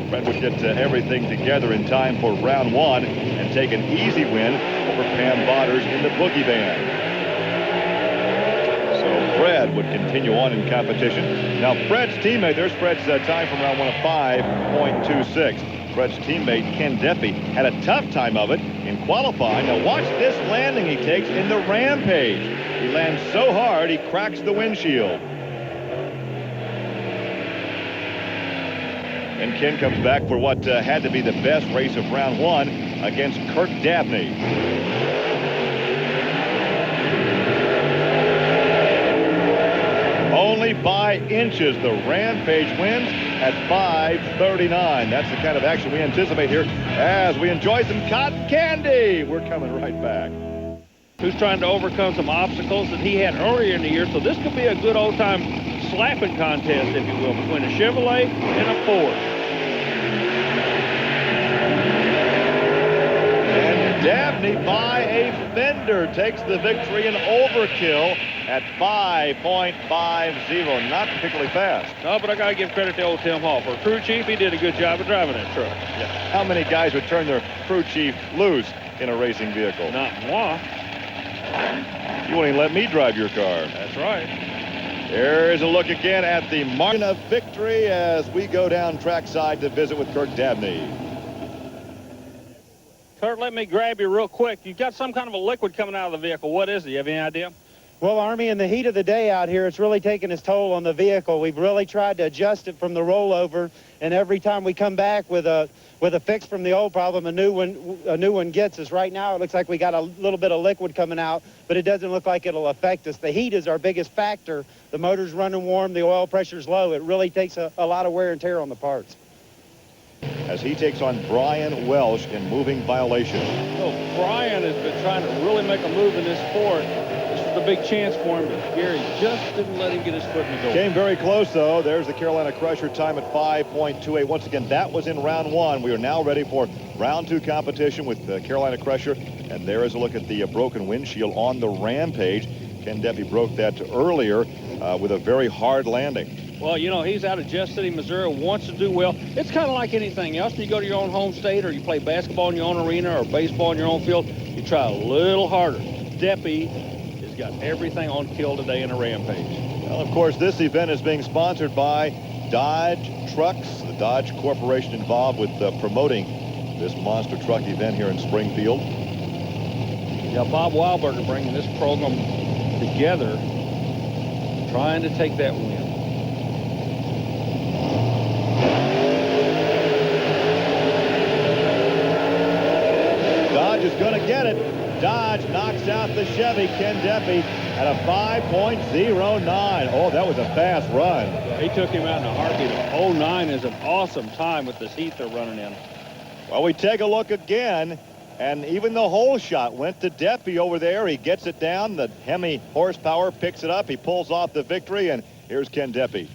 Fred would get everything together in time for round one and take an easy win over Pam Botters in the Boogie Band. So Fred would continue on in competition. Now Fred's teammate, there's Fred's time from round one of 5.26. Fred's teammate Ken Deppy had a tough time of it in qualifying. Now watch this landing he takes in the Rampage. He lands so hard he cracks the windshield. And Ken comes back for what had to be the best race of round one against Kirk Dabney. Only by inches, the Rampage wins at 5:39. That's the kind of action we anticipate here as we enjoy some cotton candy. We're coming right back. Who's trying to overcome some obstacles that he had earlier in the year. So this could be a good old-time slapping contest, if you will, between a Chevrolet and a Ford. And Dabney by a fender takes the victory in overkill at 5.50. Not particularly fast. No, but I got to give credit to old Tim Hall. For crew chief, he did a good job of driving that truck. Yeah. How many guys would turn their crew chief loose in a racing vehicle? Not one. You won't even let me drive your car. That's right. Here's a look again at the margin of victory as we go down trackside to visit with Kirk Dabney. Kurt, let me grab you real quick. You've got some kind of a liquid coming out of the vehicle. What is it? You have any idea? Well, Army, in the heat of the day out here, it's really taken its toll on the vehicle. We've really tried to adjust it from the rollover, and every time we come back with a fix from the old problem, a new one gets us. Right now, it looks like we got a little bit of liquid coming out, but it doesn't look like it'll affect us. The heat is our biggest factor. The motor's running warm, the oil pressure's low. It really takes a lot of wear and tear on the parts. As he takes on Brian Welsh in moving violation. So Brian has been trying to really make a move in this Ford. This was a big chance for him, but Gary just didn't let him get his foot in the door. Came very close, though. There's the Carolina Crusher time at 5.28. Once again, that was in round one. We are now ready for round two competition with the Carolina Crusher. And there is a look at the broken windshield on the Rampage. Ken Deppy broke that earlier with a very hard landing. Well, you know, he's out of Jeff City, Missouri, wants to do well. It's kind of like anything else. When you go to your own home state or you play basketball in your own arena or baseball in your own field, you try a little harder. Deppy has got everything on kill today in a Rampage. Well, of course, this event is being sponsored by Dodge Trucks, the Dodge Corporation involved with promoting this monster truck event here in Springfield. Yeah, Bob Wildberger bringing this program together, trying to take that win. Dodge is going to get it. Dodge knocks out the Chevy. Ken Deppy at a 5.09. Oh, that was a fast run. Yeah, he took him out in a heartbeat. 09 is an awesome time with this heat they're running in. Well, we take a look again, and even the whole shot went to Deppy over there. He gets it down. The Hemi horsepower picks it up. He pulls off the victory, and here's Ken Deppy.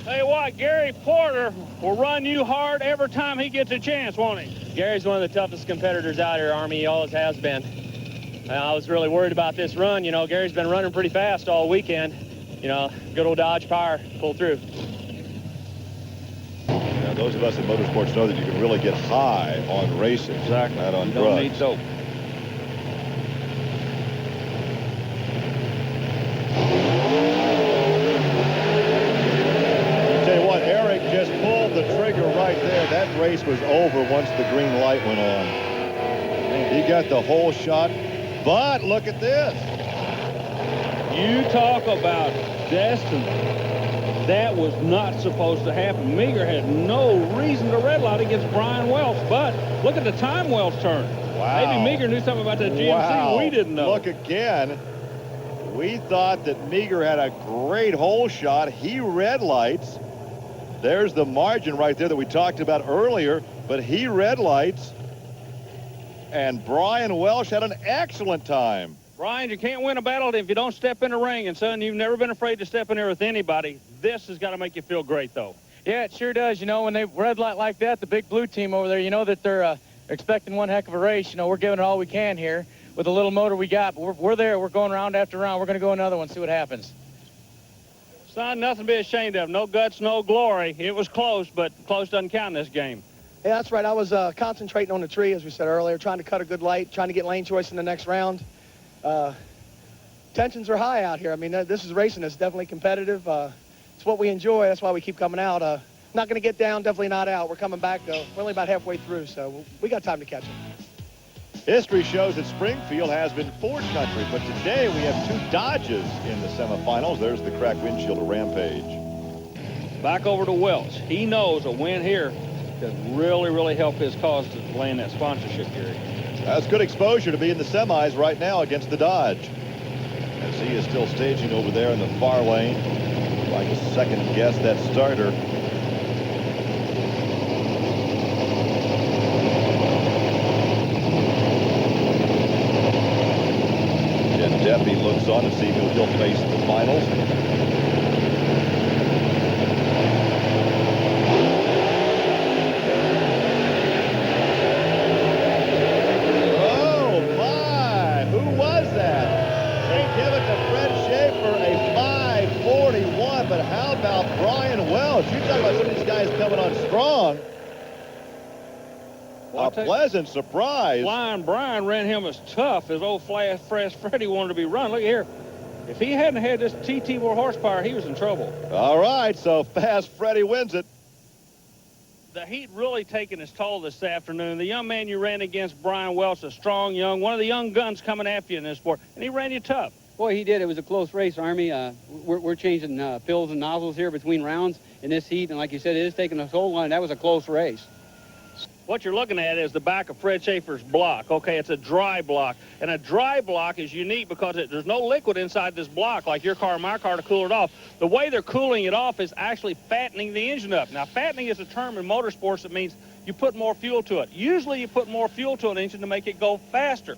Tell you what, Gary Porter will run you hard every time he gets a chance, won't he? Gary's one of the toughest competitors out here, Army. He always has been. I was really worried about this run. You know, Gary's been running pretty fast all weekend. You know, good old Dodge power pulled through. Now, those of us in motorsports know that you can really get high on racing. Exactly. Not on you drugs. Don't need dope. The trigger right there. That race was over once the green light went on. He got the whole shot, but look at this. You talk about destiny. That was not supposed to happen. Meager had no reason to red light against Brian Welch, but look at the time Welch turned. Wow. Maybe Meager knew something about that GMC wow. we didn't know. Look again. We thought that Meager had a great hole shot. He red lights. There's the margin right there that we talked about earlier, but he red lights, and Brian Welch had an excellent time. Brian, you can't win a battle if you don't step in the ring, and son, you've never been afraid to step in there with anybody. This has got to make you feel great, though. Yeah, it sure does. You know, when they red light like that, the big blue team over there, you know that they're expecting one heck of a race. You know, we're giving it all we can here with the little motor we got, but we're there. We're going round after round. We're going to go another one, see what happens. Son, nothing to be ashamed of. No guts, no glory. It was close, but close doesn't count in this game. Yeah, that's right. I was concentrating on the tree, as we said earlier, trying to cut a good light, trying to get lane choice in the next round. Tensions are high out here. I mean, this is racing. It's definitely competitive. It's what we enjoy. That's why we keep coming out. Not going to get down, definitely not out. We're coming back, though. We're only about halfway through, so we got time to catch them. History shows that Springfield has been Ford country, but today we have 2 Dodges in the semifinals. There's the cracked windshield of Rampage. Back over to Welch. He knows a win here could really, really help his cause to land that sponsorship, Gary. That's good exposure to be in the semis right now against the Dodge. As he is still staging over there in the far lane. Like to second guess that starter. Deppy looks on to see who he'll face in the finals. Oh my! Who was that? They give it to Fred Schaefer, a 5:41. But how about Brian Welch? You talk about some of these guys coming on strong. A pleasant surprise. Flying Brian ran him as tough as old Flash Freddie wanted to be run. Look here. If he hadn't had this TT more horsepower, he was in trouble. All right, so Fast Freddie wins it. The heat really taking its toll this afternoon. The young man you ran against, Brian Welch, a strong young, one of the young guns coming after you in this sport, and he ran you tough. Boy, he did. It was a close race, Army. We're changing pills and nozzles here between rounds in this heat, and like you said, it is taking a toll on it. That was a close race. What you're looking at is the back of Fred Schaefer's block. Okay, it's a dry block. And a dry block is unique because there's no liquid inside this block like your car and my car to cool it off. The way they're cooling it off is actually fattening the engine up. Now, fattening is a term in motorsports that means you put more fuel to it. Usually you put more fuel to an engine to make it go faster.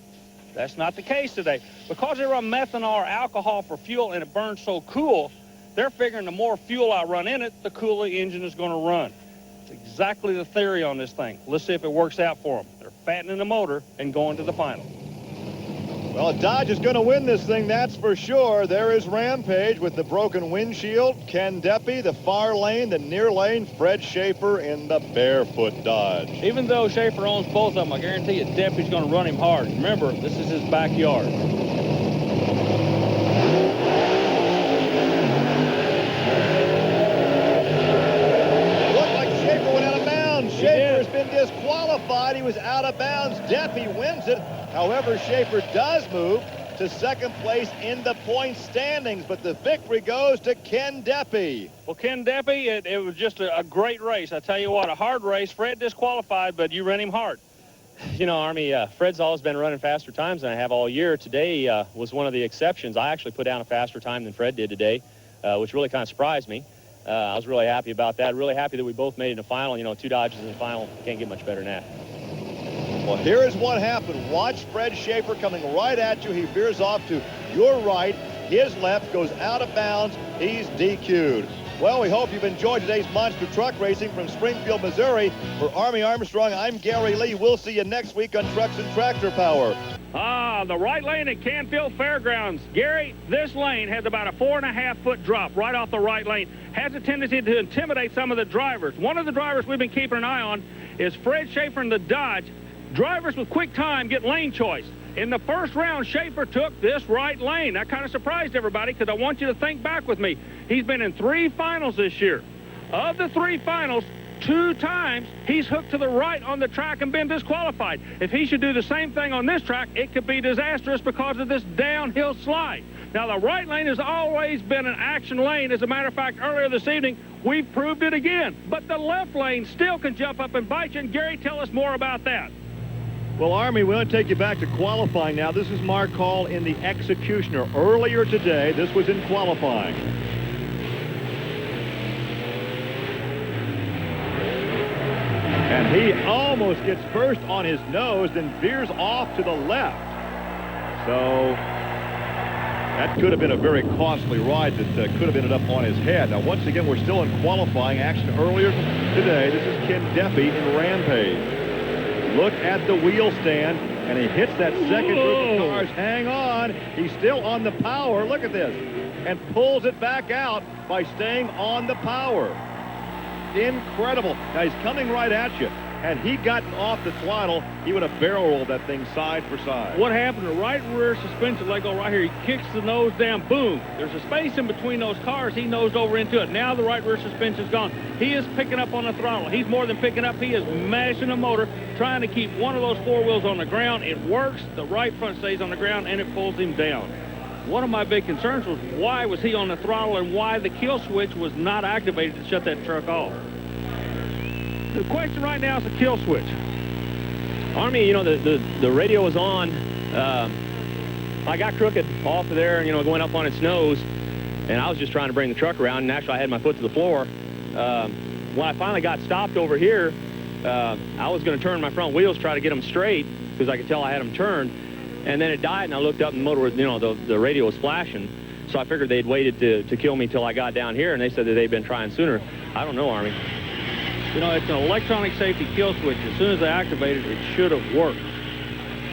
That's not the case today. Because they run methanol or alcohol for fuel and it burns so cool, they're figuring the more fuel I run in it, the cooler the engine is going to run. Exactly the theory on this thing. Let's see if it works out for them. They're fattening the motor and going to the final. Well, Dodge is going to win this thing, that's for sure. There is Rampage with the broken windshield. Ken Deppy, the far lane, the near lane. Fred Schaefer in the barefoot Dodge. Even though Schaefer owns both of them, I guarantee you Deppy's going to run him hard. Remember, this is his backyard. Schaefer has been disqualified. He was out of bounds. Deppy wins it. However, Schaefer does move to second place in the point standings, but the victory goes to Ken Deppy. Well, Ken Deppy, it was just a great race. I tell you what, a hard race. Fred disqualified, but you ran him hard. You know, Army, Fred's always been running faster times than I have all year. Today was one of the exceptions. I actually put down a faster time than Fred did today, which really kind of surprised me. I was really happy about that. Really happy that we both made it in the final. You know, 2 Dodges in the final. Can't get much better than that. Well, here is what happened. Watch Fred Schaefer coming right at you. He veers off to your right. His left goes out of bounds. He's DQ'd. Well, we hope you've enjoyed today's Monster Truck Racing from Springfield, Missouri. For Army Armstrong, I'm Gary Lee. We'll see you next week on Trucks and Tractor Power. The right lane at Canfield Fairgrounds. Gary, this lane has about a 4.5-foot drop right off the right lane. Has a tendency to intimidate some of the drivers. One of the drivers we've been keeping an eye on is Fred Schaefer in the Dodge. Drivers with quick time get lane choice. In the first round, Schaefer took this right lane. That kind of surprised everybody because I want you to think back with me. He's been in 3 finals this year. Of the 3 finals, 2 times he's hooked to the right on the track and been disqualified. If he should do the same thing on this track, it could be disastrous because of this downhill slide. Now, the right lane has always been an action lane. As a matter of fact, earlier this evening, we proved it again. But the left lane still can jump up and bite you. And Gary, tell us more about that. Well, Army, we want to take you back to qualifying now. This is Mark Hall in the Executioner. Earlier today, this was in qualifying. And he almost gets first on his nose, then veers off to the left. So that could have been a very costly ride that could have ended up on his head. Now, once again, we're still in qualifying action earlier today. This is Ken Deppy in Rampage. Look at the wheel stand, and he hits that second group of cars. Hang on. He's still on the power. Look at this. And pulls it back out by staying on the power. Incredible. Now, he's coming right at you. Had he gotten off the throttle, he would have barrel rolled that thing side for side. What happened? The right rear suspension leg go right here. He kicks the nose down. Boom. There's a space in between those cars. He nosed over into it. Now the right rear suspension's gone. He is picking up on the throttle. He's more than picking up. He is mashing the motor, trying to keep one of those four wheels on the ground. It works. The right front stays on the ground, and it pulls him down. One of my big concerns was why was he on the throttle and why the kill switch was not activated to shut that truck off. The question right now is the kill switch. Army, you know, the radio was on. I got crooked off of there, you know, going up on its nose, and I was just trying to bring the truck around, and actually I had my foot to the floor. When I finally got stopped over here, I was going to turn my front wheels, try to get them straight, because I could tell I had them turned, and then it died, and I looked up, and the motor was, you know, the radio was flashing, so I figured they'd waited to kill me till I got down here, and they said that they'd been trying sooner. I don't know, Army. You know, it's an electronic safety kill switch. As soon as they activated it, it should have worked.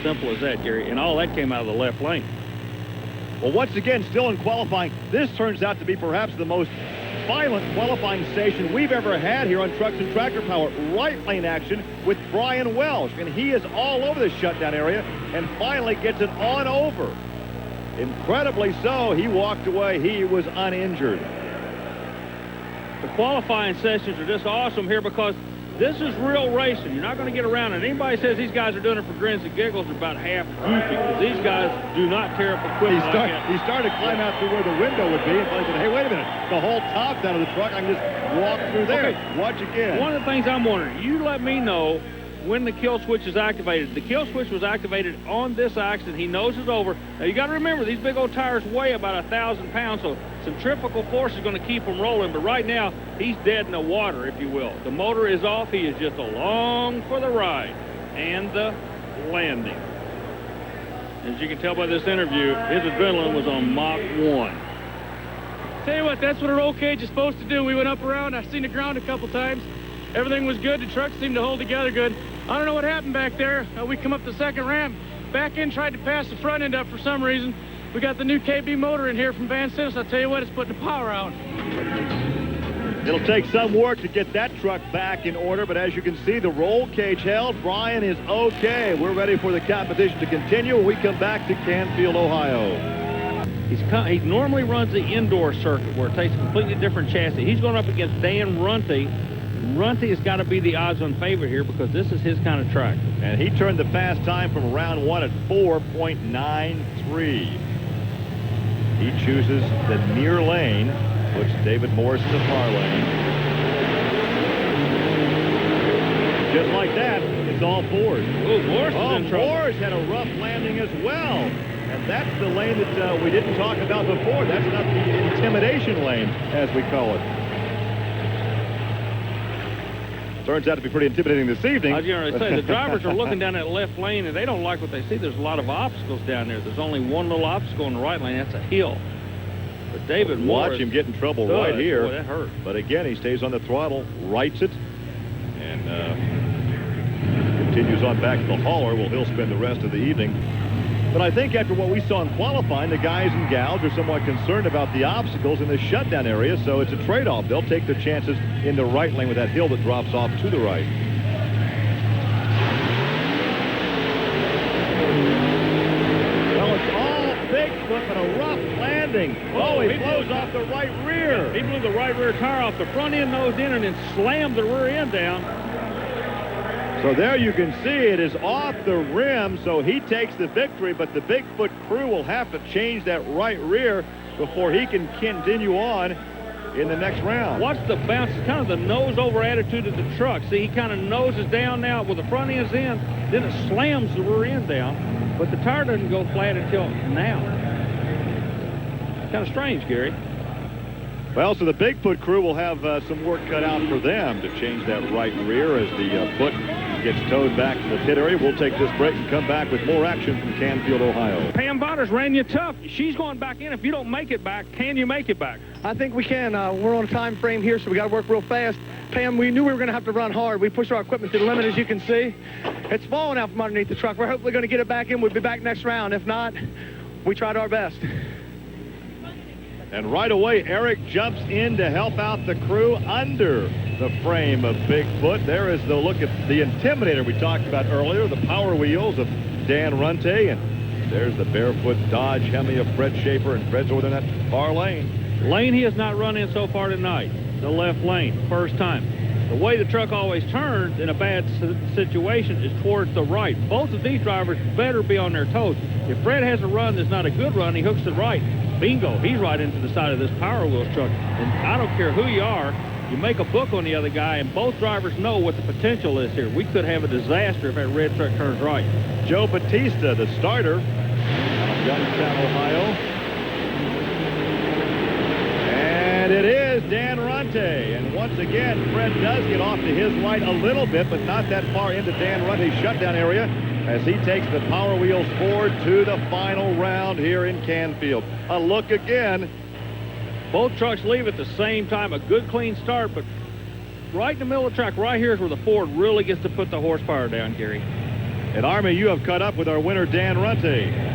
Simple as that, Gary. And all that came out of the left lane. Well, once again, still in qualifying, this turns out to be perhaps the most violent qualifying station we've ever had here on Trucks and Tractor Power. Right lane action with Brian Welsh. And he is all over the shutdown area and finally gets it on over. Incredibly so, he walked away. He was uninjured. The qualifying sessions are just awesome here because this is real racing. You're not going to get around it. Anybody says these guys are doing it for grins and giggles are about half goofy because these guys do not tear up equipment He started to climb out through where the window would be and I said, hey, wait a minute. The whole top's out of the truck. I can just walk through there. Okay. Watch again. One of the things I'm wondering, you let me know when the kill switch is activated. The kill switch was activated on this accident. He noses over. Now, you got to remember, these big old tires weigh about 1,000 pounds, so centrifugal force is going to keep him rolling, but right now, he's dead in the water, if you will. The motor is off. He is just along for the ride and the landing. As you can tell by this interview, his adrenaline was on Mach 1. Tell you what, that's what a roll cage is supposed to do. We went up around. I've seen the ground a couple times. Everything was good. The truck seemed to hold together good. I don't know what happened back there. We come up the second ramp. Back in, tried to pass the front end up for some reason. We got the new KB motor in here from Van Sis. I'll tell you what, it's putting the power out. It'll take some work to get that truck back in order, but as you can see, the roll cage held. Brian is okay. We're ready for the competition to continue when we come back to Canfield, Ohio. He normally runs the indoor circuit where it takes a completely different chassis. He's going up against Dan Runte. Runte has got to be the odds-on favorite here because this is his kind of track. And he turned the fast time from round one at 4.93. He chooses the near lane, puts David Morris in the far lane. Just like that, it's all Ford. Oh, Morris is in trouble. Morris had a rough landing as well. And that's the lane that we didn't talk about before. That's not the intimidation lane, as we call it. Turns out to be pretty intimidating this evening. I was going to say, the drivers are looking down that left lane, and they don't like what they see. There's a lot of obstacles down there. There's only one little obstacle in the right lane. That's a hill. But David Morris... Watch him get in trouble does. right here. Boy, that hurt. But again, he stays on the throttle, rights it, and continues on back to the hauler. Well, he'll spend the rest of the evening. But I think after what we saw in qualifying, the guys and gals are somewhat concerned about the obstacles in the shutdown area, so it's a trade-off. They'll take their chances in the right lane with that hill that drops off to the right. Well, it's all Bigfoot, but a rough landing. Oh, he blows off the right rear. He blew the right rear tire off. The front end nosed in and then slammed the rear end down. So there you can see it is off the rim, so he takes the victory, but the Bigfoot crew will have to change that right rear before he can continue on in the next round. Watch the bounce. It's kind of the nose-over attitude of the truck. See, he kind of noses down now with the front end's in, then it slams the rear end down, but the tire doesn't go flat until now. Kind of strange, Gary. Well, so the Bigfoot crew will have some work cut out for them to change that right rear as the foot gets towed back to the pit area. We'll take this break and come back with more action from Canfield, Ohio. Pam Butters ran you tough. She's going back in. If you don't make it back, can you make it back? I think we can. We're on a time frame here, so we got to work real fast. Pam, we knew we were going to have to run hard. We pushed our equipment to the limit, as you can see. It's falling out from underneath the truck. We're hopefully going to get it back in. We'll be back next round. If not, we tried our best. And right away, Eric jumps in to help out the crew under the frame of Bigfoot. There is the look at the Intimidator we talked about earlier, the Power Wheels of Dan Runte, and there's the Barefoot Dodge Hemi of Fred Schaefer, and Fred's over in that far lane. Lane he has not run in so far tonight, the left lane, first time. The way the truck always turns in a bad situation is towards the right. Both of these drivers better be on their toes. If Fred has a run that's not a good run, he hooks to the right. Bingo, he's right into the side of this Power Wheels truck. And I don't care who you are, you make a book on the other guy, and both drivers know what the potential is here. We could have a disaster if that red truck turns right. Joe Batista, the starter out of Youngstown, Ohio. And it is Dan Runte. And once again, Fred does get off to his right a little bit, but not that far into Dan Runte's shutdown area, as he takes the Power Wheels forward to the final round here in Canfield. A look again. Both trucks leave at the same time. A good clean start, but right in the middle of the track, right here is where the Ford really gets to put the horsepower down, Gary. And Army, you have caught up with our winner, Dan Runte.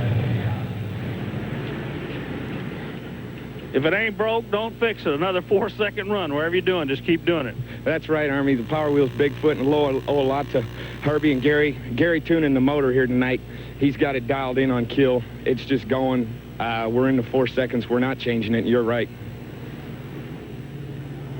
If it ain't broke, don't fix it. Another 4-second run. Wherever you're doing, just keep doing it. That's right, Army. The Power Wheels Bigfoot, and owe a lot to Herbie and Gary. Gary tuning the motor here tonight. He's got it dialed in on kill. It's just going. We're in the 4 seconds. We're not changing it. You're right.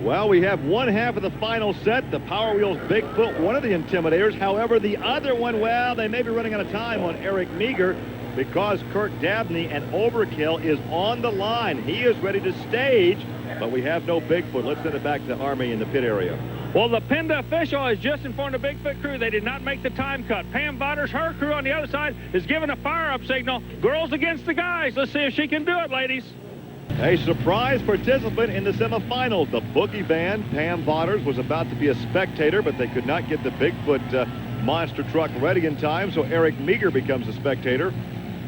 Well, we have one half of the final set. The Power Wheels Bigfoot, one of the Intimidators. However, the other one, well, they may be running out of time on Eric Meager, because Kirk Dabney and Overkill is on the line. He is ready to stage, but we have no Bigfoot. Let's send it back to Army in the pit area. Well, the PENDA official has just informed the Bigfoot crew they did not make the time cut. Pam Butters, her crew on the other side, is giving a fire-up signal. Girls against the guys. Let's see if she can do it, ladies. A surprise participant in the semifinals. The Boogie Band, Pam Butters, was about to be a spectator, but they could not get the Bigfoot monster truck ready in time, so Eric Meager becomes a spectator,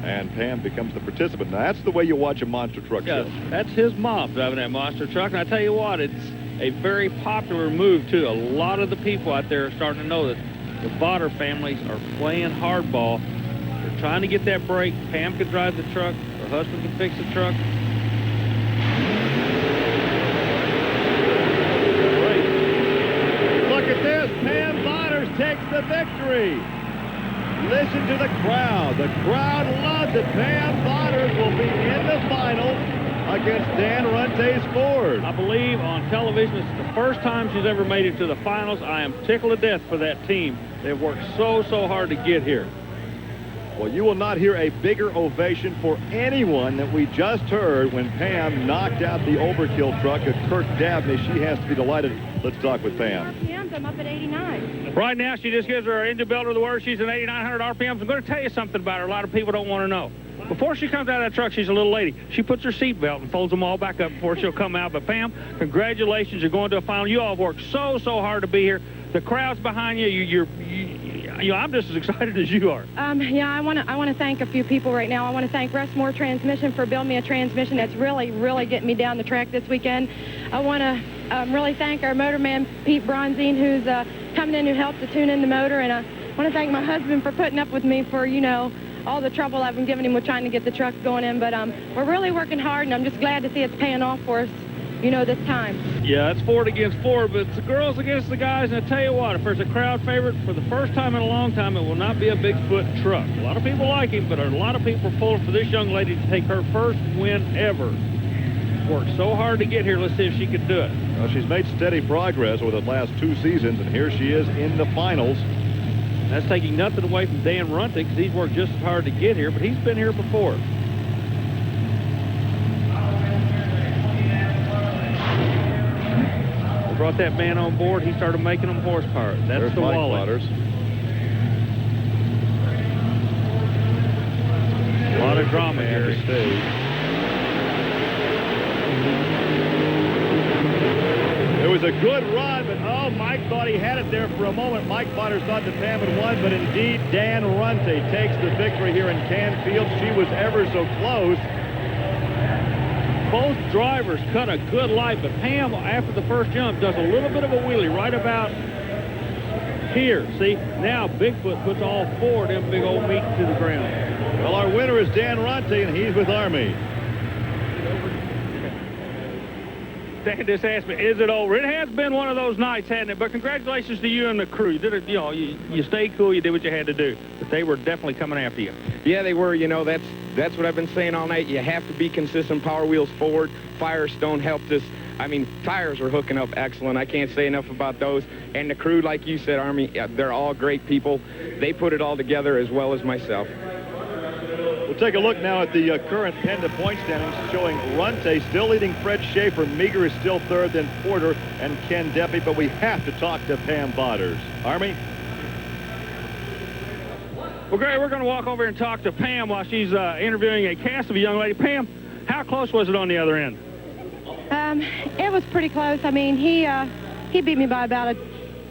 and Pam becomes the participant. Now, that's the way you watch a monster truck show. That's his mom driving that monster truck, and I tell you what, it's a very popular move, too. A lot of the people out there are starting to know that the Botter families are playing hardball. They're trying to get that break. Pam can drive the truck. Her husband can fix the truck. Great. Look at this. Pam Butters takes the victory. Listen to the crowd. The crowd loves it. Pam Butters will be in the finals against Dan Runte's Ford. I believe on television this is the first time she's ever made it to the finals. I am tickled to death for that team. They've worked so hard to get here. Well, you will not hear a bigger ovation for anyone that we just heard when Pam knocked out the Overkill truck at Kirk Dabney. She has to be delighted. Let's talk with Pam. RPMs, I'm up at 89. Right now, she just gives her engine builder the word. She's at 8,900 RPMs. I'm going to tell you something about her a lot of people don't want to know. Before she comes out of that truck, she's a little lady. She puts her seatbelt and folds them all back up before she'll come out. But, Pam, congratulations. You're going to a final. You all have worked so hard to be here. The crowd's behind you. You know, I'm just as excited as you are. Yeah, I want to thank a few people right now. I want to thank Rushmore Transmission for building me a transmission that's really getting me down the track this weekend. I want to really thank our motorman, Pete Bronzine, who's coming in, who helped to tune in the motor. And I want to thank my husband for putting up with me for, you know, all the trouble I've been giving him with trying to get the truck going in. But we're really working hard, and I'm just glad to see it's paying off for us, you know, this time. Yeah, it's Ford against Ford, but it's the girls against the guys. And I tell you what, if there's a crowd favorite, for the first time in a long time, it will not be a Bigfoot truck. A lot of people like him, but a lot of people are pulling for this young lady to take her first win ever. Worked so hard to get here. Let's see if she can do it. Well, she's made steady progress over the last 2 seasons, and here she is in the finals. That's taking nothing away from Dan Runte, because he's worked just as hard to get here, but he's been here before. We brought that man on board. He started making them horsepower. That's There's the Mike wallet. Butters. A lot of drama here. It was a good run, but oh, Mike thought he had it there for a moment. Mike Butters thought that Pam had won, but indeed Dan Runte takes the victory here in Canfield. She was ever so close. both drivers cut a good light, but Pam, after the first jump, does a little bit of a wheelie right about here. See, now Bigfoot puts all four of them big old meat to the ground. Well, our winner is Dan Runte, and he's with Army. Dan just asked me, is it over? It has been one of those nights, hasn't it? But congratulations to you and the crew. You did it, you stayed cool, you did what you had to do. But they were definitely coming after you. Yeah, they were. That's what I've been saying all night. You have to be consistent. Power wheels forward. Firestone helped us. I mean, tires were hooking up excellent. I can't say enough about those. And the crew, like you said, Army, they're all great people. They put it all together as well as myself. We'll take a look now at the current PENDA point standings, showing Runte still leading Fred Schaefer. Meager is still third, then Porter and Ken Deppy. But we have to talk to Pam Botters. Army? Well, Gary, we're going to walk over and talk to Pam while she's interviewing a cast of a young lady. Pam, how close was it on the other end? It was pretty close. I mean, he beat me by about a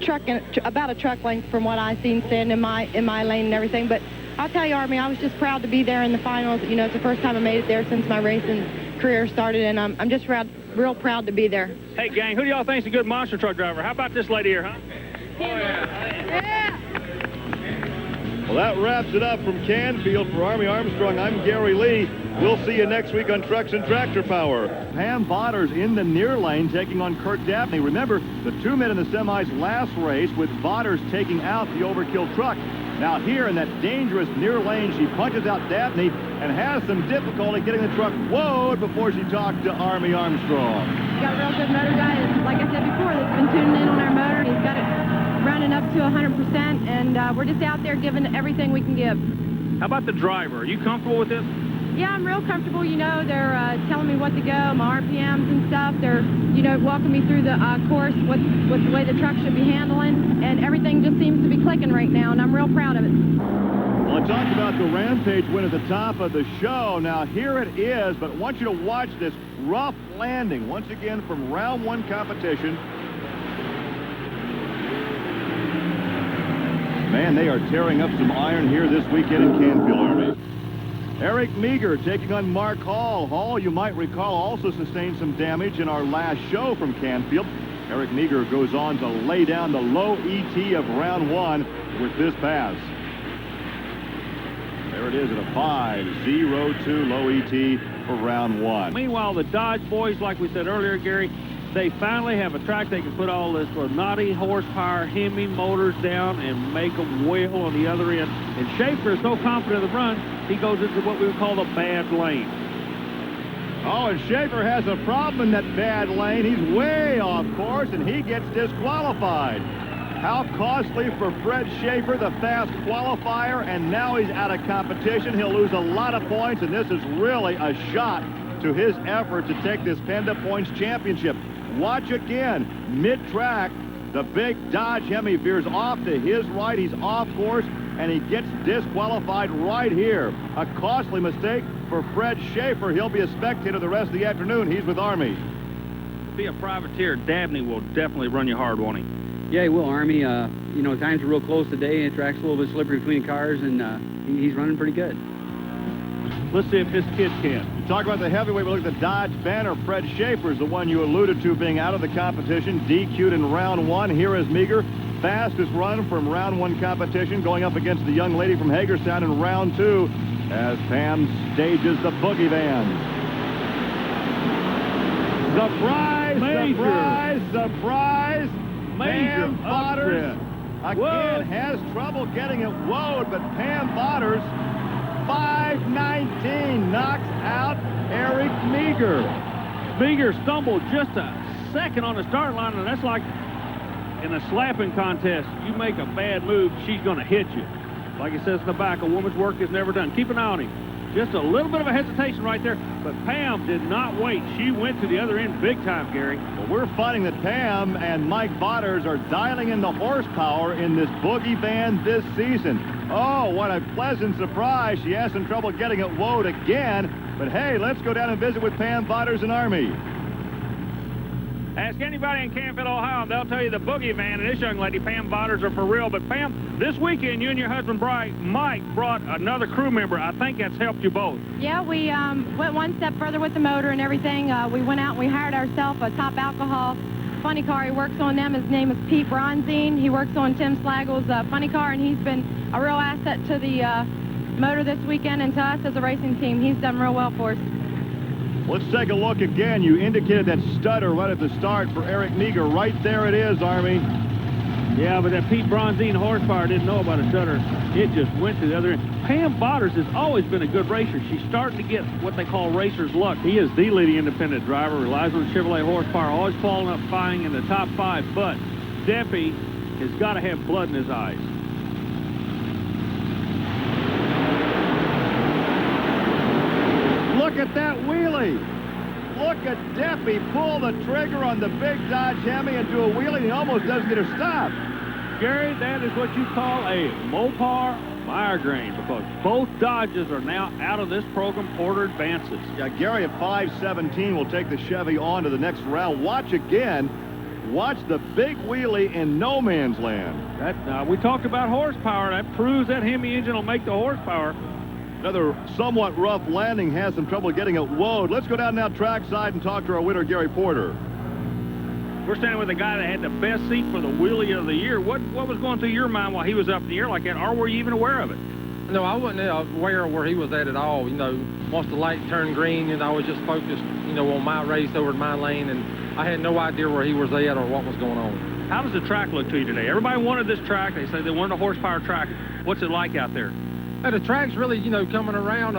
truck length from what I seen standing in my lane and everything. But I'll tell you, Army, I was just proud to be there in the finals. You know, it's the first time I made it there since my racing career started, and I'm just real proud to be there. Hey, gang, who do y'all think's a good monster truck driver? How about this lady here, huh? Oh, yeah. Well, that wraps it up from Canfield. For Army Armstrong, I'm Gary Lee. We'll see you next week on Trucks and Tractor Power. Pam Botters in the near lane taking on Kurt Dabney. Remember, the 2 men in the semis last race with Botters taking out the overkill truck. Now here in that dangerous near lane, she punches out Dabney and has some difficulty getting the truck woed before she talked to Army Armstrong. We got a real good motor guy, like I said before, that's been tuning in on our motor. He's got it running up to 100%, and we're just out there giving everything we can give. How about the driver? Are you comfortable with this? Yeah, I'm real comfortable. You know, they're telling me what to go, my RPMs and stuff. They're, you know, walking me through the course, what the way the truck should be handling, and everything just seems to be clicking right now, and I'm real proud of it. Well, I talked about the Rampage win at the top of the show. Now, here it is, but I want you to watch this rough landing once again from round one competition. Man, they are tearing up some iron here this weekend in Canfield, Army. Eric Meager taking on Mark Hall. Hall, you might recall, also sustained some damage in our last show from Canfield. Eric Meager goes on to lay down the low ET of round one with this pass. There it is at a 5.02 low ET for round one. Meanwhile, the Dodge boys, like we said earlier, Gary, they finally have a track they can put all this for 90 horsepower Hemi motors down and make them wail on the other end. And Schaefer is so confident of the run, he goes into what we would call the bad lane. Oh, and Schaefer has a problem in that bad lane. He's way off course, and he gets disqualified. How costly for Fred Schaefer, the fast qualifier, and now he's out of competition. He'll lose a lot of points, and this is really a shot to his effort to take this PENDA Points Championship. Watch again, mid-track, the big Dodge Hemi veers off to his right. He's off course, and he gets disqualified right here. A costly mistake for Fred Schaefer. He'll be a spectator the rest of the afternoon. He's with Army. Be a privateer, Dabney will definitely run you hard, won't he? Yeah, he will, Army. You know, times are real close today. The track's a little bit slippery between cars, and he's running pretty good. Let's see if this kid can. You talk about the heavyweight, we look at the Dodge banner. Fred Schaefer is the one you alluded to being out of the competition, DQ'd in round one. Here is Meager, fastest run from round one competition, going up against the young lady from Hagerstown in round two as Pam stages the boogie van. Surprise, Major. surprise, surprise. Major Pam Botters again has trouble getting it woed, but Pam Botters 5.19 knocks out Eric Meager. Meager stumbled just a second on the start line, and that's like in a slapping contest. You make a bad move, she's going to hit you. Like it says in the back, a woman's work is never done. Keep an eye on him. Just a little bit of a hesitation right there, but Pam did not wait. She went to the other end big time, Gary. Well, we're finding that Pam and Mike Botters are dialing in the horsepower in this boogie van this season. Oh, what a pleasant surprise. She has some trouble getting it woed again, but hey, let's go down and visit with Pam Botters and Army. Ask anybody in Canfield, Ohio, and they'll tell you the boogeyman and this young lady, Pam Botters, are for real. But Pam, this weekend, you and your husband, Mike, brought another crew member. I think that's helped you both. Yeah, we went one step further with the motor and everything. We went out and we hired ourselves a top alcohol funny car. He works on them. His name is Pete Bronzine. He works on Tim Slaggle's funny car, and he's been a real asset to the motor this weekend and to us as a racing team. He's done real well for us. Let's take a look again. You indicated that stutter right at the start for Eric Meager. Right there it is, Army. Yeah, but that Pete Bronzine horsepower didn't know about a stutter. It just went to the other end. Pam Botters has always been a good racer. She's starting to get what they call racer's luck. He is the leading independent driver, relies on Chevrolet horsepower, always falling up fighting in the top 5. But Deppy has got to have blood in his eyes. Look at that wheelie. Look at Deppy pull the trigger on the big Dodge Hemi and do a wheelie, and he almost doesn't get a stop. Gary, that is what you call a Mopar migraine, because both Dodges are now out of this program. Porter advances. Yeah, Gary at 5:17 will take the Chevy on to the next round. Watch again. Watch the big wheelie in no man's land. That we talked about horsepower. That proves that Hemi engine will make the horsepower. Another somewhat rough landing, has some trouble getting it woed. Let's go down now trackside and talk to our winner, Gary Porter. We're standing with a guy that had the best seat for the wheelie of the year. What was going through your mind while he was up in the air like that, or were you even aware of it? No, I wasn't aware of where he was at all. You know, once the light turned green, and I was just focused, you know, on my race over to my lane, and I had no idea where he was at or what was going on. How does the track look to you today? Everybody wanted this track. They said they wanted a horsepower track. What's it like out there? The track's really, you know, coming around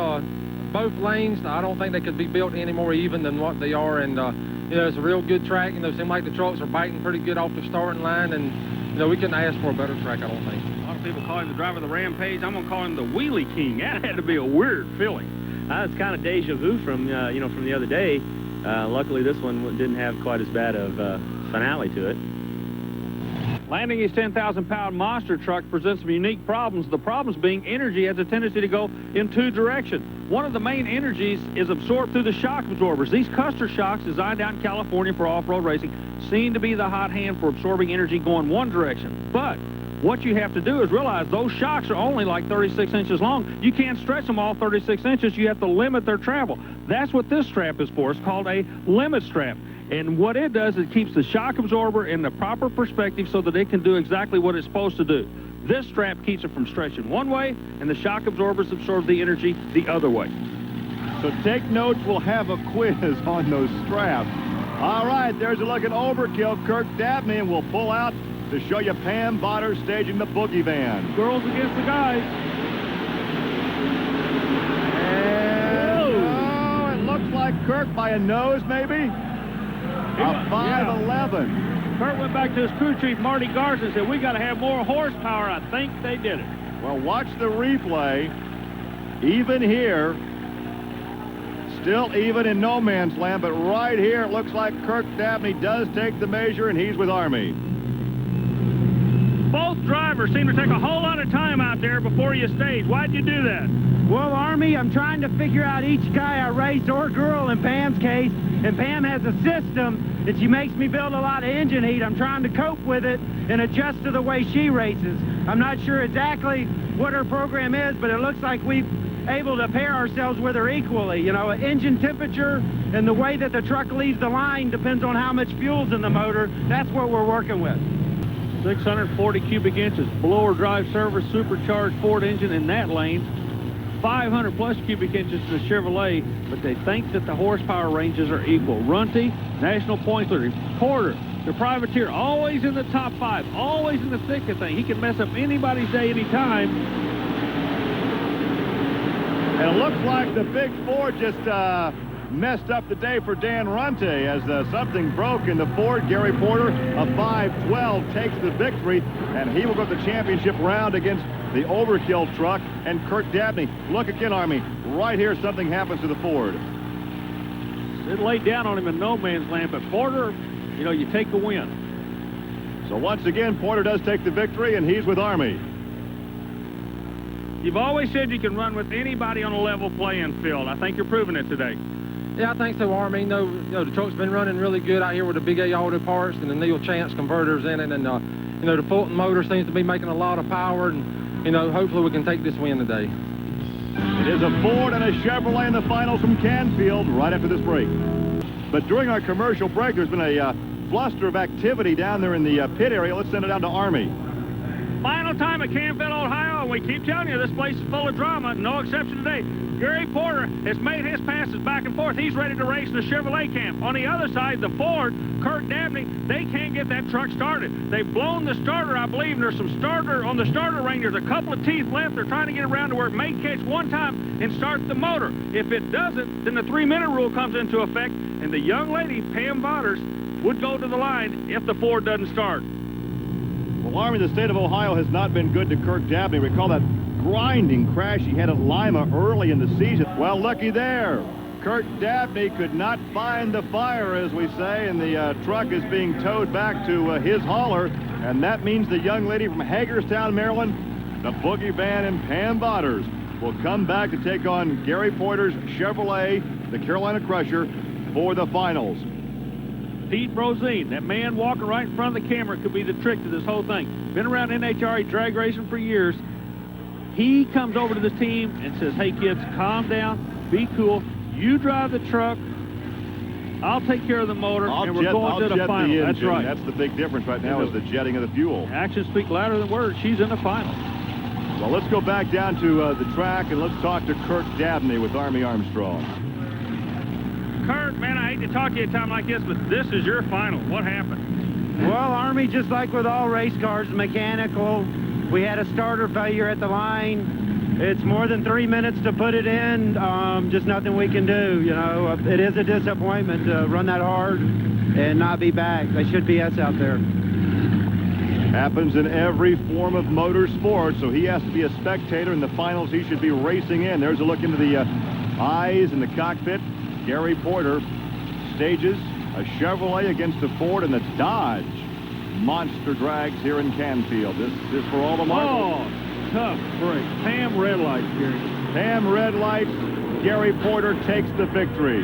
both lanes. I don't think they could be built any more even than what they are, and you know, it's a real good track. You know, it seems like the trucks are biting pretty good off the starting line, and you know, we couldn't ask for a better track, I don't think. A lot of people call him the driver of the Rampage. I'm gonna call him the Wheelie King. That had to be a weird feeling. It's kind of deja vu from you know, from the other day. Luckily, this one didn't have quite as bad of finale to it. Landing his 10,000-pound monster truck presents some unique problems. The problems being energy has a tendency to go in two directions. One of the main energies is absorbed through the shock absorbers. These Custer shocks, designed out in California for off-road racing, seem to be the hot hand for absorbing energy going one direction. But what you have to do is realize those shocks are only like 36 inches long. You can't stretch them all 36 inches. You have to limit their travel. That's what this strap is for. It's called a limit strap. And what it does is it keeps the shock absorber in the proper perspective so that it can do exactly what it's supposed to do. This strap keeps it from stretching one way, and the shock absorbers absorb the energy the other way. So take notes. We'll have a quiz on those straps. All right, there's a look at Overkill. Kirk Dabney will pull out to show you Pam Botter staging the boogie van. Girls against the guys. And it looks like Kirk by a nose, maybe. A 5'11". Kurt went back to his crew chief, Marty Garza, and said, we got to have more horsepower. I think they did it. Well, watch the replay. Even here. Still even in no man's land, but right here it looks like Kirk Dabney does take the measure, and he's with Army. Both drivers seem to take a whole lot of time out there before you stage. Why'd you do that? Well, Army, I'm trying to figure out each guy I race, or girl in Pam's case, and Pam has a system that she makes me build a lot of engine heat. I'm trying to cope with it and adjust to the way she races. I'm not sure exactly what her program is, but it looks like we've able to pair ourselves with her equally. You know, engine temperature and the way that the truck leaves the line depends on how much fuel's in the motor. That's what we're working with. 640 cubic inches, blower drive service, supercharged Ford engine in that lane. 500 plus cubic inches in the Chevrolet, but they think that the horsepower ranges are equal. Runty, national points leader. Porter, the privateer, always in the top 5, always in the thick of things. He can mess up anybody's day anytime. And it looks like the Big Four just messed up the day for Dan Runte as something broke in the Ford. Gary Porter, a 5'12", takes the victory, and he will go to the championship round against the Overkill truck and Kirk Dabney. Look again, Army. Right here, something happens to the Ford. It laid down on him in no man's land, but Porter, you know, you take the win. So once again, Porter does take the victory, and he's with Army. You've always said you can run with anybody on a level playing field. I think you're proving it today. Yeah, I think so, Army. You know, the truck's been running really good out here with the Big A Auto parts and the Neil Chance converters in it. And, you know, the Fulton motor seems to be making a lot of power. And, you know, hopefully we can take this win today. It is a Ford and a Chevrolet in the finals from Canfield right after this break. But during our commercial break, there's been a fluster of activity down there in the pit area. Let's send it down to Army. Final time at Canfield, Ohio, and we keep telling you this place is full of drama. No exception today. Gary Porter has made his passes back and forth. He's ready to race the Chevrolet camp. On the other side, the Ford, Kurt Dabney, they can't get that truck started. They've blown the starter, I believe, and there's some starter on the starter ring. There's a couple of teeth left. They're trying to get around to where it may catch one time and start the motor. If it doesn't, then the 3-minute rule comes into effect, and the young lady, Pam Botters, would go to the line if the Ford doesn't start. Well, Army, the state of Ohio has not been good to Kirk Dabney. Recall that grinding crash he had at Lima early in the season. Well, looky there. Kirk Dabney could not find the fire, as we say, and the truck is being towed back to his hauler, and that means the young lady from Hagerstown, Maryland, the Boogie Van and Pam Botters, will come back to take on Gary Porter's Chevrolet, the Carolina Crusher, for the finals. Pete Brozine, that man walking right in front of the camera, could be the trick to this whole thing. Been around NHRA drag racing for years. He comes over to this team and says, hey, kids, calm down, be cool. You drive the truck. I'll take care of the motor, and we're going to the final. That's right. That's the big difference right now is the jetting of the fuel. Actions speak louder than words. She's in the final. Well, let's go back down to the track, and let's talk to Kirk Dabney with Army Armstrong. Kurt, man, I hate to talk to you at a time like this, but this is your final. What happened? Well, Army, just like with all race cars, mechanical. We had a starter failure at the line. It's more than 3 minutes to put it in. Just nothing we can do, you know. It is a disappointment to run that hard and not be back. They should be us out there. Happens in every form of motorsport, so he has to be a spectator in the finals. He should be racing in. There's a look into the eyes in the cockpit. Gary Porter stages a Chevrolet against the Ford and the Dodge monster drags here in Canfield. This is for all the marbles. Oh, tough break. Pam red lights, Gary. Pam red lights. Gary Porter takes the victory.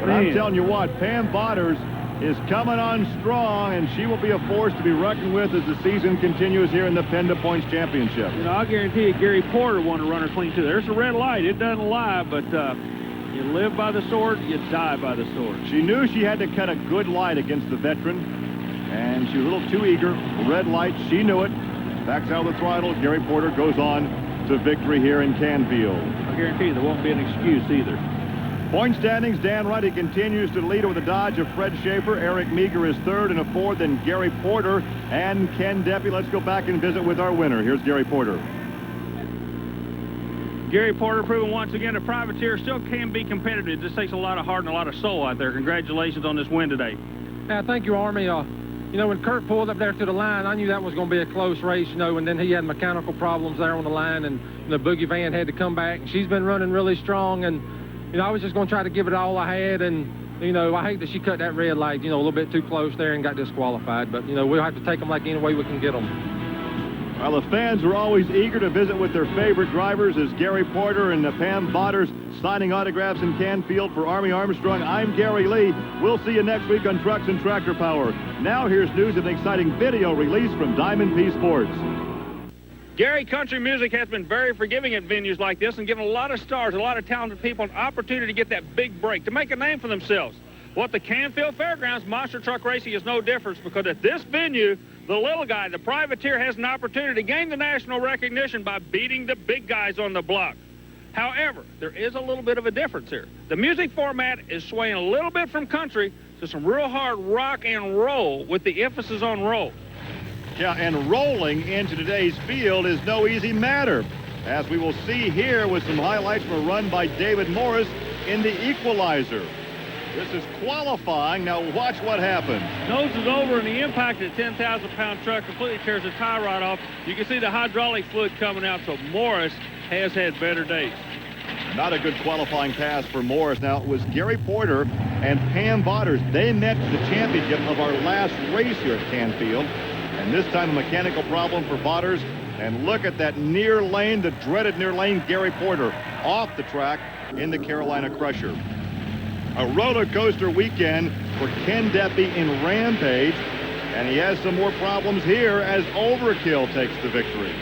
But I'm telling you what, Pam Botters is coming on strong, and she will be a force to be reckoned with as the season continues here in the PENDA Points Championship. You know, I'll guarantee you Gary Porter won a runner clean, too. There's a red light. It doesn't lie, but you live by the sword, you die by the sword. She knew she had to cut a good light against the veteran, and she was a little too eager. Red light, she knew it. Backs out of the throttle. Gary Porter goes on to victory here in Canfield. I guarantee you there won't be an excuse either. Point standings, Dan Ruddy continues to lead with a Dodge of Fred Schaefer. Eric Meager is third, and a fourth, then Gary Porter and Ken Deppy. Let's go back and visit with our winner. Here's Gary Porter. Gary Porter proving once again a privateer still can be competitive. It just takes a lot of heart and a lot of soul out there. Congratulations on this win today. Yeah, thank you, Army. You know, when Kurt pulled up there to the line, I knew that was going to be a close race, you know, and then he had mechanical problems there on the line, and the Boogie Van had to come back. And she's been running really strong, and, you know, I was just going to try to give it all I had, and, you know, I hate that she cut that red light, you know, a little bit too close there and got disqualified. But, you know, we'll have to take them like any way we can get them. Well, the fans are always eager to visit with their favorite drivers as Gary Porter and Pam Botters signing autographs in Canfield. For Army Armstrong, I'm Gary Lee. We'll see you next week on Trucks and Tractor Power. Now here's news of an exciting video release from Diamond P Sports. Gary, country music has been very forgiving at venues like this and given a lot of stars, a lot of talented people an opportunity to get that big break, to make a name for themselves. What the Canfield Fairgrounds, monster truck racing is no difference, because at this venue, the little guy, the privateer, has an opportunity to gain the national recognition by beating the big guys on the block. However, there is a little bit of a difference here. The music format is swaying a little bit from country to some real hard rock and roll, with the emphasis on roll. Yeah, and rolling into today's field is no easy matter, as we will see here with some highlights from a run by David Morris in the equalizer. This is qualifying. Now watch what happens. Noses over, and the impact of the 10,000-pound truck completely tears the tie rod off. You can see the hydraulic fluid coming out, so Morris has had better days. Not a good qualifying pass for Morris. Now, it was Gary Porter and Pam Botters. They met for the championship of our last race here at Canfield. And this time a mechanical problem for Botters. And look at that near lane, the dreaded near lane, Gary Porter off the track in the Carolina Crusher. A roller coaster weekend for Ken Deppy in Rampage. And he has some more problems here as Overkill takes the victory.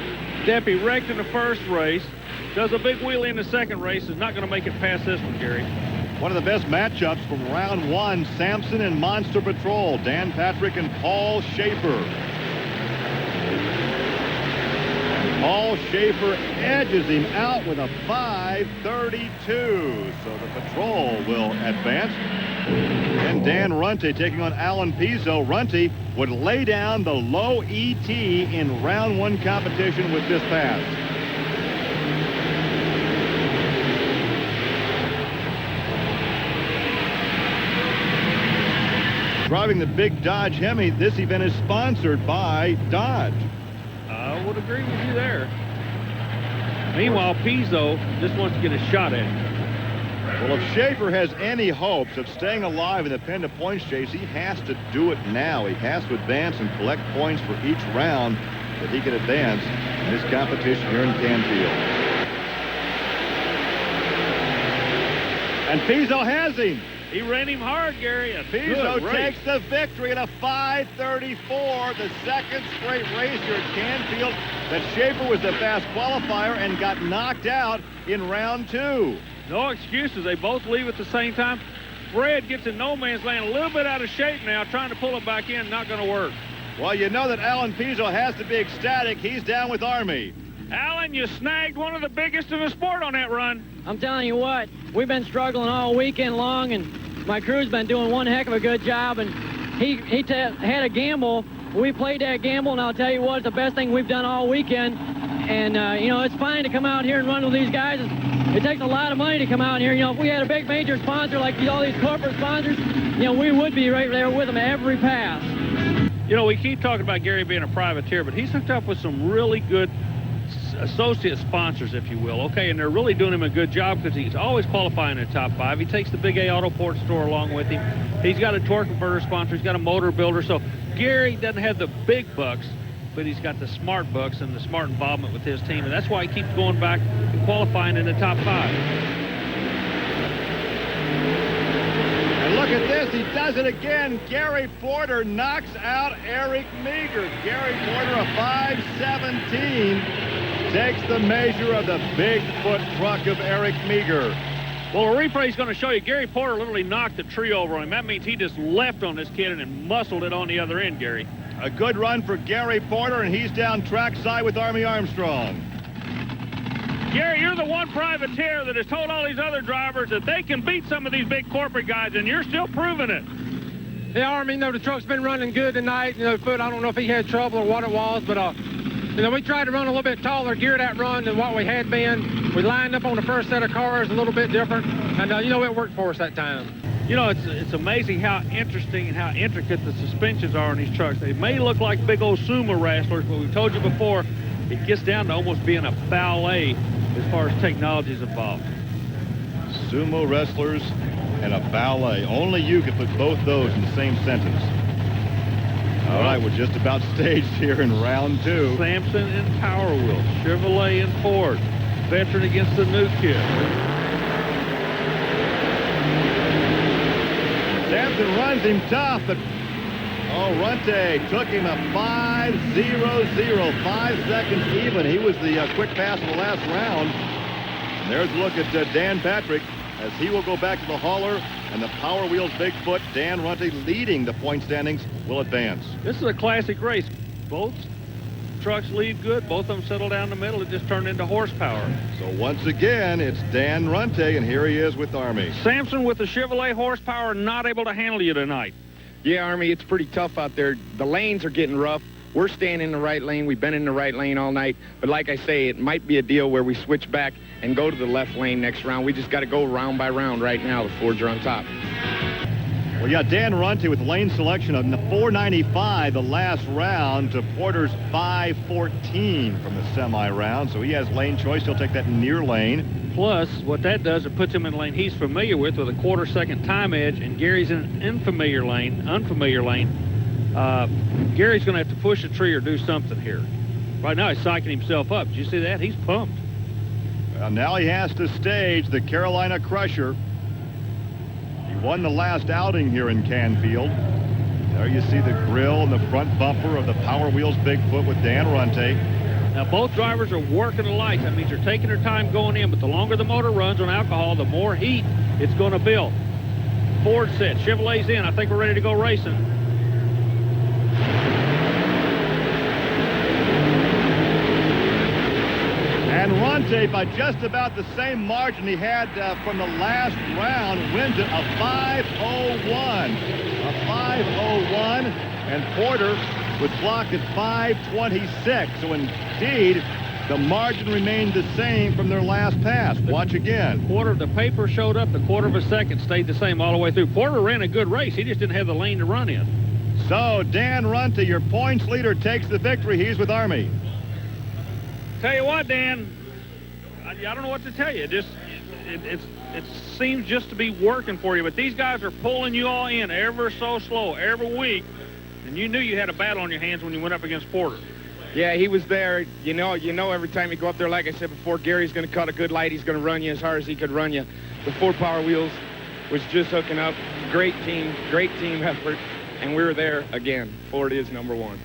Deppy wrecked in the first race, does a big wheelie in the second race, is not going to make it past this one, Gary. One of the best matchups from round one, Sampson and Monster Patrol, Dan Patrick and Paul Schaefer. Paul Schaefer edges him out with a 5:32, so the Patrol will advance. And Dan Runte taking on Alan Pizzo. Runte would lay down the low ET in round one competition with this pass. Driving the big Dodge Hemi, this event is sponsored by Dodge. I would agree with you there. Meanwhile, Pizzo just wants to get a shot at it. Well, if Schaefer has any hopes of staying alive in the PENDA points chase, he has to do it now. He has to advance and collect points for each round that he can advance in this competition here in Canfield. And Pizzo has him. He ran him hard, Gary. Pizzo takes the victory in a 5:34, the second straight race here at Canfield. That Schaefer was the fast qualifier and got knocked out in round two. No excuses. They both leave at the same time. Fred gets in no man's land, a little bit out of shape now, trying to pull it back in. Not going to work. Well, you know that Alan Pizzo has to be ecstatic. He's down with Army. Alan, you snagged one of the biggest in the sport on that run. I'm telling you what, we've been struggling all weekend long, and my crew's been doing one heck of a good job, and he had a gamble. We played that gamble, and I'll tell you what, it's the best thing we've done all weekend. And, you know, it's fine to come out here and run with these guys. It takes a lot of money to come out here. You know, if we had a big major sponsor like all these corporate sponsors, you know, we would be right there with them every pass. You know, we keep talking about Gary being a privateer, but he's hooked up with some really good associate sponsors, if you will. Okay, and they're really doing him a good job because he's always qualifying in the top five. He takes the Big A Autoport store along with him. He's got a torque converter sponsor. He's got a motor builder. So Gary doesn't have the big bucks, but he's got the smart bucks and the smart involvement with his team, and that's why he keeps going back and qualifying in the top five. And look at this, he does it again. Gary Porter knocks out Eric Meager. Gary Porter, a 5:17, takes the measure of the Bigfoot truck of Eric Meager. Well, a replay is going to show you Gary Porter literally knocked the tree over on him. That means he just left on this kid and muscled it on the other end, Gary. A good run for Gary Porter, and he's down trackside with Army Armstrong. Gary, you're the one privateer that has told all these other drivers that they can beat some of these big corporate guys, and you're still proving it. Yeah, Army, you know, the truck's been running good tonight. You know, Foot, I don't know if he had trouble or what it was, but, you know, we tried to run a little bit taller gear that run than what we had been. We lined up on the first set of cars a little bit different, and, you know, it worked for us that time. You know, it's amazing how interesting and how intricate the suspensions are on these trucks. They may look like big old sumo wrestlers, but we've told you before, it gets down to almost being a ballet as far as technology is involved. Sumo wrestlers and a ballet. Only you can put both those in the same sentence. All right, we're just about staged here in round two. Sampson and Power Wheels, Chevrolet and Ford, veteran against the new kid. Sampson runs him tough, but Runte took him a 5:00, 5 seconds even. He was the quick pass in the last round. And there's a look at Dan Patrick as he will go back to the hauler, and the Power Wheels Bigfoot, Dan Runte, leading the point standings, will advance. This is a classic race. Both trucks lead good. Both of them settle down the middle. It just turned into horsepower. So once again, it's Dan Runte, and here he is with Army. Sampson with the Chevrolet horsepower, not able to handle you tonight. Yeah, Army, it's pretty tough out there. The lanes are getting rough. We're staying in the right lane. We've been in the right lane all night. But like I say, it might be a deal where we switch back and go to the left lane next round. We just got to go round by round right now. The Fords are on top. Well, yeah, Dan Runte with lane selection of the 495 the last round to Porter's 514 from the semi-round. So he has lane choice. He'll take that near lane. Plus, what that does, it puts him in a lane he's familiar with a quarter-second time edge, and Gary's in an unfamiliar lane. Gary's going to have to push a tree or do something here. Right now, he's psyching himself up. Did you see that? He's pumped. Well, now he has to stage the Carolina Crusher. He won the last outing here in Canfield. There you see the grill and the front bumper of the Power Wheels Bigfoot with Dan Runte. Now, both drivers are working the lights. That means they're taking their time going in, but the longer the motor runs on alcohol, the more heat it's going to build. Ford set, Chevrolet's in. I think we're ready to go racing. And Runte, by just about the same margin he had from the last round, wins it a 5:01. A 5:01, and Porter was blocked at 5:26. So indeed, the margin remained the same from their last pass. Watch again. The paper showed up. The quarter of a second stayed the same all the way through. Porter ran a good race. He just didn't have the lane to run in. So Dan Runte, your points leader, takes the victory. He's with Army. Tell you what, Dan, I don't know what to tell you. It seems just to be working for you, but these guys are pulling you all in ever so slow every week, and you knew you had a battle on your hands when you went up against Porter. Yeah, he was there. You know, every time you go up there, like I said before, Gary's going to cut a good light. He's going to run you as hard as he could run you. The Ford Power Wheels was just hooking up. Great team effort, and we were there again. Ford is number one.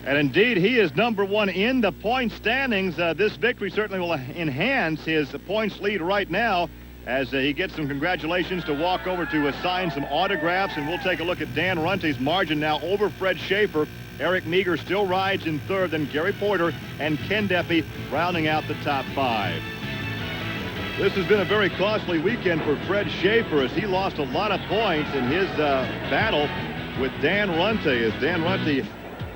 And indeed, he is number one in the point standings. This victory certainly will enhance his points lead right now as he gets some congratulations to walk over to sign some autographs. And we'll take a look at Dan Runte's margin now over Fred Schaefer. Eric Meager still rides in third, then Gary Porter and Ken Deppy rounding out the top five. This has been a very costly weekend for Fred Schaefer as he lost a lot of points in his battle with Dan Runte, as Dan Runte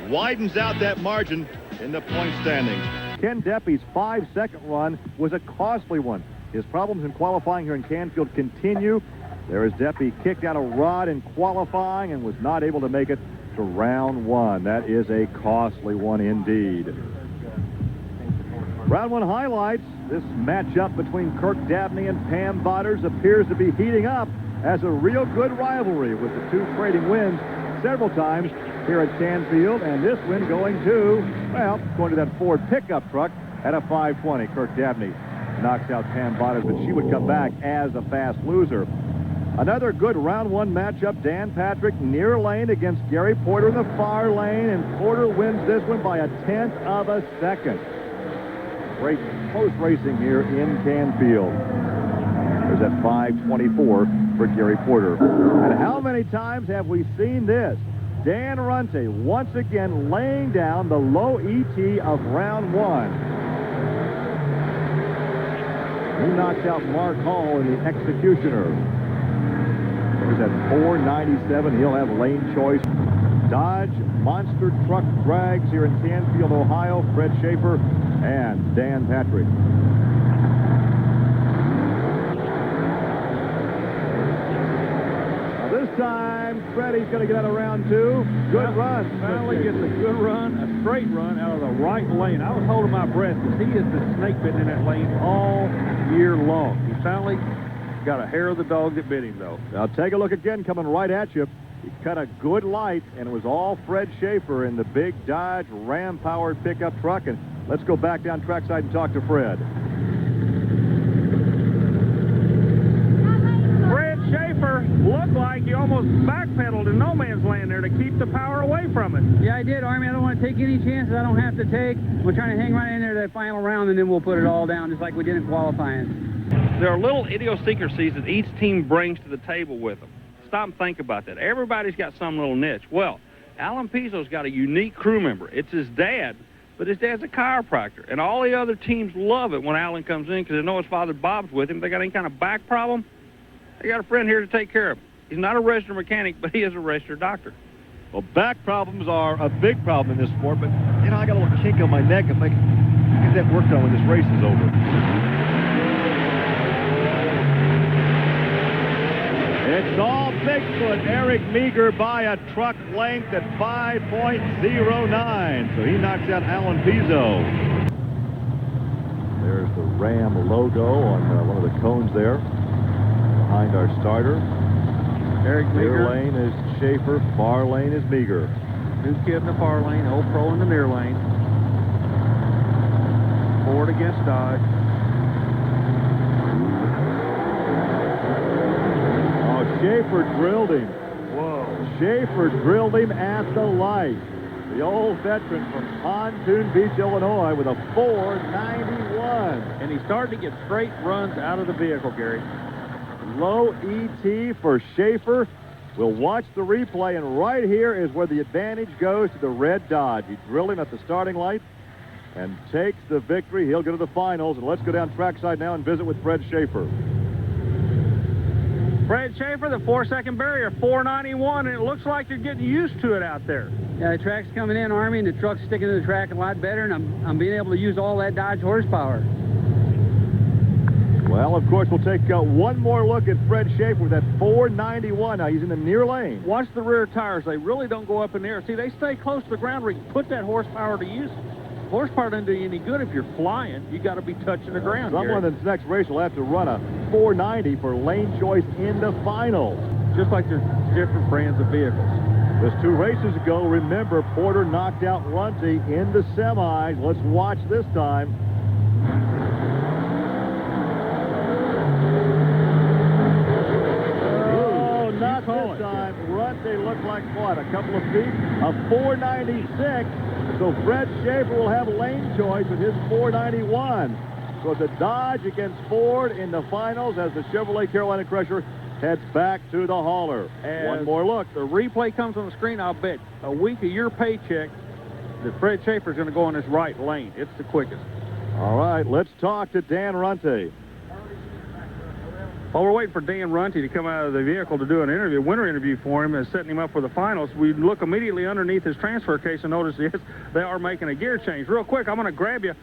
widens out that margin in the point standings. Ken Deppy's 5-second run was a costly one. His problems in qualifying here in Canfield continue. There is Deppy kicked out a rod in qualifying and was not able to make it to round one. That is a costly one indeed. Round one highlights. This matchup between Kirk Dabney and Pam Botters appears to be heating up as a real good rivalry, with the two trading wins several times here at Canfield, and this win going to that Ford pickup truck at a 5:20. Kirk Dabney knocks out Pam Botters, but she would come back as a fast loser. Another good round one matchup. Dan Patrick near lane against Gary Porter in the far lane, and Porter wins this one by a 1/10 of a second. Great close racing here in Canfield. There's that 5:24 for Gary Porter. And how many times have we seen this? Dan Runte once again laying down the low ET of round one. He knocks out Mark Hall in the Executioner. There's that 497. He'll have lane choice. Dodge monster truck drags here in Canfield, Ohio. Fred Schaefer and Dan Patrick. Now this time, Freddie's going to get out of round two. Good run. Finally gets a good run, a straight run out of the right lane. I was holding my breath because he has been snake bitten in that lane all year long. He finally got a hair of the dog that bit him, though. Now take a look again, coming right at you. He cut a good light, and it was all Fred Schaefer in the big Dodge Ram-powered pickup truck. And let's go back down trackside and talk to Fred. Fred Schaefer looked like he almost backpedaled in no man's land there to keep the power away from it. Yeah, I did, Army. I don't want to take any chances I don't have to take. We're trying to hang right in there to that final round, and then we'll put it all down just like we did in qualifying. There are little idiosyncrasies that each team brings to the table with them. Stop and think about that. Everybody's got some little niche. Well, Alan Pizzo's got a unique crew member. It's his dad, but his dad's a chiropractor. And all the other teams love it when Alan comes in because they know his father Bob's with him. They got any kind of back problem, they got a friend here to take care of him. He's not a registered mechanic, but he is a registered doctor. Well, back problems are a big problem in this sport, but, you know, I got a little kink on my neck. I'm like, get that worked on when this race is over. It's all Bigfoot. Eric Meager by a truck length at 5.09. So he knocks out Alan Pizzo. There's the Ram logo on one of the cones there behind our starter. Eric Meager. Near lane is Schaefer. Far lane is Meager. New kid in the far lane. Old pro in the near lane. Ford against Dodge. Schaefer drilled him. Whoa. Schaefer drilled him at the light. The old veteran from Pontoon Beach, Illinois, with a 491. And he started to get straight runs out of the vehicle, Gary. Low ET for Schaefer. We'll watch the replay, and right here is where the advantage goes to the red Dodge. He drilled him at the starting light and takes the victory. He'll go to the finals, and let's go down trackside now and visit with Fred Schaefer. Fred Schaefer, the 4-second barrier, 491, and it looks like you're getting used to it out there. Yeah, the track's coming in, Army, and the truck's sticking to the track a lot better, and I'm being able to use all that Dodge horsepower. Well, of course, we'll take one more look at Fred Schaefer with that 491. Now, he's in the near lane. Watch the rear tires. They really don't go up in the air. See, they stay close to the ground where you can put that horsepower to use. Horsepower doesn't do you any good if you're flying. You got to be touching the ground. Someone in this next race will have to run a 490 for lane choice in the finals. Just like there's different brands of vehicles. Just 2 races ago, remember, Porter knocked out Runty in the semis. Let's watch this time. Oh, not this time. Runty looked like what, a couple of feet? A 496. So Fred Schaefer will have lane choice with his 491. So it's a Dodge against Ford in the finals as the Chevrolet Carolina Crusher heads back to the hauler. One more look. The replay comes on the screen. I'll bet a week of your paycheck that Fred Schaefer's going to go in this right lane. It's the quickest. All right, let's talk to Dan Runty. While we're waiting for Dan Runty to come out of the vehicle to do an interview, winter interview for him and setting him up for the finals, we look immediately underneath his transfer case and notice, yes, they are making a gear change. Real quick, I'm going to grab you.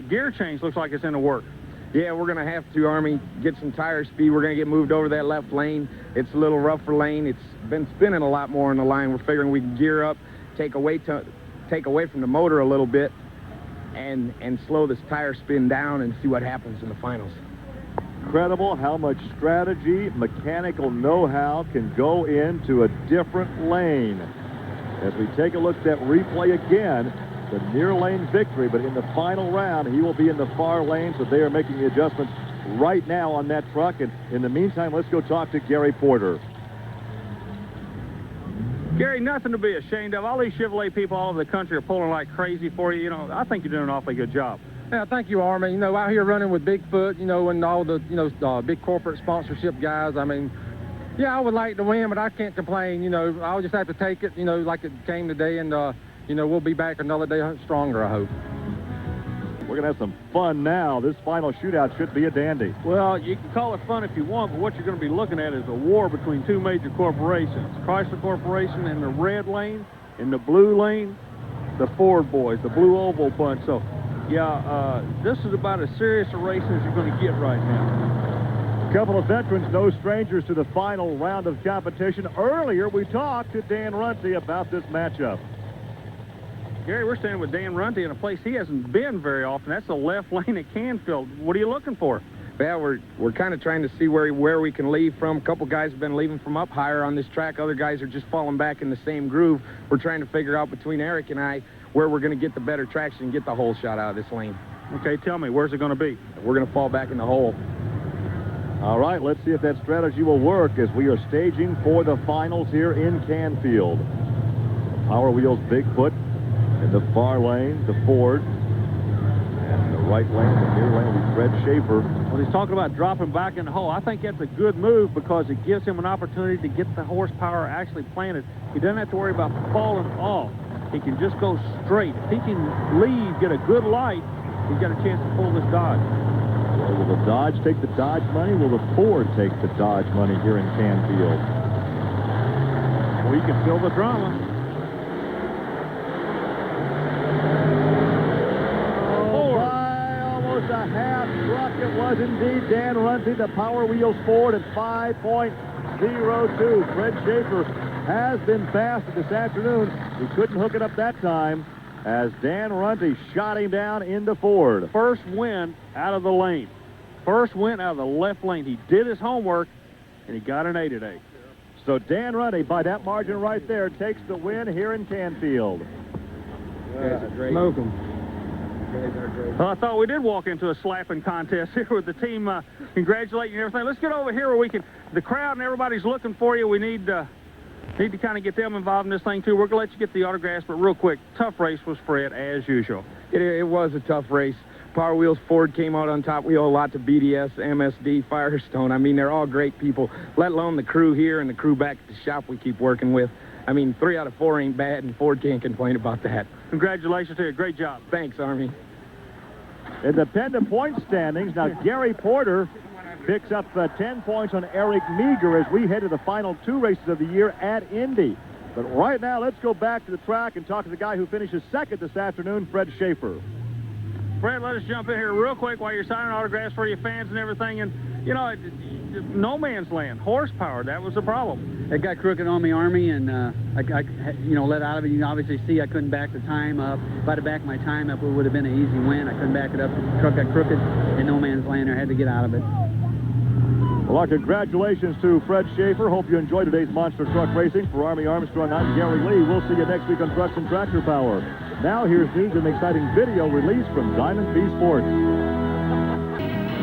Gear change looks like it's in the work. Yeah, we're going to have to, Army, get some tire speed. We're going to get moved over that left lane. It's a little rougher lane. It's been spinning a lot more in the line. We're figuring we can gear up, take away from the motor a little bit, and slow this tire spin down and see what happens in the finals. Incredible how much strategy, mechanical know-how can go into a different lane. As we take a look at that replay again, the near lane victory, but in the final round, he will be in the far lane, so they are making the adjustments right now on that truck. And in the meantime, let's go talk to Gary Porter. Gary, nothing to be ashamed of. All these Chevrolet people all over the country are pulling like crazy for you. You know, I think you're doing an awfully good job. Yeah, thank you, Army. You know, out here running with Bigfoot, you know, and all the, big corporate sponsorship guys. I mean, yeah, I would like to win, but I can't complain. You know, I'll just have to take it, like it came today, and, we'll be back another day stronger, I hope. We're going to have some fun now. This final shootout should be a dandy. Well, you can call it fun if you want, but what you're going to be looking at is a war between 2 major corporations. Chrysler Corporation in the red lane, in the blue lane, the Ford boys, the Blue Oval bunch. So, yeah, this is about as serious a race as you're going to get right now. A couple of veterans, no strangers to the final round of competition. Earlier, we talked to Dan Runty about this matchup. Gary, we're standing with Dan Runty in a place he hasn't been very often. That's the left lane at Canfield. What are you looking for? Yeah, we're kind of trying to see where we can leave from. A couple guys have been leaving from up higher on this track. Other guys are just falling back in the same groove. We're trying to figure out between Eric and I where we're going to get the better traction and get the whole shot out of this lane. Okay, tell me, where's it going to be? We're going to fall back in the hole. All right, let's see if that strategy will work as we are staging for the finals here in Canfield. Power Wheels Bigfoot in the far lane, the Ford. And in the right lane, the near lane will be Fred Schaefer. Well, he's talking about dropping back in the hole. I think that's a good move because it gives him an opportunity to get the horsepower actually planted. He doesn't have to worry about falling off. He can just go straight. If he can leave, get a good light, he's got a chance to pull this Dodge. Well, will the Dodge take the Dodge money? Will the Ford take the Dodge money here in Canfield? Well, you can feel the drama. Oh, by almost a half truck it was indeed. Dan Runty, the Power Wheels Ford at 5.02. Fred Schaefer has been fast this afternoon. He couldn't hook it up that time as Dan Runty shot him down in the Ford. First win out of the lane. First win out of the left lane. He did his homework, and he got an 8 today. So Dan Runty, by that margin right there, takes the win here in Canfield. Smoke him. Well, I thought we did walk into a slapping contest here with the team congratulating you and everything. Let's get over here where we can, the crowd and everybody's looking for you. We need to kind of get them involved in this thing, too. We're going to let you get the autographs, but real quick, tough race was Fred, as usual. It was a tough race. Power Wheels Ford came out on top. We owe a lot to BDS, MSD, Firestone. I mean, they're all great people, let alone the crew here and the crew back at the shop we keep working with. I mean, 3 out of 4 ain't bad, and Ford can't complain about that. Congratulations to you. Great job. Thanks, Army. In the PENDA point standings, now Gary Porter picks up 10 points on Eric Meager as we head to the final 2 races of the year at Indy. But right now, let's go back to the track and talk to the guy who finishes second this afternoon, Fred Schaefer. Fred, let us jump in here real quick while you're signing autographs for your fans and everything. And, you know, no man's land, horsepower, that was the problem. It got crooked on me, Army, and I let out of it. You can obviously see I couldn't back the time up. If I'd have backed my time up, it would have been an easy win. I couldn't back it up. The truck got crooked, and no man's land. I had to get out of it. Well, our congratulations to Fred Schaefer. Hope you enjoyed today's Monster Truck Racing. For Army Armstrong, I'm Gary Lee. We'll see you next week on Trucks and Tractor Power. Now here's news and an exciting video release from Diamond B Sports.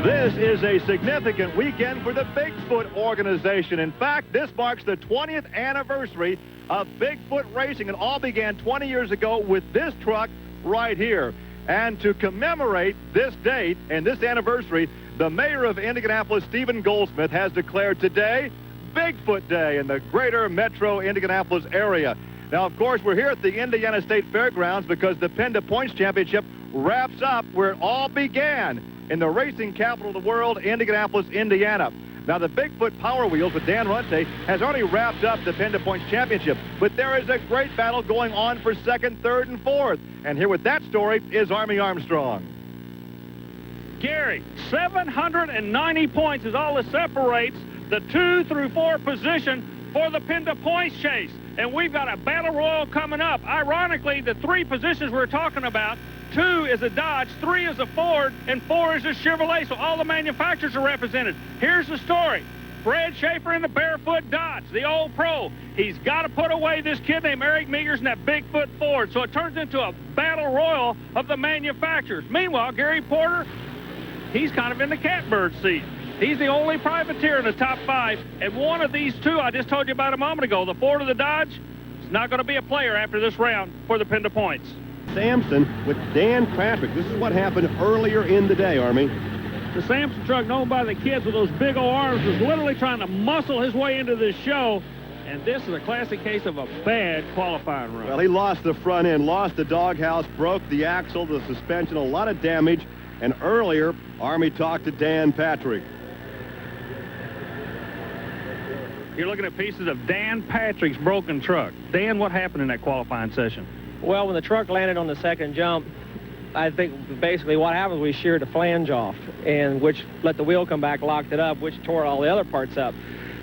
This is a significant weekend for the Bigfoot organization. In fact, this marks the 20th anniversary of Bigfoot racing. It all began 20 years ago with this truck right here. And to commemorate this date and this anniversary, the mayor of Indianapolis, Stephen Goldsmith, has declared today Bigfoot Day in the greater metro Indianapolis area. Now, of course, we're here at the Indiana State Fairgrounds because the PENDA Points Championship wraps up where it all began, in the racing capital of the world, Indianapolis, Indiana. Now, the Bigfoot Power Wheels with Dan Runte has already wrapped up the PENDA Points Championship, but there is a great battle going on for second, third, and fourth. And here with that story is Army Armstrong. Gary, 790 points is all that separates the 2 through 4 position for the PENDA Points chase. And we've got a battle royal coming up. Ironically, the 3 positions we're talking about, 2 is a Dodge, 3 is a Ford, and 4 is a Chevrolet. So all the manufacturers are represented. Here's the story. Fred Schaefer in the Barefoot Dodge, the old pro. He's got to put away this kid named Eric Meagers in that Bigfoot Ford. So it turns into a battle royal of the manufacturers. Meanwhile, Gary Porter, he's kind of in the catbird seat. He's the only privateer in the top 5, and one of these 2 I just told you about a moment ago, the Ford or the Dodge, is not going to be a player after this round for the PENDA Points. Sampson with Dan Patrick. This is what happened earlier in the day, Army. The Sampson truck, known by the kids with those big old arms, was literally trying to muscle his way into this show, and this is a classic case of a bad qualifying run. Well, he lost the front end, lost the doghouse, broke the axle, the suspension, a lot of damage, and earlier, Army talked to Dan Patrick. You're looking at pieces of Dan Patrick's broken truck. Dan, what happened in that qualifying session? Well, when the truck landed on the second jump, I think basically what happened was we sheared the flange off, and which let the wheel come back, locked it up, which tore all the other parts up.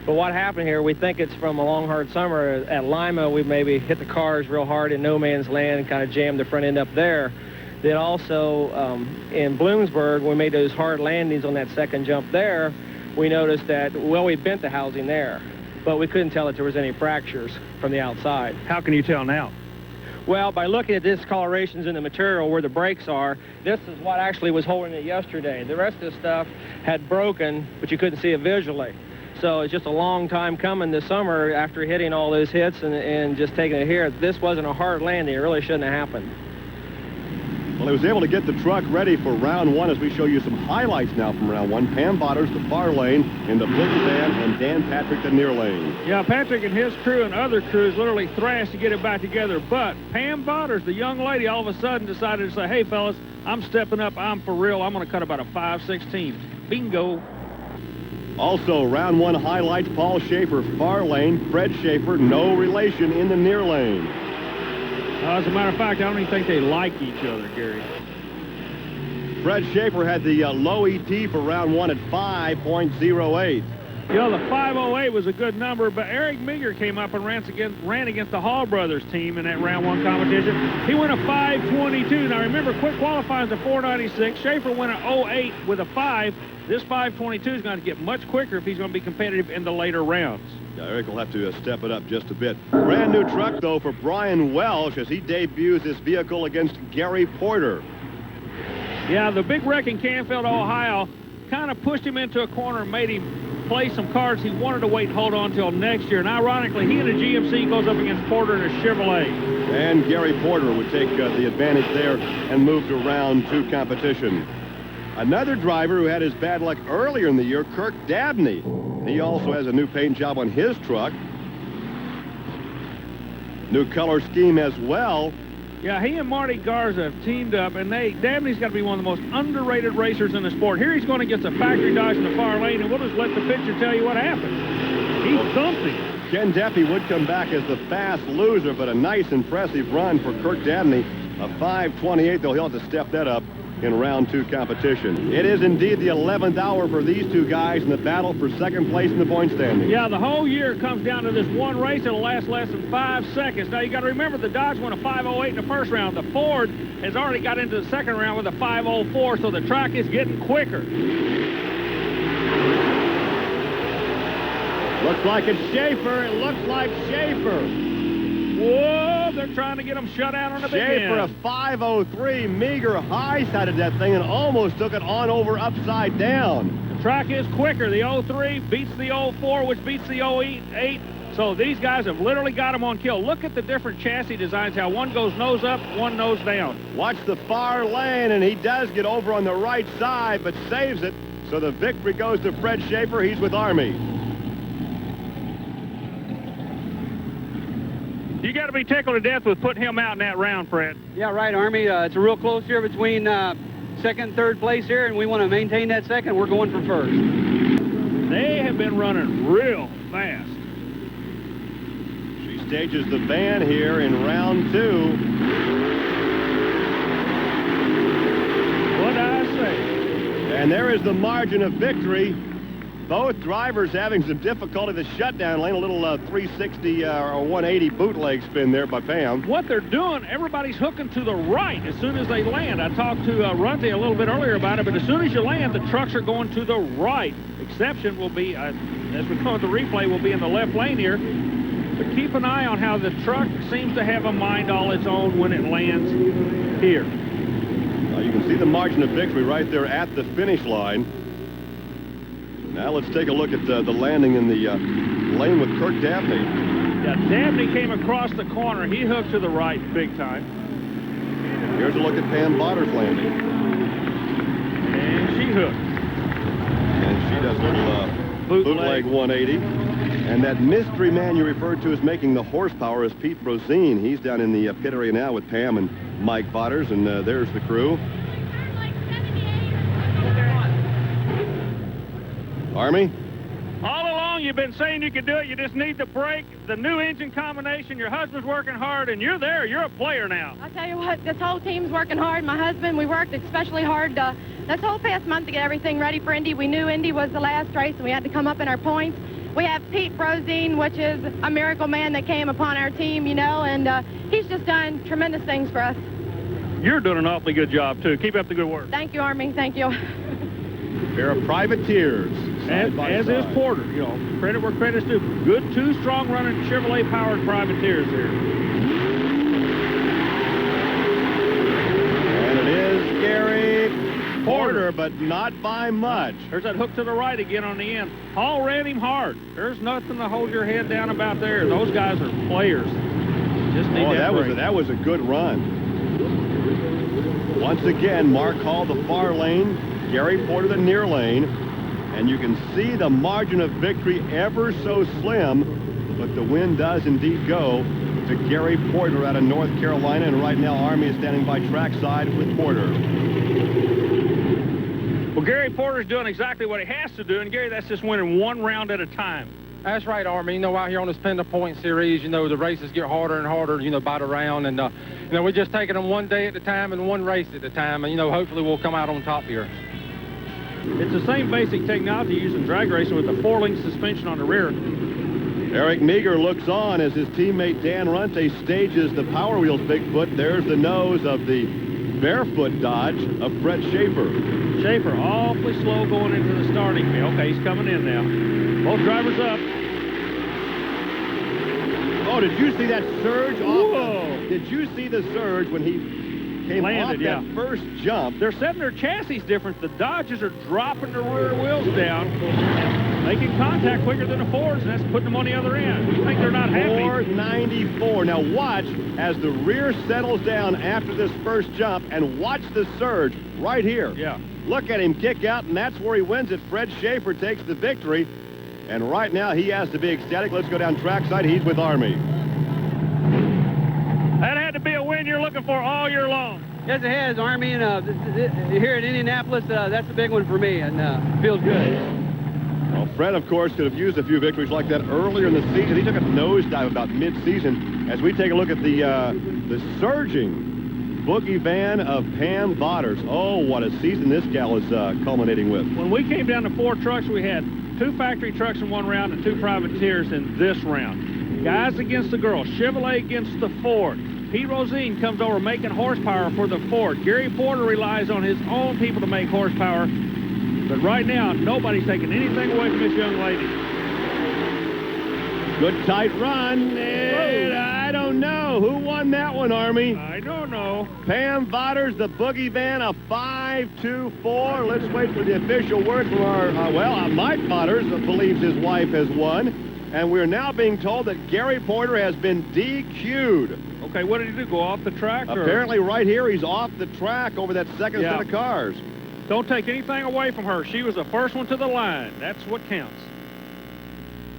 But what happened here, we think it's from a long, hard summer. At Lima, we maybe hit the cars real hard in no man's land and kind of jammed the front end up there. Then also in Bloomsburg, we made those hard landings on that second jump there. We noticed that, well, we bent the housing there, but we couldn't tell that there was any fractures from the outside. How can you tell now? Well, by looking at discolorations in the material where the brakes are, this is what actually was holding it yesterday. The rest of the stuff had broken, but you couldn't see it visually. So it's just a long time coming this summer after hitting all those hits and just taking it here. This wasn't a hard landing. It really shouldn't have happened. Well, he was able to get the truck ready for round 1 as we show you some highlights now from round 1. Pam Botters, the far lane, in the blue van, and Dan Patrick, the near lane. Yeah, Patrick and his crew and other crews literally thrashed to get it back together. But Pam Botters, the young lady, all of a sudden decided to say, hey, fellas, I'm stepping up. I'm for real. I'm going to cut about a 5/16. Bingo. Also, round 1 highlights, Paul Schaefer, far lane. Fred Schaefer, no relation in the near lane. As a matter of fact, I don't even think they like each other, Gary. Fred Schaefer had the low ET for round 1 at 5.08. You know, the 5.08 was a good number, but Eric Meager came up and ran against the Hall Brothers team in that round 1 competition. He went a 5.22. Now, remember, quick qualifying is a 4.96. Schaefer went an 0.8 with a 5. This 5.22 is going to get much quicker if he's going to be competitive in the later rounds. Yeah, Eric will have to step it up just a bit. Brand new truck, though, for Brian Welsh as he debuts this vehicle against Gary Porter. Yeah, the big wreck in Canfield, Ohio, kind of pushed him into a corner and made him play some cards he wanted to wait and hold on until next year. And ironically, he in a GMC goes up against Porter in a Chevrolet. And Gary Porter would take the advantage there and move to round 2 competition. Another driver who had his bad luck earlier in the year, Kirk Dabney. He also has a new paint job on his truck. New color scheme as well. Yeah, he and Marty Garza have teamed up, and Dabney's got to be one of the most underrated racers in the sport. Here he's going against a factory Dodge in the far lane, and we'll just let the picture tell you what happened. He thumped him. Ken Deppy would come back as the fast loser, but a nice, impressive run for Kirk Dabney. A 5:28, though he'll have to step that up in round 2 competition. It is indeed the 11th hour for these two guys in the battle for second place in the point standing. Yeah, the whole year comes down to this one race. It'll last less than 5 seconds. Now, you got to remember, the Dodge won a 5:08 in the first round. The Ford has already got into the second round with a 5:04, so the track is getting quicker. Looks like it's Schaefer. It looks like Schaefer. Whoa, they're trying to get him shut out on the big Schaefer, a end. 5:03. Meager high-sided that thing and almost took it on over upside down. The track is quicker. The 03 beats the 04, which beats the 08. So these guys have literally got him on kill. Look at the different chassis designs, how one goes nose up, one nose down. Watch the far lane, and he does get over on the right side, but saves it. So the victory goes to Fred Schaefer. He's with Army. You got to be tickled to death with putting him out in that round, Fred. Yeah, right, Army. It's a real close here between second and third place here, and we want to maintain that second. We're going for first. They have been running real fast. She stages the van here in round 2. What'd I say? And there is the margin of victory. Both drivers having some difficulty. The shutdown lane, a little 360 or 180 bootleg spin there by Pam. What they're doing, everybody's hooking to the right as soon as they land. I talked to Runte a little bit earlier about it, but as soon as you land, the trucks are going to the right. Exception will be, as we know, the replay will be in the left lane here. But keep an eye on how the truck seems to have a mind all its own when it lands here. You can see the margin of victory right there at the finish line. Now let's take a look at the landing in the lane with Kirk Dabney. Yeah, Dabney came across the corner. He hooked to the right big time. Here's a look at Pam Botter's landing. And she hooked. And she does a little bootleg 180. And that mystery man you referred to as making the horsepower is Pete Brosine. He's down in the pit area now with Pam and Mike Botters, and there's the crew. Army? All along, you've been saying you could do it. You just need the brake, the new engine combination. Your husband's working hard, and you're there. You're a player now. I'll tell you what, this whole team's working hard. My husband, we worked especially hard this whole past month to get everything ready for Indy. We knew Indy was the last race, and we had to come up in our points. We have Pete Brosine, which is a miracle man that came upon our team, you know, and he's just done tremendous things for us. You're doing an awfully good job, too. Keep up the good work. Thank you, Army. Thank you. A pair of privateers. As is Porter, you know, credit where credit's due. Good, 2 strong running Chevrolet-powered privateers here. And it is Gary Porter, but not by much. There's that hook to the right again on the end. Hall ran him hard. There's nothing to hold your head down about there. Those guys are players. Just need that was a good run. Once again, Mark Hall the far lane, Gary Porter the near lane. And you can see the margin of victory ever so slim, but the win does indeed go to Gary Porter out of North Carolina, and right now Army is standing by trackside with Porter. Well, Gary Porter's doing exactly what he has to do, and Gary, that's just winning 1 round at a time. That's right, Army. You know, out here on this PENDA Point Series, you know, the races get harder and harder, you know, by the round, and, you know, we're just taking them 1 day at a time and 1 race at a time, and, you know, hopefully we'll come out on top here. It's the same basic technology used in drag racing with the 4-link suspension on the rear. Eric Meager looks on as his teammate Dan Runte stages the Power Wheels Bigfoot. There's the nose of the Barefoot Dodge of Fred Schaefer. Schaefer awfully slow going into the starting field. Okay, he's coming in now. Both drivers up. Oh, did you see that surge? Whoa. Did you see the surge when he came landed, off that first jump. They're setting their chassis different. The Dodges are dropping their rear wheels down and making contact quicker than the Fords, and that's putting them on the other end. You think they're not happy? 494. Now watch as the rear settles down after this first jump, and watch the surge right here. Yeah. Look at him kick out, and that's where he wins it. Fred Schaefer takes the victory, and right now he has to be ecstatic. Let's go down trackside. He's with Army. That had to be a win you're looking for all year long. Yes, it has, Army, and here in Indianapolis, that's a big one for me, and feels good. Well, Fred, of course, could have used a few victories like that earlier in the season. He took a nosedive about mid-season. As we take a look at the surging boogie van of Pam Botters. Oh, what a season this gal is culminating with. When we came down to 4 trucks, we had 2 factory trucks in one round and 2 privateers in this round. Guys against the girls, Chevrolet against the Ford. Pete Rosine comes over making horsepower for the Ford. Gary Porter relies on his own people to make horsepower. But right now, nobody's taking anything away from this young lady. Good tight run, and I don't know. Who won that one, Army? I don't know. Pam Botters, the boogie van, a 5-2-4. Let's wait for the official word from our, Mike Botters believes his wife has won. And we're now being told that Gary Porter has been DQ'd. Okay, what did he do, go off the track? Apparently right here, he's off the track over that second set of cars. Don't take anything away from her. She was the first one to the line. That's what counts.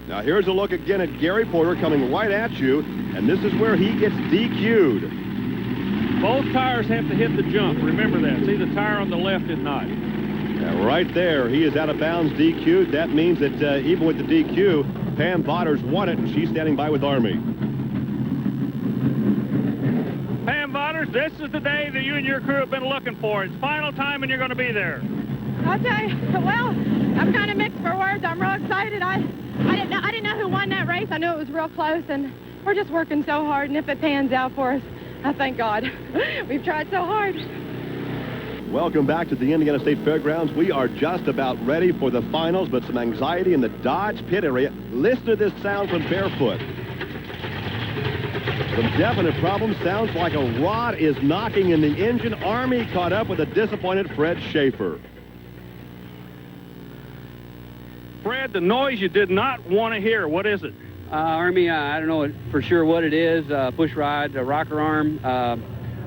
Now here's a look again at Gary Porter coming right at you, and this is where he gets DQ'd. Both tires have to hit the jump. Remember that. See, the tire on the left did not. Yeah, right there, he is out of bounds, DQ'd. That means that even with the DQ, Pam Botters won it, and she's standing by with Army. Pam Botters, this is the day that you and your crew have been looking for. It's final time, and you're going to be there. I'll tell you, well, I'm kind of mixed for words. I'm real excited. I didn't know who won that race. I knew it was real close, and we're just working so hard, and if it pans out for us, I thank God. We've tried so hard. Welcome back to the Indiana State Fairgrounds. We are just about ready for the finals, but some anxiety in the Dodge pit area. Listen to this sound from Barefoot. Some definite problems. Sounds like a rod is knocking in the engine. Army caught up with a disappointed Fred Schaefer. Fred, the noise you did not want to hear. What is it? Army, I don't know for sure what it is. Push rod, rocker arm.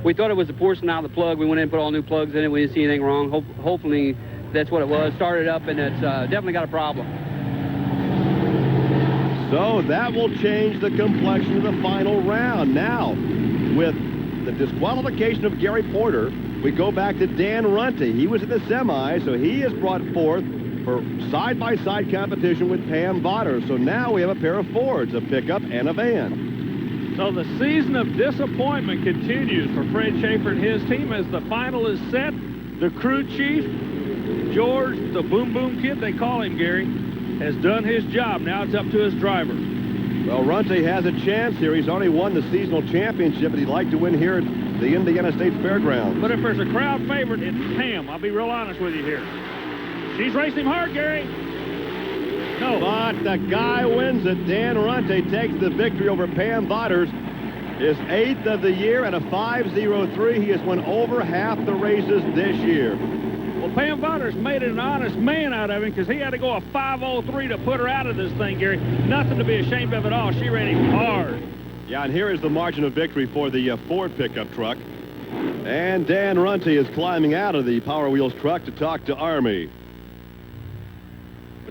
We thought it was the porcelain out of the plug. We went in and put all new plugs in it. We didn't see anything wrong. Hopefully that's what it was. Started up, and it's definitely got a problem. So that will change the complexion of the final round. Now, with the disqualification of Gary Porter, we go back to Dan Runte. He was in the semi, so he is brought forth for side-by-side competition with Pam Botters. So now we have a pair of Fords, a pickup and a van. So the season of disappointment continues for Fred Schaefer and his team as the final is set. The crew chief, George, the Boom Boom Kid, they call him, Gary, has done his job. Now it's up to his driver. Well, Runte has a chance here. He's already won the seasonal championship, and he'd like to win here at the Indiana State Fairgrounds. But if there's a crowd favorite, it's Pam. I'll be real honest with you here. She's racing him hard, Gary. No. But the guy wins it. Dan Runte takes the victory over Pam Botters. His 8th of the year at a 5.03. He has won over half the races this year. Well, Pam Botters made an honest man out of him because he had to go a 5.03 to put her out of this thing, Gary. Nothing to be ashamed of at all. She ran him hard. Yeah, and here is the margin of victory for the Ford pickup truck. And Dan Runte is climbing out of the Power Wheels truck to talk to Army.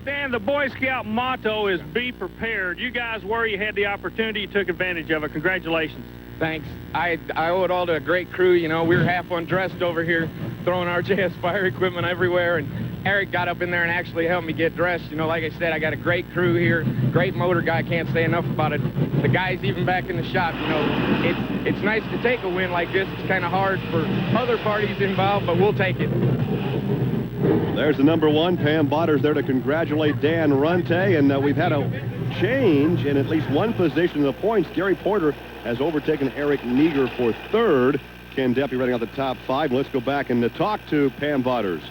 Dan, the Boy Scout motto is be prepared. You guys were, you had the opportunity, you took advantage of it. Congratulations. Thanks. I owe it all to a great crew. You know, we were half undressed over here, throwing RJS fire equipment everywhere, and Eric got up in there and actually helped me get dressed. You know, like I said, I got a great crew here, great motor guy. Can't say enough about it. The guys even back in the shop, you know, it's nice to take a win like this. It's kind of hard for other parties involved, but we'll take it. There's the number 1. Pam Botters there to congratulate Dan Runte, and we've had a change in at least one position in the points. Gary Porter has overtaken Eric Meager for 3rd. Ken Deppy running out the top 5. Let's go back and talk to Pam Botters.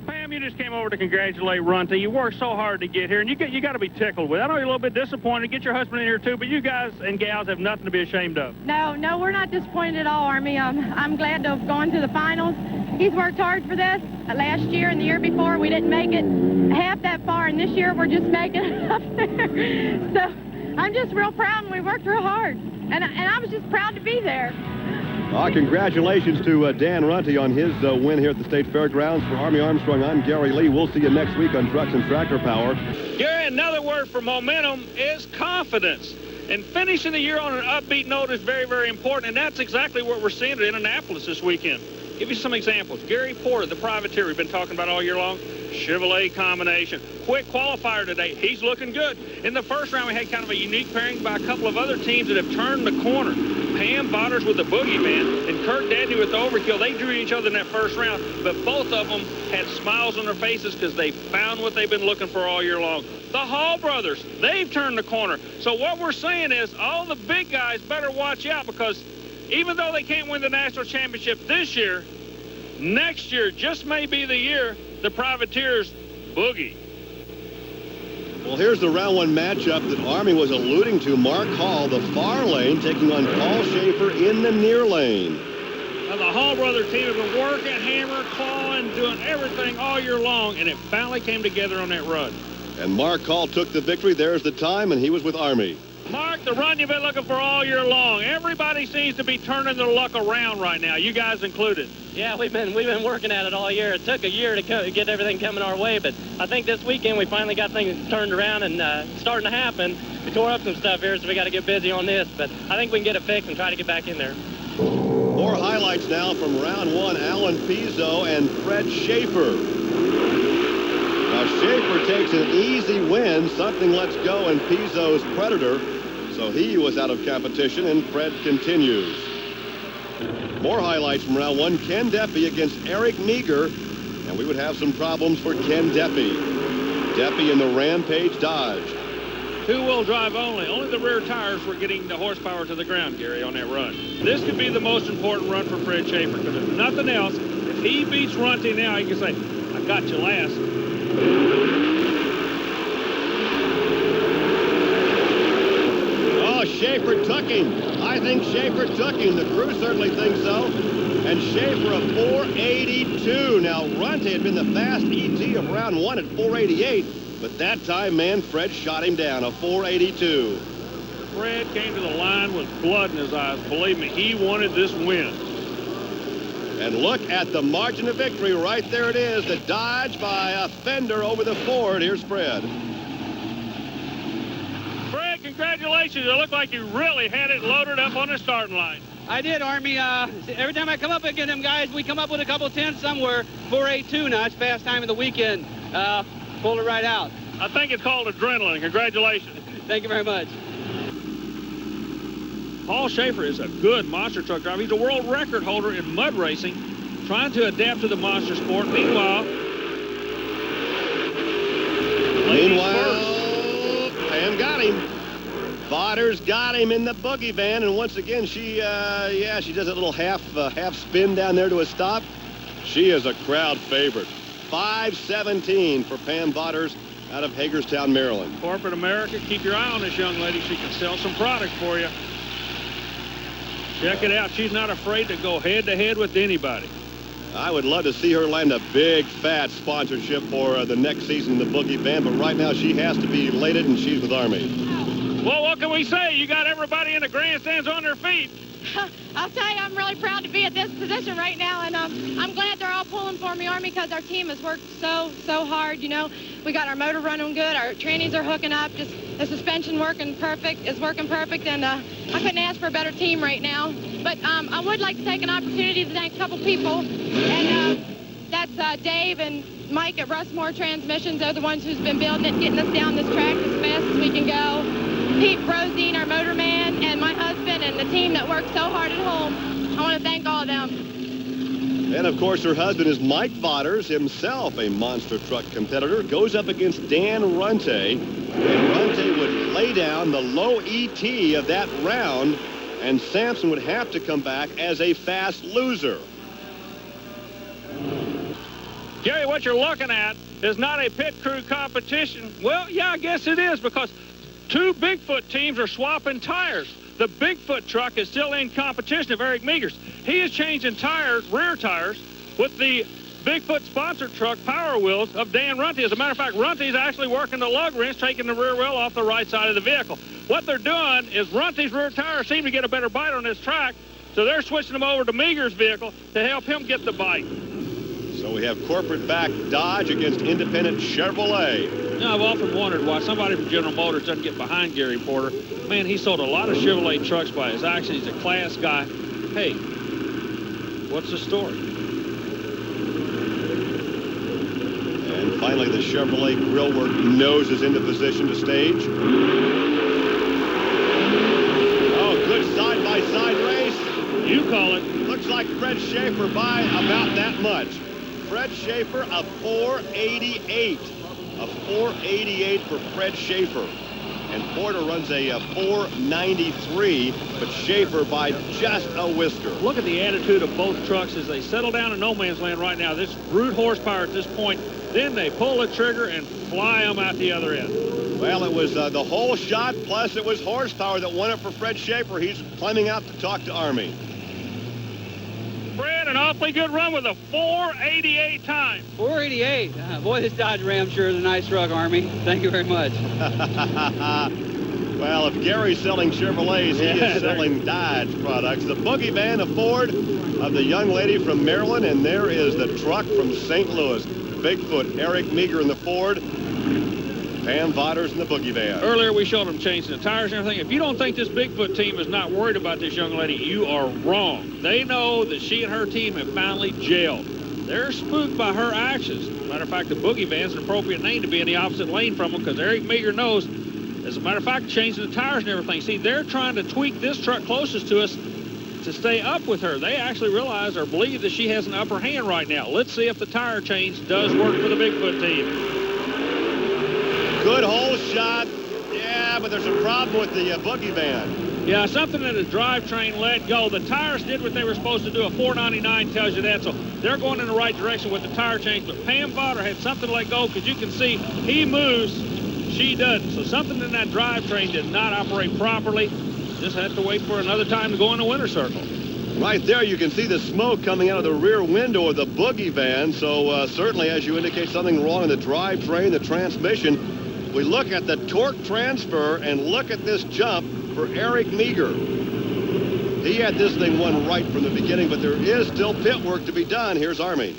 Pam, you just came over to congratulate Runty. You worked so hard to get here, and you got to be tickled with it. I know you're a little bit disappointed. Get your husband in here, too, but you guys and gals have nothing to be ashamed of. No, we're not disappointed at all, Army. I'm glad to have gone to the finals. He's worked hard for this. Last year and the year before, we didn't make it half that far, and this year we're just making it up there. So I'm just real proud, and we worked real hard. And I was just proud to be there. Congratulations to Dan Runty on his win here at the State Fairgrounds. For Army Armstrong, I'm Gary Lee. We'll see you next week on Trucks and Tractor Power. Gary, another word for momentum is confidence. And finishing the year on an upbeat note is very, very important, and that's exactly what we're seeing at Indianapolis this weekend. Give you some examples. Gary Porter, the privateer we've been talking about all year long, Chevrolet combination. Quick qualifier today. He's looking good. In the first round, we had kind of a unique pairing by a couple of other teams that have turned the corner. Pam Botters with the Boogeyman and Kurt Dadney with the Overkill. They drew each other in that first round, but both of them had smiles on their faces because they found what they've been looking for all year long. The Hall brothers, they've turned the corner. So what we're saying is all the big guys better watch out, because even though they can't win the national championship this year, next year just may be the year the privateers boogie. Well, here's the round one matchup that Army was alluding to. Mark Hall, the far lane, taking on Paul Schaefer in the near lane. Now, the Hall brother team have been working, hammer, clawing, doing everything all year long, and it finally came together on that run. And Mark Hall took the victory. There's the time, and he was with Army. Mark, the run you've been looking for all year long. Everybody seems to be turning their luck around right now, you guys included. Yeah, we've been working at it all year. It took a year to get everything coming our way, but I think this weekend we finally got things turned around and starting to happen. We tore up some stuff here, so we got to get busy on this, but I think we can get it fixed and try to get back in there. More highlights now from round one. Alan Pizzo and Fred Schaefer. Now Schaefer takes an easy win. Something lets go in Pizzo's Predator, so he was out of competition, and Fred continues. More highlights from round one. Ken Deppy against Eric Meager, and we would have some problems for Ken Deppy. Deppy in the Rampage Dodge. Two-wheel drive only. Only the rear tires were getting the horsepower to the ground, Gary, on that run. This could be the most important run for Fred Schaefer, because if nothing else, if he beats Runty now, he can say, I got you last. Oh, Schaefer took him. I think Schaefer took him. The crew certainly thinks so. And Schaefer a 482. Now, Runty had been the fast ET of round one at 488. But that time, man, Fred shot him down, a 482. Fred came to the line with blood in his eyes. Believe me, he wanted this win. And look at the margin of victory. Right there it is. The Dodge by a fender over the Ford. Here's Fred. Fred, congratulations. It looked like you really had it loaded up on the starting line. I did, Army. Every time I come up against them guys, we come up with a couple tenths somewhere. 482 now. It's fast time of the weekend. Pulled it right out. I think it's called adrenaline. Congratulations. Thank you very much. Paul Schaefer is a good monster truck driver. He's a world record holder in mud racing, trying to adapt to the monster sport. Meanwhile, Pam got him. Botters got him in the boogie van, and once again, she does a little half spin down there to a stop. She is a crowd favorite. 5:17 for Pam Botters out of Hagerstown, Maryland. Corporate America, keep your eye on this young lady. She can sell some product for you. Check it out. She's not afraid to go head-to-head with anybody. I would love to see her land a big, fat sponsorship for the next season in the boogie van, but right now she has to be elated, and she's with Army. Well, what can we say? You got everybody in the grandstands on their feet. I'll tell you, I'm really proud to be at this position right now, and I'm glad they're all pulling for me, Army, because our team has worked so hard. You know, we got our motor running good, our trannies are hooking up, just the suspension is working perfect, and I couldn't ask for a better team right now. But I would like to take an opportunity to thank a couple people, and that's Dave and Mike at Russmore Transmissions. They're the ones who's been building it, getting us down this track as fast as we can go. Pete Brosine, our motorman, and my husband, and the team that worked so hard at home. I want to thank all of them. And, of course, her husband is Mike Botters, himself a monster truck competitor, goes up against Dan Runte. And Runte would lay down the low ET of that round, and Sampson would have to come back as a fast loser. Gary, what you're looking at is not a pit crew competition. Well, yeah, I guess it is, because two Bigfoot teams are swapping tires. The Bigfoot truck is still in competition of Eric Meagher's. He is changing tires, rear tires, with the Bigfoot sponsored truck power wheels of Dan Runty. As a matter of fact, Runty's actually working the lug wrench, taking the rear wheel off the right side of the vehicle. What they're doing is Runty's rear tires seem to get a better bite on this track, so they're switching them over to Meagher's vehicle to help him get the bite. So we have corporate back Dodge against independent Chevrolet. You know, I've often wondered why somebody from General Motors doesn't get behind Gary Porter. Man, he sold a lot of Chevrolet trucks by his actions. He's a class guy. Hey, what's the story? And finally, the Chevrolet grillwork nose is into position to stage. Oh, good side-by-side race. You call it. Looks like Fred Schaefer by about that much. Fred Schaefer, a 488. A 488 for Fred Schaefer. And Porter runs a 493, but Schaefer by just a whisker. Look at the attitude of both trucks as they settle down in no man's land right now. This brute horsepower at this point. Then they pull the trigger and fly them out the other end. Well, it was the whole shot, plus it was horsepower that won it for Fred Schaefer. He's climbing out to talk to Army. Fred, an awfully good run with a 488 time. 488. Boy, this Dodge Ram sure is a nice truck, Army. Thank you very much. Well, if Gary's selling Chevrolets, he is selling Dodge products. The Boogie Van, a Ford of the young lady from Maryland, and there is the truck from St. Louis. Bigfoot, Eric Meagher in the Ford, Pam Voders in the Boogie Van. Earlier, we showed them changing the tires and everything. If you don't think this Bigfoot team is not worried about this young lady, you are wrong. They know that she and her team have finally gelled. They're spooked by her actions. Matter of fact, the Boogie Van's an appropriate name to be in the opposite lane from them, because Eric Meagher knows, as a matter of fact, changing the tires and everything. See, they're trying to tweak this truck closest to us to stay up with her. They actually realize or believe that she has an upper hand right now. Let's see if the tire change does work for the Bigfoot team. Good hole shot. Yeah, but there's a problem with the Boogie Van. Yeah, something that the drivetrain let go. The tires did what they were supposed to do. A 499 tells you that, so they're going in the right direction with the tire change. But Pam Vodder had something let go, because you can see he moves, she doesn't. So something in that drivetrain did not operate properly. Just have to wait for another time to go in the winter circle. Right there, you can see the smoke coming out of the rear window of the Boogie Van. So certainly, as you indicate, something wrong in the drivetrain, the transmission. We look at the torque transfer and look at this jump for Eric Meagher. He had this thing won right from the beginning, but there is still pit work to be done. Here's Army.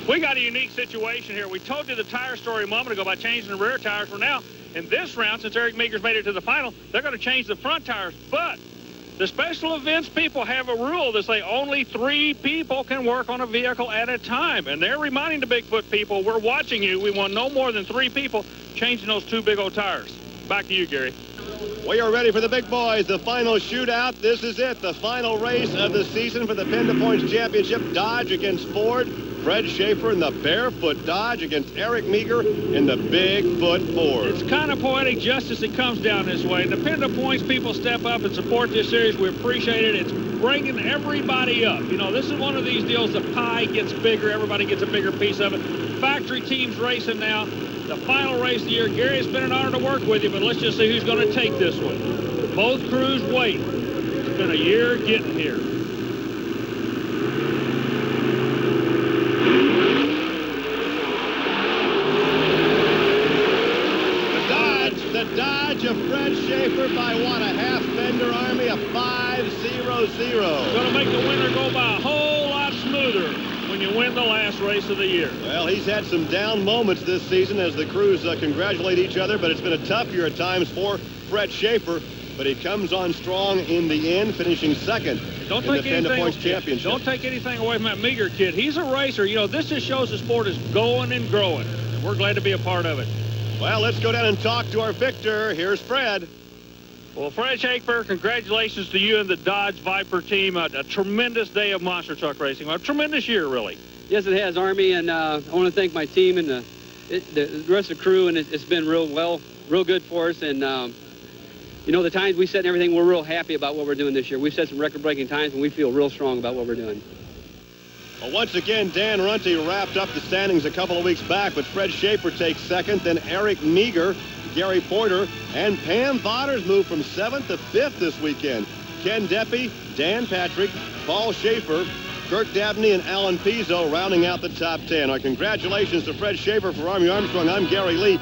We got a unique situation here. We told you the tire story a moment ago by changing the rear tires. Well, now, in this round, since Eric Meagher's made it to the final, they're going to change the front tires. But the special events people have a rule that say only 3 people can work on a vehicle at a time. And they're reminding the Bigfoot people, we're watching you. We want no more than 3 people changing those 2 big old tires. Back to you, Gary. We are ready for the big boys. The final shootout. This is it. The final race of the season for the PENDA Points Championship. Dodge against Ford. Fred Schaefer in the Barefoot Dodge against Eric Meagher in the Bigfoot Ford. It's kind of poetic justice it comes down this way. And the PENDA Points people step up and support this series. We appreciate it. It's bringing everybody up. You know, this is one of these deals. The pie gets bigger. Everybody gets a bigger piece of it. Factory teams racing now. The final race of the year. Gary, it's been an honor to work with you, but let's just see who's going to take this one. Both crews wait. It's been a year getting here. The Dodge of Fred Schaefer by what? A half fender, Army, a 5-0-0. Going to make the winner go by a whole lot smoother when you win the last race of the year. Well, he's had some down moments this season as the crews congratulate each other, but it's been a tough year at times for Fred Schaefer, but he comes on strong in the end, finishing second in the PENDA Points Championship. Don't take anything away from that Meagher kid. He's a racer. You know, this just shows the sport is going and growing, and we're glad to be a part of it. Well, let's go down and talk to our victor. Here's Fred. Well, Fred Schaefer, congratulations to you and the Dodge Viper team. A tremendous day of monster truck racing. A tremendous year, really. Yes, it has, Army, and I want to thank my team and the rest of the crew, and it's been real good for us. And, you know, the times we set and everything, we're real happy about what we're doing this year. We've set some record-breaking times, and we feel real strong about what we're doing. Well, once again, Dan Runte wrapped up the standings a couple of weeks back, but Fred Schaefer takes second, then Eric Meager, Gary Porter, and Pam Voders move from 7th to 5th this weekend. Ken Deppy, Dan Patrick, Paul Schaefer, Kirk Dabney, and Alan Pizzo rounding out the top 10. Our congratulations to Fred Schaefer. For Army Armstrong, I'm Gary Lee.